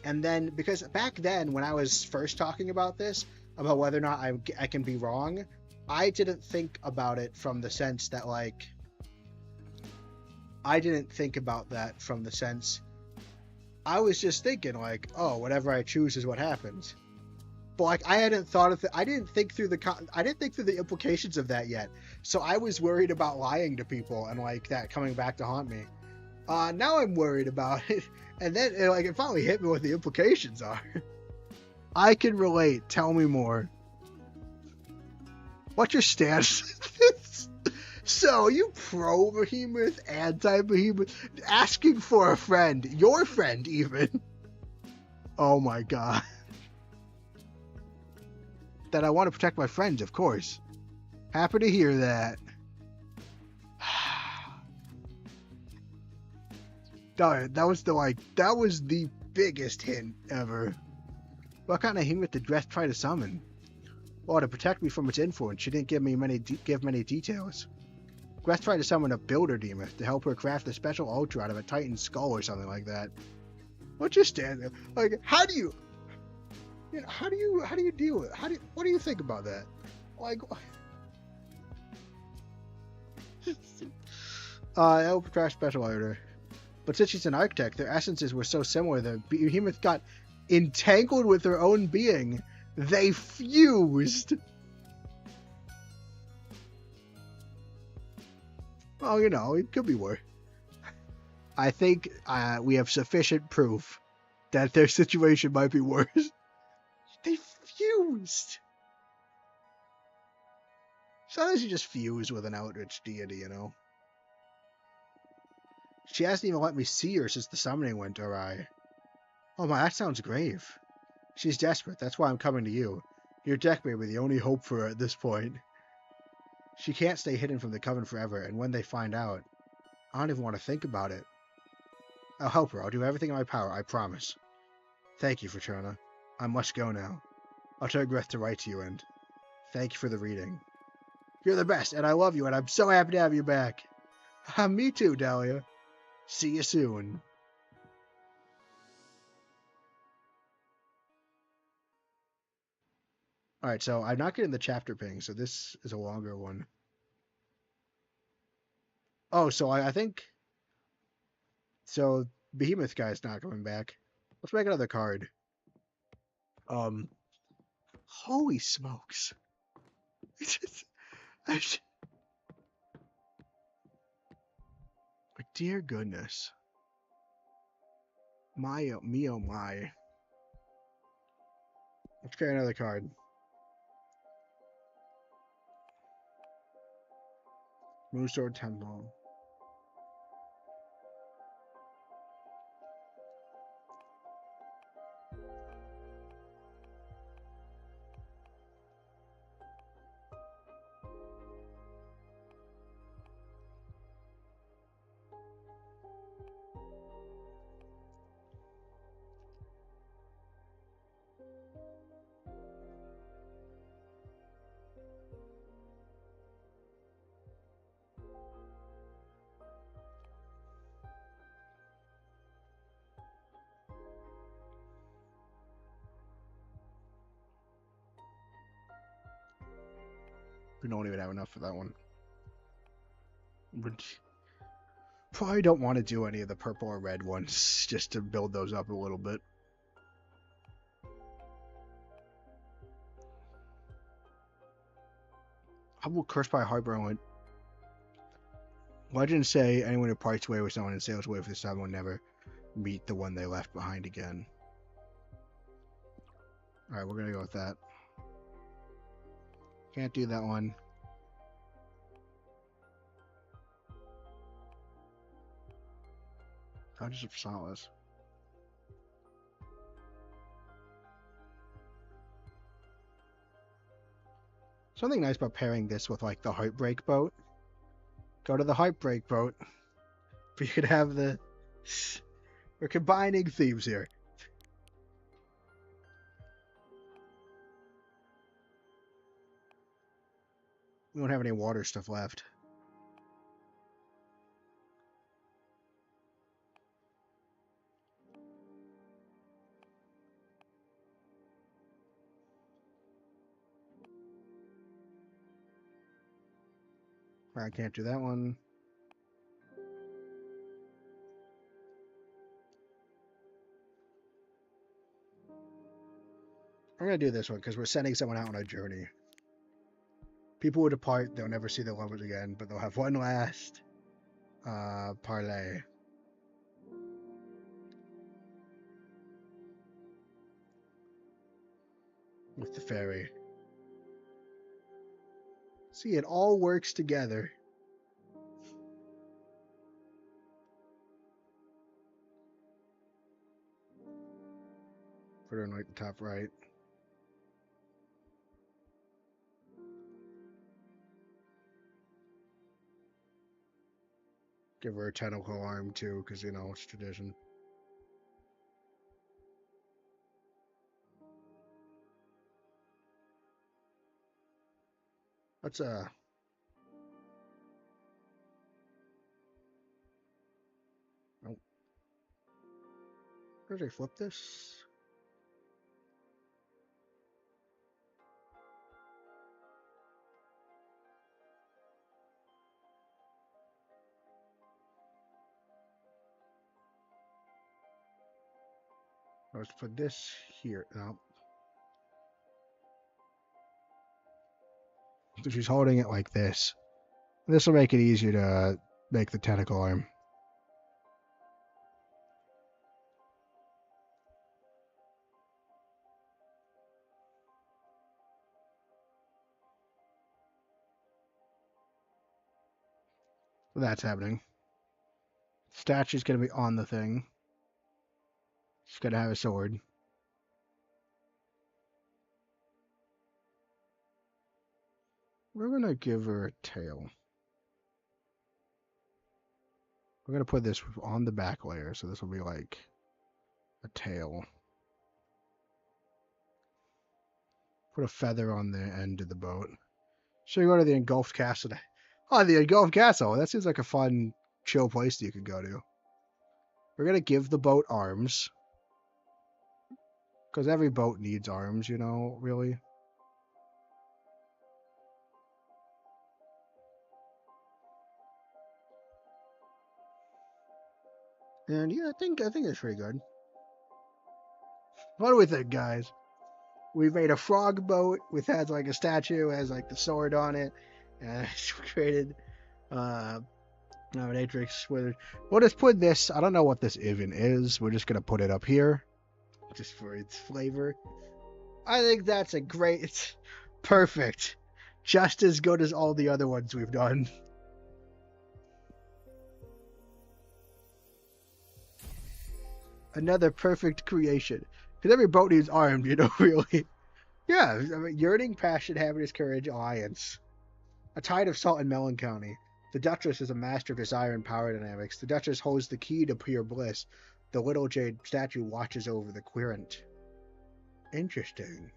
And then, because back then, when I was first talking about this, about whether or not I can be wrong, I didn't think about it from the sense that, like, I was just thinking, like, oh, whatever I choose is what happens. But, like, I hadn't thought of it. I didn't think through the implications of that yet. So I was worried about lying to people and, like, that coming back to haunt me. Now I'm worried about it. And then, like, it finally hit me what the implications are. I can relate. Tell me more. What's your stance? So, you pro-behemoth, anti-behemoth, asking for a friend, your friend even. Oh my god. That I want to protect my friends, of course. Happy to hear that. That was the biggest hint ever. What kind of behemoth did Greth try to summon? Well, to protect me from its influence, she didn't give many details. Greth tried to summon a builder demon to help her craft a special ultra out of a titan's skull or something like that. What's your stand there? Like, how do you deal with it? What do you think about that? Like, help craft special order. But since she's an architect, their essences were so similar the behemoth got entangled with their own being. They fused. Well, you know, it could be worse. I think we have sufficient proof that their situation might be worse. They fused. Sometimes you just fuse with an Eldritch deity, you know. She hasn't even let me see her since the summoning went awry. Oh my, that sounds grave. She's desperate, that's why I'm coming to you. Your deck may be the only hope for her at this point. She can't stay hidden from the Coven forever, and when they find out, I don't even want to think about it. I'll help her, I'll do everything in my power, I promise. Thank you, Fraterna. I must go now. I'll tell Greth to write to you, and thank you for the reading. You're the best, and I love you, and I'm so happy to have you back. Me too, Dahlia. See you soon. Alright, so I'm not getting the chapter ping, so this is a longer one. Oh, so I think... So, Behemoth guy's not coming back. Let's make another card. Holy smokes. Dear goodness. Me oh my. Let's get another card. Moonsword Temple. We don't even have enough for that one. But probably don't want to do any of the purple or red ones just to build those up a little bit. How about Cursed by Harbor? Legends say anyone who parts way with someone and sails away with this time will never meet the one they left behind again. Alright, we're gonna go with that. Can't do that one. Touches of Solace. Something nice about pairing this with like the Heartbreak boat. Go to the Heartbreak boat. But you could have the... We're combining themes here. We don't have any water stuff left. I can't do that one. I'm going to do this one because we're sending someone out on a journey. People will depart, they'll never see their lovers again, but they'll have one last parlay. With the fairy. See, it all works together. Put her in like the top right. Give her a tentacle arm too, because you know it's tradition. Let's oh. Where did I flip this? Let's put this here. No. So she's holding it like this. This will make it easier to make the tentacle arm. So that's happening. Statue's gonna be on the thing. She's gonna have a sword. We're gonna give her a tail. We're gonna put this on the back layer, so this will be like a tail. Put a feather on the end of the boat. Should we go to the Engulfed Castle? Oh, the Engulfed Castle. That seems like a fun, chill place that you could go to. We're gonna give the boat arms. Because every boat needs arms, you know, really. And yeah, I think it's pretty good. What do we think, guys? We made a frog boat which has like a statue, has like the sword on it, and we created dominatrix with. We'll just put this. I don't know what this even is. We're just gonna put it up here, just for its flavor. I think that's a great. It's perfect, just as good as all the other ones we've done. Another perfect creation. Because every boat needs armed, you know, really. Yeah, I mean, yearning, passion, happiness, courage, alliance. A tide of salt and melancholy. The Duchess is a master of desire and power dynamics. The Duchess holds the key to pure bliss. The little jade statue watches over the querent. Interesting.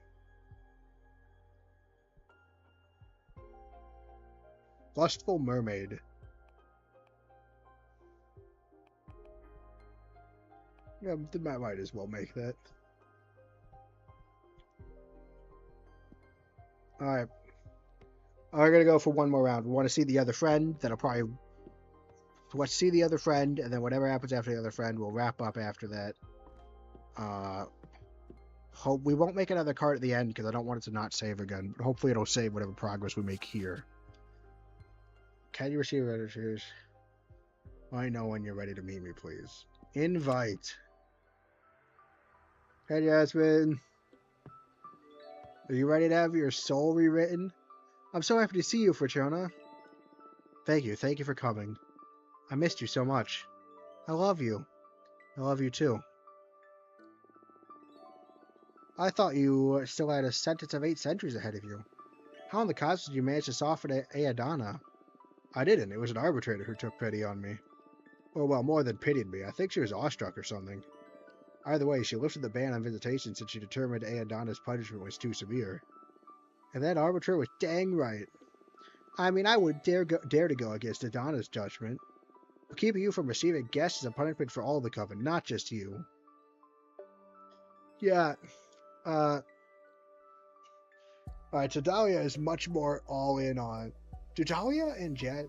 Lustful mermaid. Yeah, I might as well make that. Alright. We're gonna go for one more round. We want to see the other friend. That'll probably let's see the other friend, and then whatever happens after the other friend, we'll wrap up after that. Hope we won't make another card at the end because I don't want it to not save again. But hopefully it'll save whatever progress we make here. Can you receive registers? I know when you're ready to meet me, please. Invite. Hey, Jasmine. Are you ready to have your soul rewritten? I'm so happy to see you, Fortuna. Thank you. Thank you for coming. I missed you so much. I love you. I love you too. I thought you still had a sentence of 8 centuries ahead of you. How in the cosmos did you manage to soften Aadana? I didn't. It was an arbitrator who took pity on me. Well, more than pitied me. I think she was awestruck or something. Either way, she lifted the ban on visitation since she determined Aadana's punishment was too severe. And that arbitrator was dang right. I mean, I would dare to go against Adana's judgment. Keeping you from receiving guests is a punishment for all the coven, not just you. Yeah, alright, so Dahlia is much more all in on... Do Dahlia and Jet...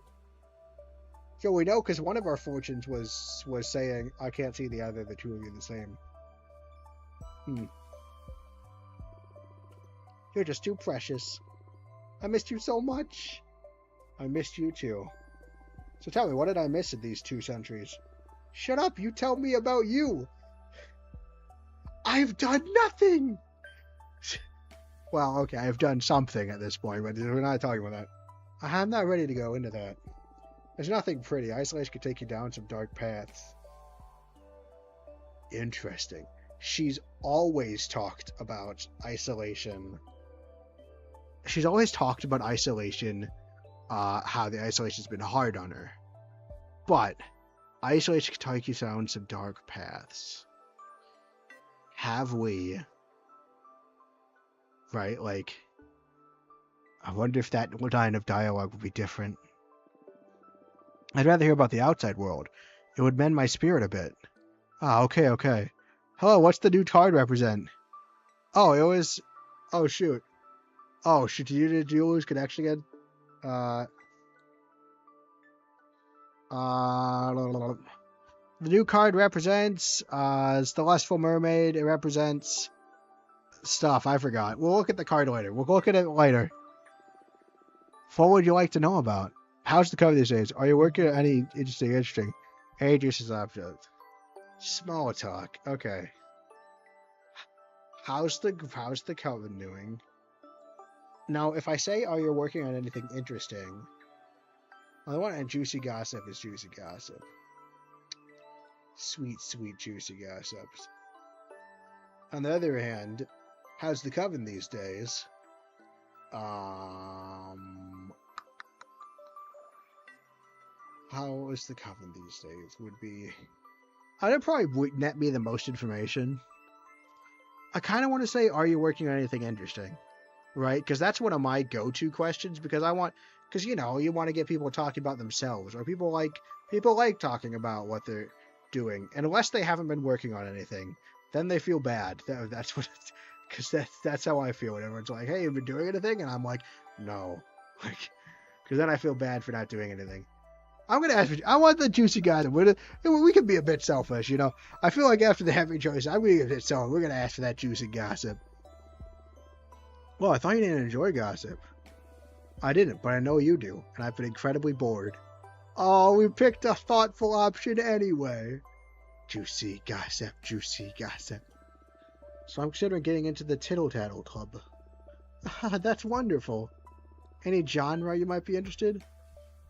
So we know because one of our fortunes was saying, I can't see the other, the two of you the same. You're just too precious. I missed you so much. I missed you too. So tell me, what did I miss in these 2 centuries? Shut up, you tell me about you. I've done nothing. Well, okay, I've done something at this point, but we're not talking about that. I'm not ready to go into that. There's nothing pretty. Isolation could take you down some dark paths. Interesting. She's always talked about isolation. She's always talked about isolation, how the isolation's been hard on her. But isolation can take you down some dark paths. Have we? Right, like, I wonder if that line of dialogue would be different. I'd rather hear about the outside world. It would mend my spirit a bit. Ah, okay. Hello, what's the new card represent? Oh, it was... Oh, shoot. Did you lose connection again? The new card represents it's the Lustful Mermaid. It represents stuff. I forgot. We'll look at the card later. We'll look at it later. What would you like to know about? How's the cover these days? Are you working on any interesting? Age is object. Small talk. Okay. How's the coven doing? Now, if I say, are you working on anything interesting? The one on juicy gossip is juicy gossip. Sweet, sweet juicy gossips. On the other hand, how's the coven these days? How is the coven these days? Would be... I'd probably net me the most information. I kind of want to say, are you working on anything interesting? Right? Because that's one of my go-to questions, because you know, you want to get people talking about themselves, or people like talking about what they're doing. And unless they haven't been working on anything, then they feel bad. That's what... Because that's how I feel when everyone's like, hey, you've been doing anything? And I'm like, no. Like, because then I feel bad for not doing anything. I'm going to ask for... I want the juicy guy. We can be a bit selfish, you know. I feel like after the heavy choice, I'm going to get selfish. We're going to ask for that juicy gossip. Well, I thought you didn't enjoy gossip. I didn't, but I know you do. And I've been incredibly bored. Oh, we picked a thoughtful option anyway. Juicy gossip, juicy gossip. So I'm considering getting into the Tittle Tattle Club. That's wonderful. Any genre you might be interested?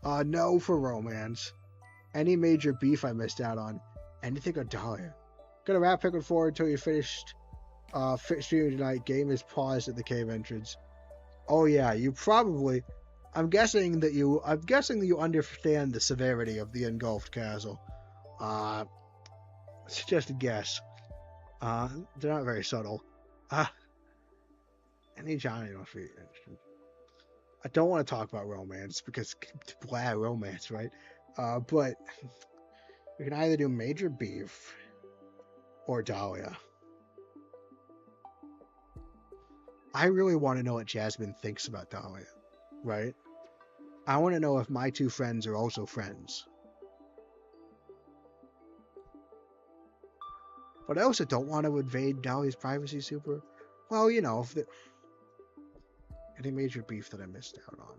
No for romance. Any major beef I missed out on. Anything on Dahlia. Gonna wrap Pickle forward until you finished streaming tonight. Game is paused at the cave entrance. Oh yeah, you probably... I'm guessing that you understand the severity of the engulfed castle. It's just a guess. They're not very subtle. Any genre you must be interested. I don't want to talk about romance because blah, romance, right? But we can either do major beef or Dahlia. I really want to know what Jasmine thinks about Dahlia, right? I want to know if my two friends are also friends. But I also don't want to invade Dahlia's privacy super. Well, you know, if any major beef that I missed out on.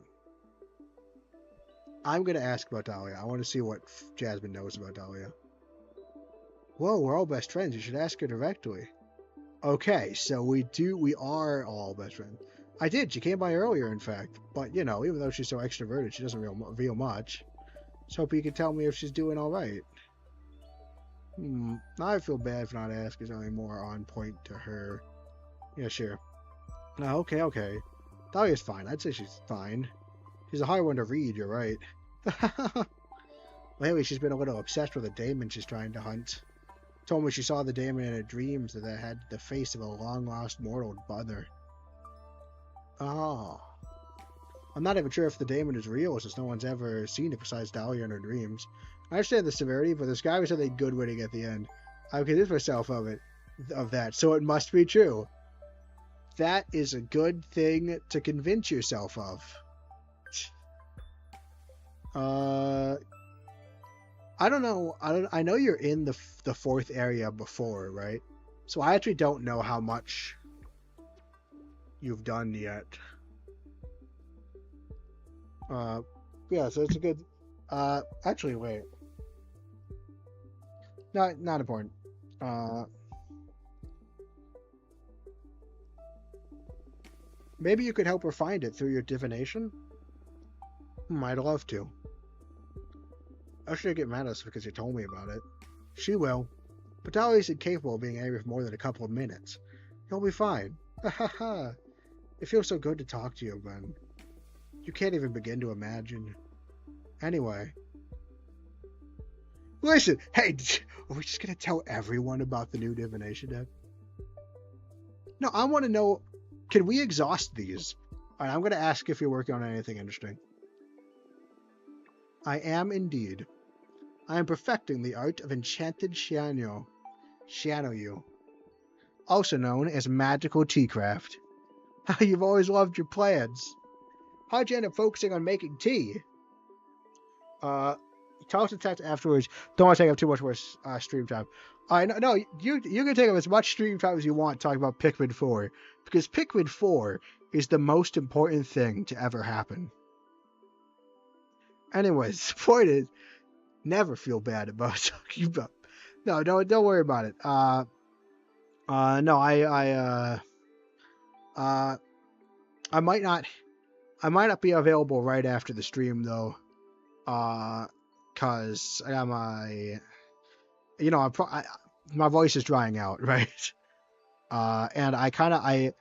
I'm going to ask about Dahlia. I want to see what Jasmine knows about Dahlia. Whoa, we're all best friends. You should ask her directly. Okay, so we are all best friends. I did. She came by earlier, in fact. But, you know, even though she's so extroverted, she doesn't reveal much. So hope you can tell me if she's doing all right. Now I feel bad for not asking something more on point to her. Yeah, sure. No, okay. Dahlia's fine. I'd say she's fine. She's a hard one to read, you're right. Well, anyway, she's been a little obsessed with a daemon she's trying to hunt. Told me she saw the daemon in her dreams that had the face of a long-lost mortal brother. Oh. I'm not even sure if the daemon is real, since no one's ever seen it besides Dahlia in her dreams. I understand the severity, but this guy was something good winning at the end. I convinced myself of that, so it must be true. That is a good thing to convince yourself of. I don't know. I know you're in the fourth area before, right? So I actually don't know how much you've done yet. Yeah, so it's a good. Actually, wait. Not important. Maybe you could help her find it through your divination? I'd love to. I shouldn't get mad at us because you told me about it. She will. But Dahlia's incapable of being angry for more than a couple of minutes. You'll be fine. Ha ha ha. It feels so good to talk to you, Ben. You can't even begin to imagine. Anyway. Listen, hey, are we just going to tell everyone about the new divination deck? No, I want to know, can we exhaust these? All right, I'm going to ask if you're working on anything interesting. I am indeed. I am perfecting the art of enchanted Xianoyu, also known as magical teacraft. You've always loved your plants. How'd you end up focusing on making tea? Tell us the text afterwards. Don't want to take up too much more stream time. No, you can take up as much stream time as you want talking about Pikmin 4, because Pikmin 4 is the most important thing to ever happen. Anyways, the point is, never feel bad about talking about. No, don't worry about it. No, I might not be available right after the stream though, cause I got my voice is drying out, right? And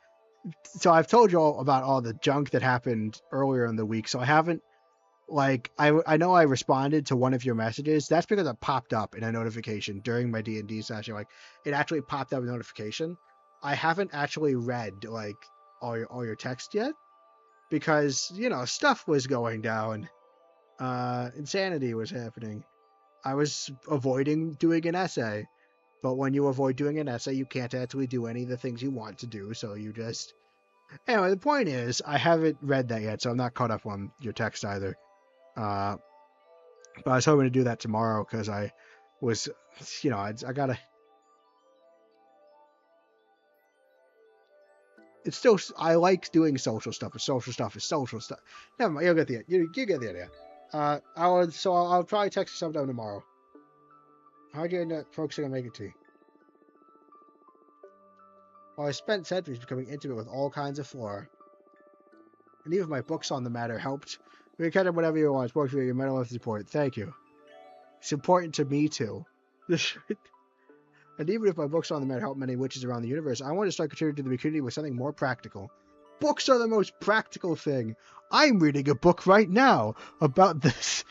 so I've told you all about all the junk that happened earlier in the week, so I haven't. Like, I know I responded to one of your messages. That's because it popped up in a notification during my D&D session. Like, it actually popped up a notification. I haven't actually read, like, all your text yet. Because, stuff was going down. Insanity was happening. I was avoiding doing an essay. But when you avoid doing an essay, you can't actually do any of the things you want to do. So you just... Anyway, the point is, I haven't read that yet, so I'm not caught up on your text either. But I was hoping to do that tomorrow because I was, I gotta. It's still, I like doing social stuff, but social stuff is social stuff. Never mind, you get the idea. I'll probably text you sometime tomorrow. How'd you end up focusing on making tea? Well, I spent centuries becoming intimate with all kinds of flora. And even my books on the matter helped. We can catch up whatever you want. Spoke to your mental health support. Thank you. It's important to me too. And even if my books on the matter help many witches around the universe, I want to start contributing to the community with something more practical. Books are the most practical thing. I'm reading a book right now about this.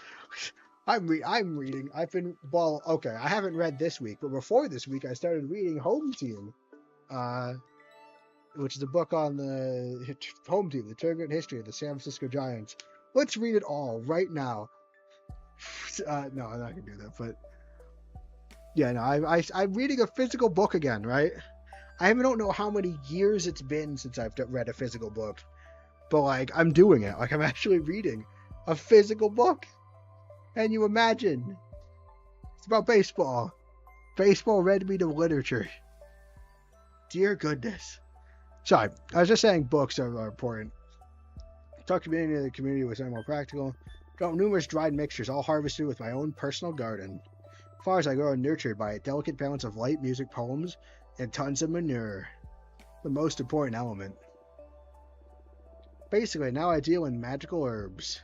I'm reading. Okay, I haven't read this week, but before this week, I started reading Home Team. Which is a book on the Home Team, the turbulent history of the San Francisco Giants. Let's read it all right now. No, I'm not gonna do that, but yeah, no, I'm reading a physical book again, right? I don't know how many years it's been since I've read a physical book, but like I'm doing it. Like I'm actually reading A physical book? And you imagine. It's about baseball. Baseball read me to literature. Dear goodness. Sorry, I was just saying books are important. Talk to me in the community was more practical. Got numerous dried mixtures, all harvested with my own personal garden. Flowers I grow are nurtured by a delicate balance of light, music, poems, and tons of manure. The most important element. Basically, now I deal in magical herbs.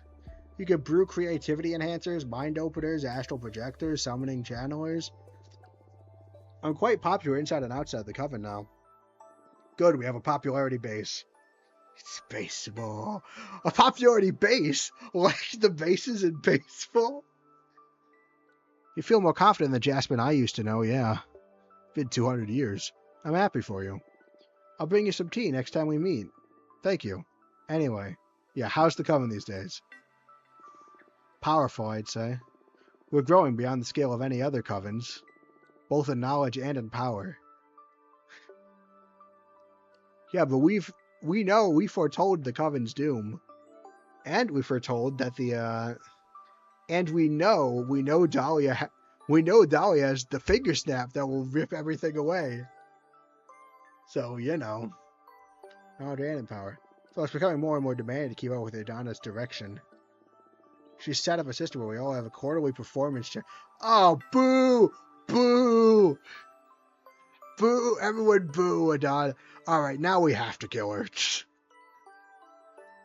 You can brew creativity enhancers, mind openers, astral projectors, summoning channelers. I'm quite popular inside and outside the coven now. Good, we have a popularity base. It's baseball. A popularity base? Like the bases in baseball? You feel more confident than Jasmine I used to know, yeah. Been 200 years. I'm happy for you. I'll bring you some tea next time we meet. Thank you. Anyway, yeah, how's the coven these days? Powerful, I'd say. We're growing beyond the scale of any other covens, both in knowledge and in power. Yeah, but we foretold the coven's doom, and we foretold that and we know Dahlia has the finger snap that will rip everything away. So, knowledge and in power. So it's becoming more and more demanding to keep up with Adana's direction. She's set up a system where we all have a quarterly performance check. Oh, boo! Boo! Boo! Everyone boo Adana. Alright, now we have to kill her.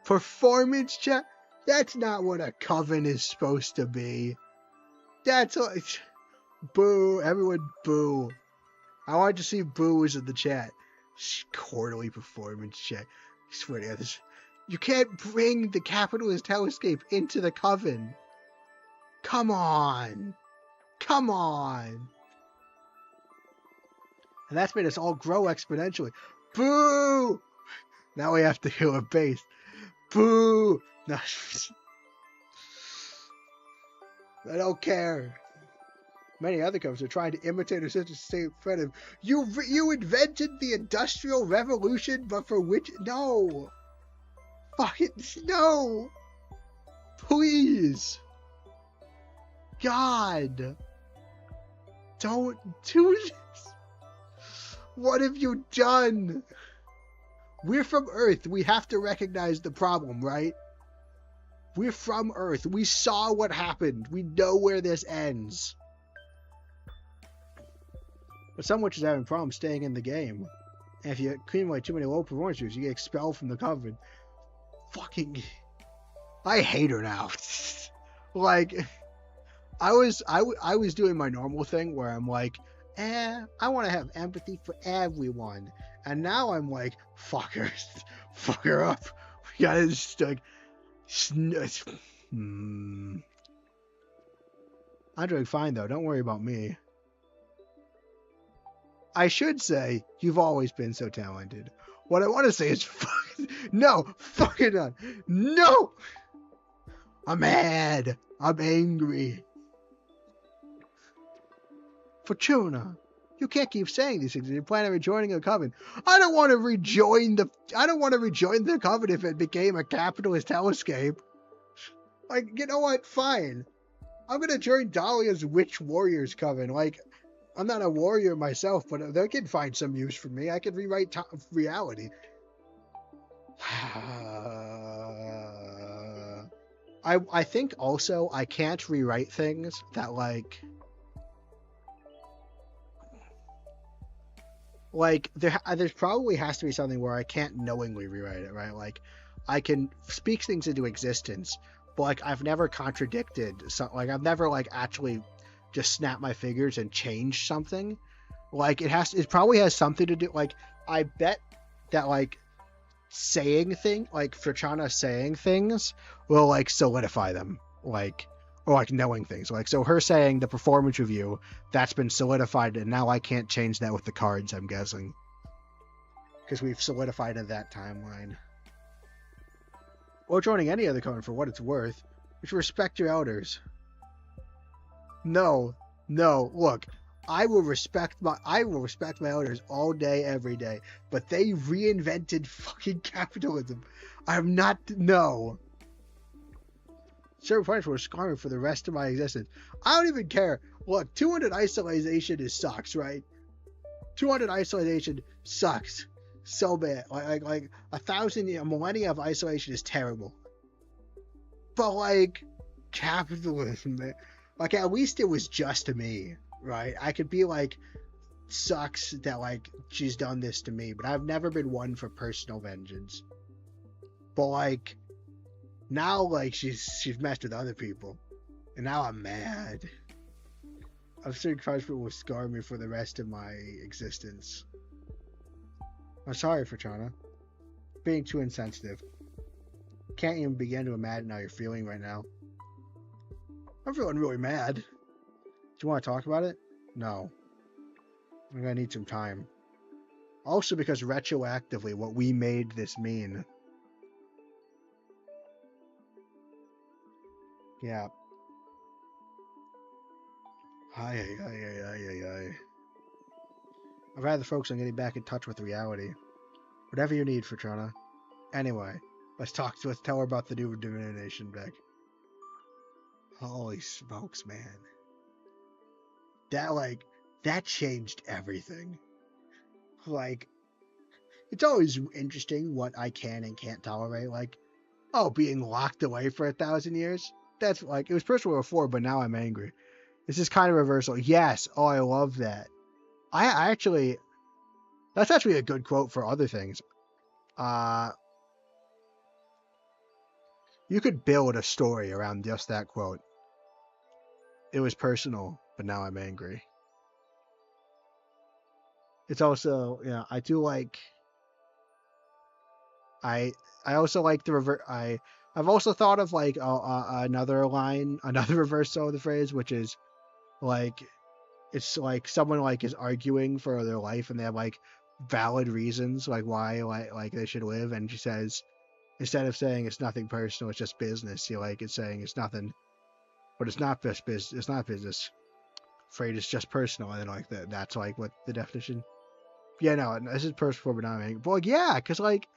Performance check? That's not what a coven is supposed to be. That's like... Boo! Everyone boo. I want to see boos in the chat. Quarterly performance check. I swear to God, you can't bring the capitalist hellscape into the coven. Come on. Come on. And that's made us all grow exponentially. Boo! Now we have to kill a base. Boo! No. I don't care. Many other covens are trying to imitate our sister to stay in front of you invented the Industrial Revolution, but for which... No! Fuck it, no! Please! God! Don't do this! What have you done? We're from Earth. We have to recognize the problem, right? We're from Earth. We saw what happened. We know where this ends. But some witches are having problems staying in the game. And if you accumulate too many low performance reviews, you get expelled from the coven. Fucking... I hate her now. Like, I was doing my normal thing where I'm like, I want to have empathy for everyone. And now I'm like, fuck her. Fuck her up. We gotta just, like... I'm doing fine, though. Don't worry about me. I should say, you've always been so talented. What I want to say is, no, fucking not. No! I'm mad. I'm angry. Fortuna, you can't keep saying these things. You're planning on rejoining a coven. I don't want to rejoin the coven if it became a capitalist hellscape. Like, you know what? Fine. I'm gonna join Dahlia's Witch Warriors coven. Like, I'm not a warrior myself, but they can find some use for me. I can rewrite reality. I think also I can't rewrite things that like there's probably has to be something where I can't knowingly rewrite it, right? Like I can speak things into existence, but like I've never contradicted. So like I've never like actually just snap my fingers and change something. Like it probably has something to do. Like I bet that like saying thing, like Fortuna saying things will like solidify them, like or like knowing things. Like so her saying the performance review, that's been solidified, and now I can't change that with the cards, I'm guessing, because we've solidified at that timeline. Or joining any other coven for what it's worth. We should respect your elders. No, look, I will respect my elders all day, every day, but they reinvented fucking capitalism. I'm not, no. Certain punishment will scar me for the rest of my existence. I don't even care. Look, 200 isolation sucks, right? 200 isolation sucks so bad. Like 1,000 a millennia of isolation is terrible. But like capitalism, man. Like at least it was just me, right? I could be like, sucks that like she's done this to me, but I've never been one for personal vengeance. But like now, like she's messed with other people, and now I'm mad. I'm certain punishment will scar me for the rest of my existence. I'm sorry, Fortuna. Being too insensitive. Can't even begin to imagine how you're feeling right now. I'm feeling really mad. Do you want to talk about it? No. I'm gonna need some time. Also because retroactively, what we made this mean. Yeah. I'd rather focus on getting back in touch with reality. Whatever you need, Fortuna. Anyway, let's tell her about the new divination deck. Holy smokes, man. That changed everything. Like, it's always interesting what I can and can't tolerate. Like, being locked away for 1,000 years? That's like, it was personal before, but now I'm angry. This is kind of reversal. Yes. Oh, I love that. I actually, that's actually a good quote for other things. You could build a story around just that quote. It was personal, but now I'm angry. It's also, yeah, I do like, I also like the revert. I've also thought of like another line, another reversal of the phrase, which is like, it's like someone like is arguing for their life and they have like valid reasons like why like they should live, and she says, instead of saying it's nothing personal, it's just business, it's saying it's nothing, but it's not just business. It's not business. Afraid it's just personal, and then like that's like what the definition. Yeah, no, this is personal, but not angry. But like, yeah, because like,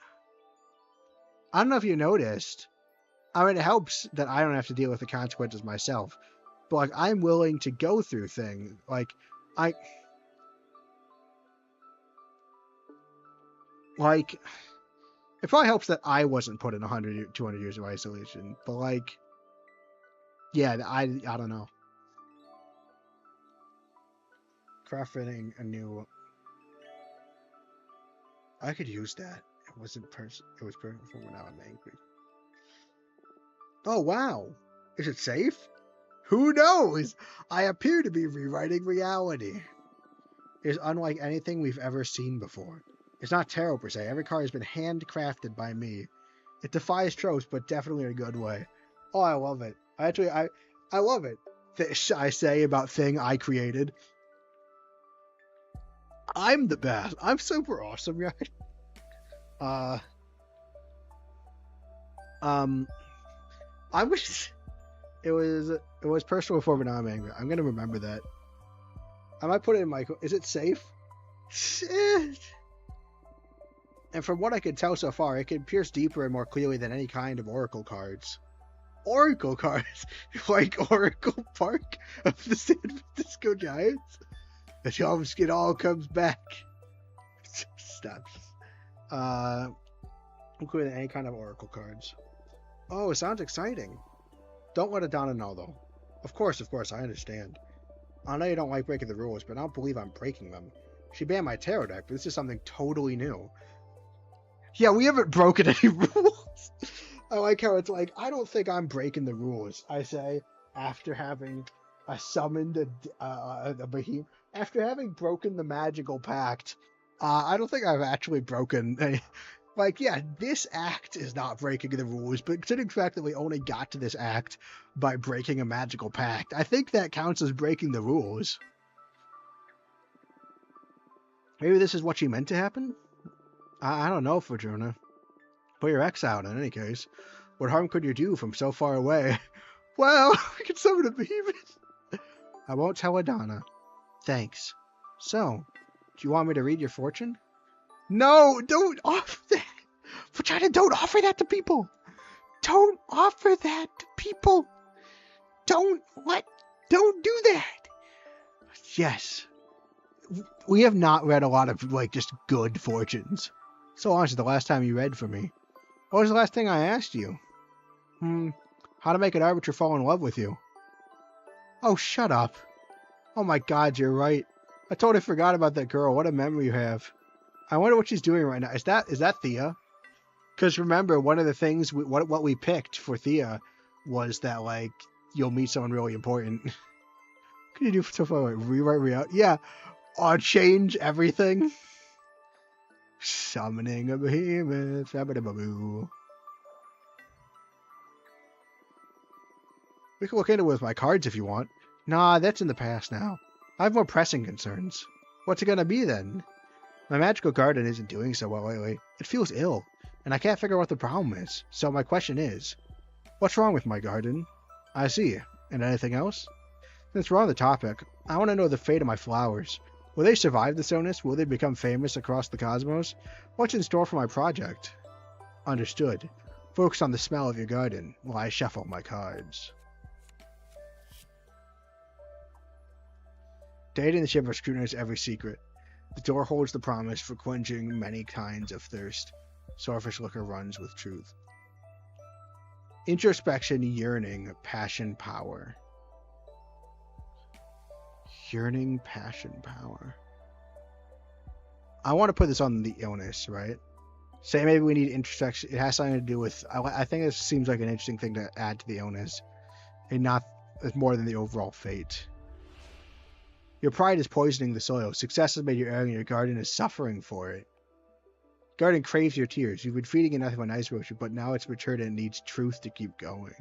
I don't know if you noticed. I mean, it helps that I don't have to deal with the consequences myself. But like, I'm willing to go through things. Like, it probably helps that I wasn't put in 100, 200 years of isolation. But like, yeah, I don't know. Crafting a new. I could use that. It wasn't It was perfect before, now I'm angry. Oh wow, is it safe? Who knows? I appear to be rewriting reality. It is unlike anything we've ever seen before. It's not tarot per se. Every card has been handcrafted by me. It defies tropes, but definitely in a good way. Oh, I love it. I love it. I say about thing I created. I'm the best. I'm super awesome, right? I wish it was personal before, but now I'm angry. I'm gonna remember that. I might put it in my. Is it safe? And from what I can tell so far, it can pierce deeper and more clearly than any kind of oracle cards. Oracle cards, like Oracle Park of the San Francisco Giants. The Chomsky it all comes back. Stop. Including any kind of oracle cards. Oh, it sounds exciting. Don't let Adana know, though. Of course, I understand. I know you don't like breaking the rules, but I don't believe I'm breaking them. She banned my tarot deck, but this is something totally new. Yeah, we haven't broken any rules. I like how it's like, I don't think I'm breaking the rules. I say, after having summoned a behemoth, after having broken the magical pact, I don't think I've actually broken any. Like, yeah, this act is not breaking the rules, but considering the fact that we only got to this act by breaking a magical pact, I think that counts as breaking the rules. Maybe this is what she meant to happen? I don't know, Fortuna. But you're exiled in any case. What harm could you do from so far away? Well, we can summon a behemoth. I won't tell Adana. Thanks. So, do you want me to read your fortune? No, don't offer that. Vagina, don't offer that to people. Don't offer that to people. Don't do that. Yes. We have not read a lot of, like, just good fortunes. So honestly, the last time you read for me. What was the last thing I asked you? How to make an arbiter fall in love with you. Oh, shut up. Oh my god, you're right. I totally forgot about that girl. What a memory you have. I wonder what she's doing right now. Is that Thea? Because remember, one of the things, what we picked for Thea was that, like, you'll meet someone really important. Can you do so far? Like, rewrite reality? Yeah. Change everything. Summoning a behemoth. We can look into it with my cards if you want. Nah, that's in the past now. I have more pressing concerns. What's it gonna be then? My magical garden isn't doing so well lately. It feels ill, and I can't figure out what the problem is. So my question is, what's wrong with my garden? I see. And anything else? Since we're on the topic, I want to know the fate of my flowers. Will they survive this illness? Will they become famous across the cosmos? What's in store for my project? Understood. Focus on the smell of your garden while I shuffle my cards. Data in the ship scrutinize every secret. The door holds the promise for quenching many kinds of thirst. Swordfish liquor runs with truth. Introspection, yearning, passion, power. Yearning, passion, power. I want to put this on the illness, right? Say maybe we need introspection. It has something to do with... I think this seems like an interesting thing to add to the illness. And not more than the overall fate. Your pride is poisoning the soil. Success has made you arrogant. Your garden is suffering for it. Garden craves your tears. You've been feeding it nothing but nice motion, but now it's matured and needs truth to keep going.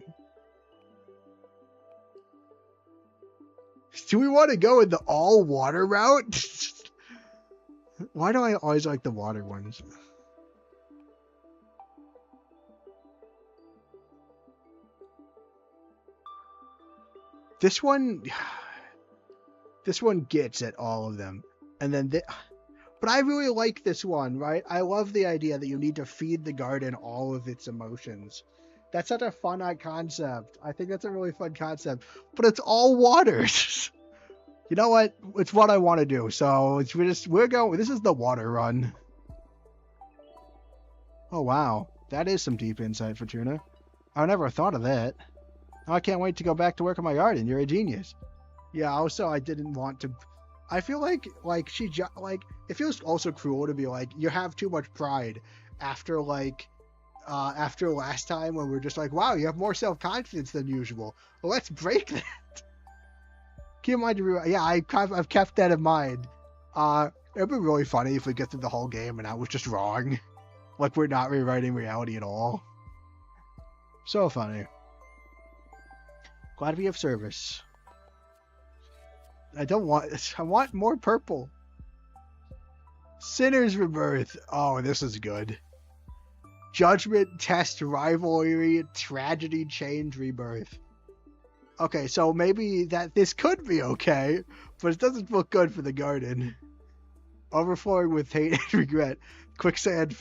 Do we want to go with the all-water route? Why do I always like the water ones? This one gets at all of them. And then but I really like this one, right? I love the idea that you need to feed the garden all of its emotions. That's such a fun concept. I think that's a really fun concept. But it's all water. You know what? It's what I want to do. So we're going. This is the water run. Oh wow, that is some deep insight, Fortuna. I never thought of that. Now I can't wait to go back to work on my garden. You're a genius. Yeah. Also, I didn't want to. I feel like it feels also cruel to be like you have too much pride after after last time when we're just like, wow, you have more self-confidence than usual. Well, let's break that. Keep in mind, yeah, I've kept that in mind. It'd be really funny if we get through the whole game and I was just wrong. Like we're not rewriting reality at all. So funny. Glad to be of service. I want more purple. Sinner's Rebirth. Oh, this is good. Judgment, Test, Rivalry, Tragedy, Change, Rebirth. Okay, so maybe this could be okay, but it doesn't look good for the garden. Overflowing with hate and regret. Quicksand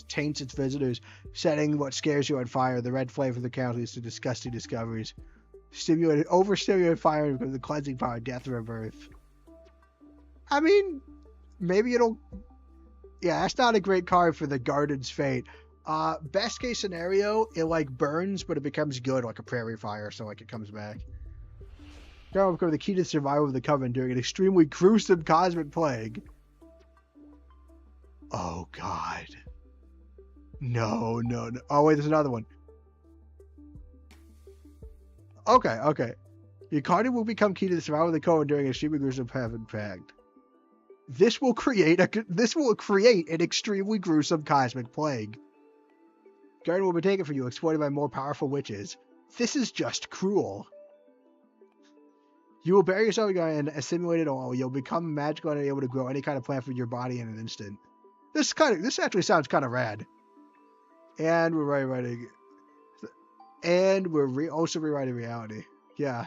taints its visitors, setting what scares you on fire. The red flame from the count leads to disgusting discoveries. Overstimulated fire because of the cleansing power, death, rebirth. I mean, maybe it'll... Yeah, that's not a great card for the garden's fate. Best case scenario, it burns, but it becomes good, like a prairie fire, so it comes back. Garden will become the key to the survival of the Coven during an extremely gruesome cosmic plague. Oh god. No. Oh wait, there's another one. Okay. Your garden will become key to the survival of the Coven during an extremely gruesome pact. This will create an extremely gruesome cosmic plague. Garden will be taken from you, exploited by more powerful witches. This is just cruel. You will bury yourself and assimilate it all. You'll become magical and able to grow any kind of plant from your body in an instant. This actually sounds kind of rad. And we're rewriting. And we're also rewriting reality. Yeah.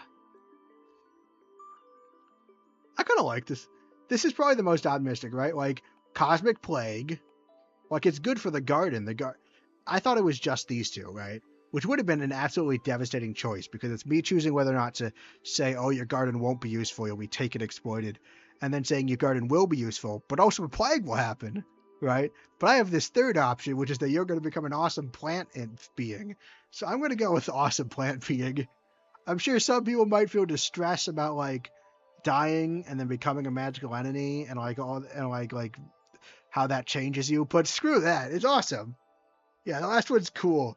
I kind of like this. This is probably the most optimistic, right? Cosmic plague. It's good for the garden. I thought it was just these two, right? which would have been an absolutely devastating choice because it's me choosing whether or not to say, oh, your garden won't be useful, you'll be taken exploited, and then saying your garden will be useful, but also a plague will happen, right? But I have this third option, which is that you're going to become an awesome plant being. So I'm going to go with awesome plant being. I'm sure some people might feel distress about like dying and then becoming a magical entity and like all and like how that changes you, but screw that. It's awesome. Yeah, the last one's cool.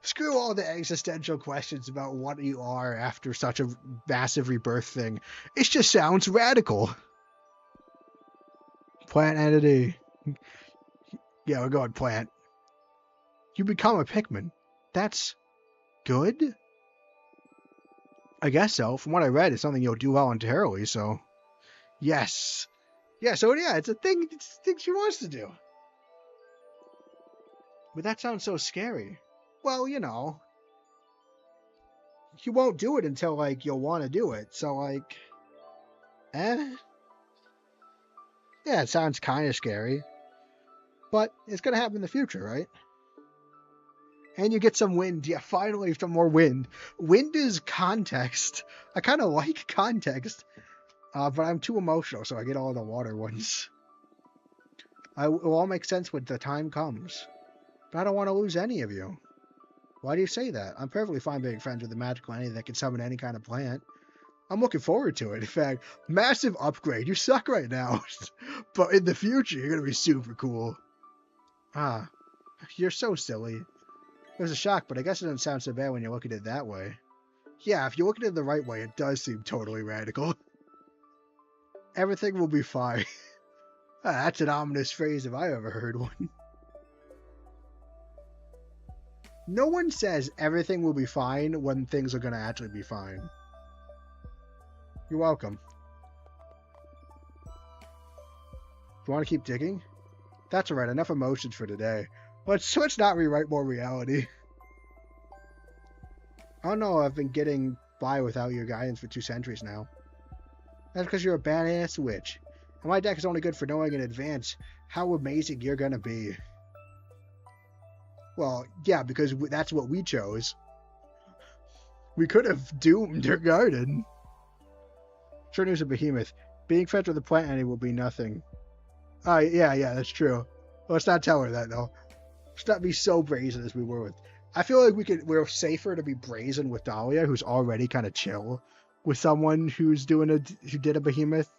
Screw all the existential questions about what you are after such a massive rebirth thing. It just sounds radical. Plant entity. Yeah, we're going plant. You become a Pikmin. That's good? I guess so. From what I read, it's something you'll do voluntarily, so... Yes. Yeah, so yeah, it's a thing she wants to do. But that sounds so scary. Well, you know... You won't do it until, like, you'll want to do it, so, like... Yeah, it sounds kind of scary. But it's gonna happen in the future, right? And you get some wind. Yeah, finally some more wind. Wind is context. I kind of like context. But I'm too emotional, so I get all the water ones. It will all make sense when the time comes. But I don't want to lose any of you. Why do you say that? I'm perfectly fine being friends with a magical entity that can summon any kind of plant. I'm looking forward to it. In fact, massive upgrade. You suck right now. But in the future, you're going to be super cool. Ah, you're so silly. It was a shock, but I guess it doesn't sound so bad when you look at it that way. Yeah, if you look at it the right way, it does seem totally radical. Everything will be fine. That's an ominous phrase if I ever heard one. No one says everything will be fine when things are going to actually be fine. You're welcome. You want to keep digging? That's alright, enough emotions for today. Let's not rewrite more reality. I don't know, I've been getting by without your guidance for 2 centuries now. That's because you're a badass witch. And my deck is only good for knowing in advance how amazing you're gonna be. Well, yeah, because that's what we chose. We could have doomed your garden. Sure news of Behemoth. Being friends with the plant entity will be nothing. Yeah, that's true. Let's not tell her that, though. Let's not be so brazen as we were with... I feel like we're safer to be brazen with Dahlia, who's already kind of chill with someone who did a Behemoth.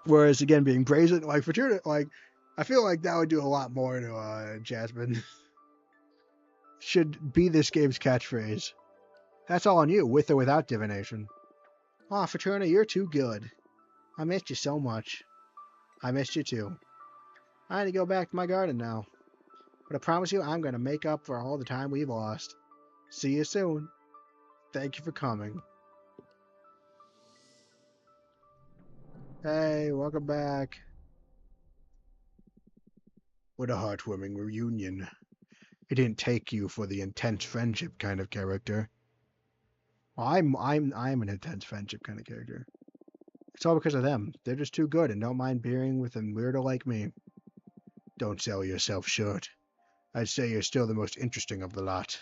Whereas, again, being brazen, like, I feel like that would do a lot more to, Jasmine. Should be this game's catchphrase. That's all on you, with or without divination. Aw, Fraterna, you're too good. I missed you so much. I missed you too. I need to go back to my garden now. But I promise you, I'm going to make up for all the time we've lost. See you soon. Thank you for coming. Hey, welcome back. What a heartwarming reunion. It didn't take you for the intense friendship kind of character. Well, I'm an intense friendship kind of character. It's all because of them. They're just too good and don't mind being with a weirdo like me. Don't sell yourself short. I'd say you're still the most interesting of the lot.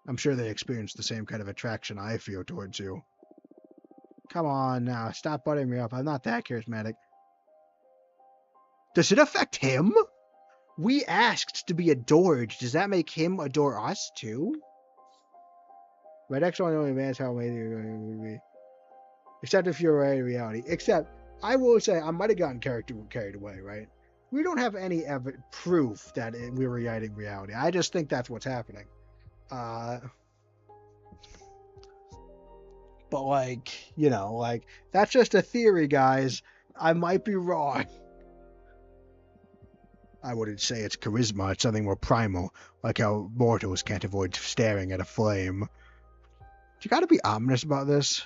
I'm sure they experience the same kind of attraction I feel towards you. Come on now, stop buttering me up. I'm not that charismatic. Does it affect him? We asked to be adored. Does that make him adore us too? Red X only advance how amazing you're going to be. Except if you're right in reality. Except, I will say, I might have gotten carried away, right? We don't have any proof that we were writing reality. I just think that's what's happening. But like, you know, like, that's just a theory, guys. I might be wrong. I wouldn't say it's charisma. It's something more primal, like how mortals can't avoid staring at a flame. You gotta be ominous about this.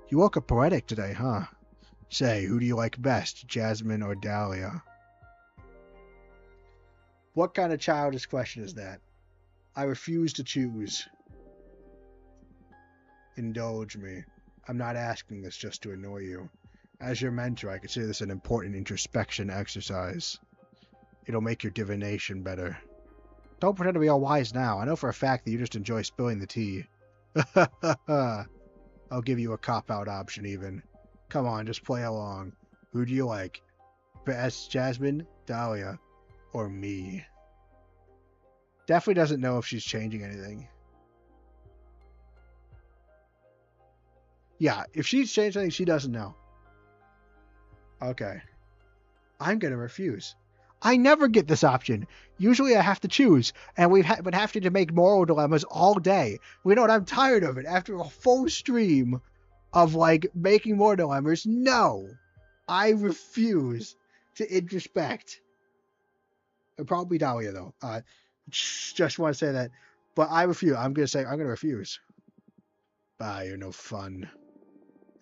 You woke up poetic today, huh? Say, who do you like best, Jasmine or Dahlia? What kind of childish question is that? I refuse to choose. Indulge me. I'm not asking this just to annoy you. As your mentor, I consider this an important introspection exercise. It'll make your divination better. Don't pretend to be all wise now. I know for a fact that you just enjoy spilling the tea. I'll give you a cop-out option even. Come on, just play along. Who do you like? Best Jasmine, Dahlia, or me? Definitely doesn't know if she's changing anything. Yeah, if she's changed anything, she doesn't know. Okay. I'm going to refuse. I never get this option. Usually I have to choose, and we've been having to make moral dilemmas all day. You know what? I'm tired of it. After a full stream of, like, making moral dilemmas, no. I refuse to introspect. It'll probably be Dahlia, though. Just want to say that. But I refuse. I'm going to refuse. Bah, you're no fun.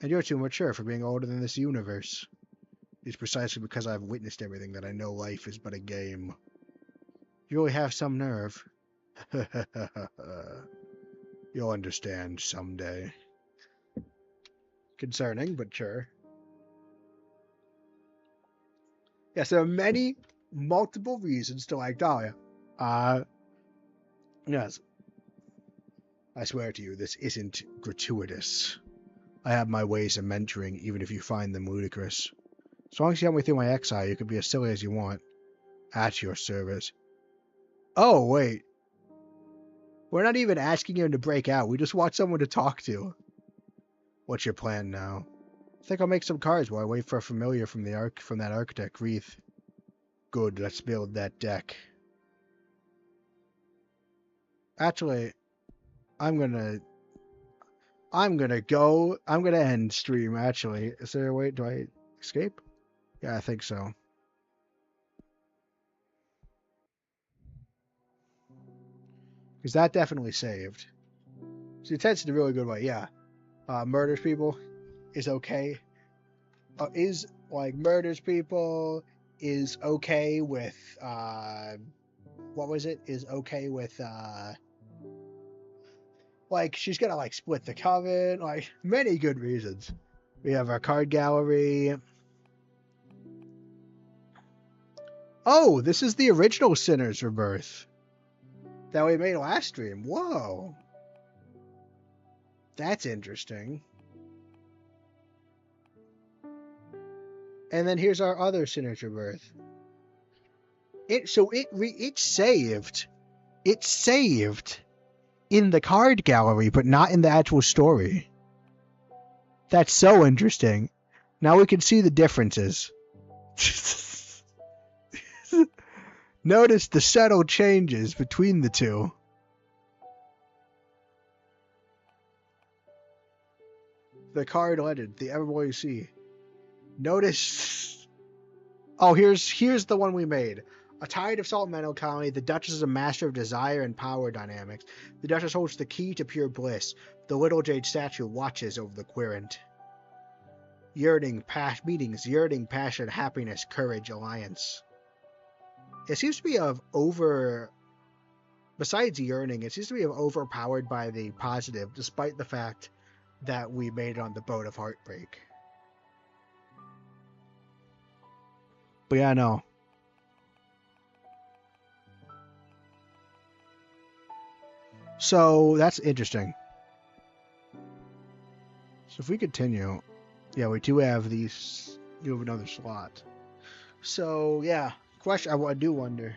And you're too mature for being older than this universe. It's precisely because I've witnessed everything that I know life is but a game. You really have some nerve. You'll understand someday. Concerning, but sure. Yes, there are multiple reasons to like Dahlia. Yes. I swear to you, this isn't gratuitous. I have my ways of mentoring, even if you find them ludicrous. As long as you help me through my exile, you can be as silly as you want. At your service. Oh, wait. We're not even asking him to break out. We just want someone to talk to. What's your plan now? I think I'll make some cards while I wait for a familiar from that architect, Wreath. Good, let's build that deck. Actually, I'm gonna end stream, actually. Is there a way, do I escape? Yeah, I think so. Because that definitely saved. So it tends in a really good way, yeah. Murders people is okay. Murders people is okay with, what was it? Is okay with, she's gonna, split the coven, many good reasons. We have our card gallery. Oh, this is the original Sinner's Rebirth that we made last stream. Whoa. That's interesting. And then here's our other Sinner's Rebirth. It saved. It saved in the card gallery, but not in the actual story. That's so interesting. Now we can see the differences. Notice the subtle changes between the two. The card legend, the Evermore You See. Notice. Oh, here's the one we made. A tide of salt metal colony, the Duchess is a master of desire and power dynamics. The Duchess holds the key to pure bliss. The little jade statue watches over the querent. Yearning, passion, happiness, courage, alliance. It seems to be besides yearning, it seems to be overpowered by the positive, despite the fact that we made it on the boat of heartbreak. But yeah, no. So that's interesting. So if we continue, yeah, we do have these. You have another slot. So yeah, question. I do wonder.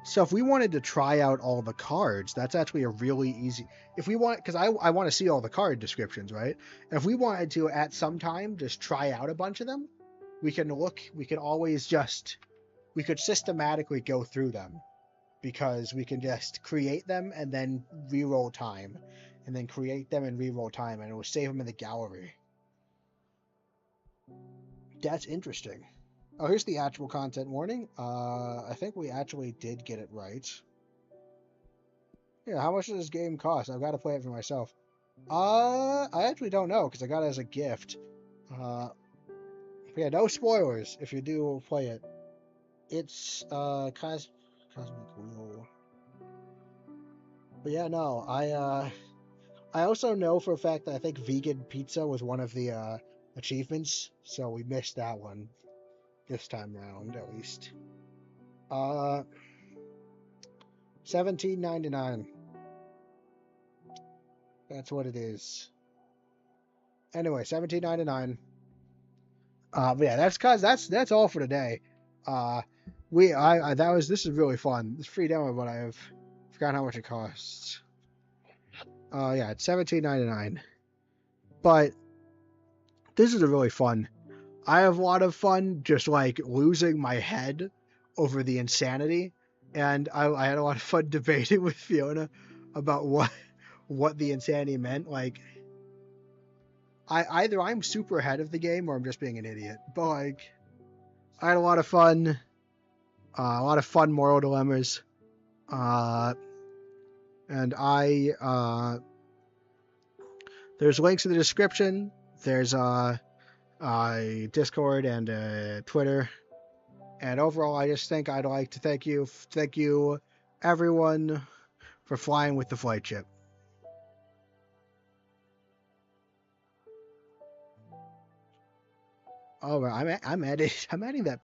So if we wanted to try out all the cards, that's actually a really easy. If we want, because I want to see all the card descriptions, right? If we wanted to at some time just try out a bunch of them, we can look. We could systematically go through them, because we can just create them and then reroll time, and then create them and reroll time, and it will save them in the gallery. That's interesting. Oh, here's the actual content warning. I think we actually did get it right. Yeah, how much does this game cost? I've got to play it for myself. I actually don't know, because I got it as a gift. Yeah, no spoilers if you do play it. It's Cosmic Wheel. But yeah, no, I also know for a fact that I think vegan pizza was one of the achievements, so we missed that one. this time round, at least. $17.99. That's what it is. Anyway, $17.99. But yeah, that's all for today. This is really fun. It's free demo, but I've forgotten how much it costs. Yeah, it's $17.99. But this is a really fun. I have a lot of fun just like losing my head over the insanity, and I had a lot of fun debating with Fiona about what the insanity meant. Like, either I'm super ahead of the game or I'm just being an idiot. But like, I had a lot of fun. A lot of fun moral dilemmas. And there's links in the description. There's Discord and Twitter. And overall, I just think I'd like to thank you, everyone, for flying with the Flightship. Oh, I'm adding that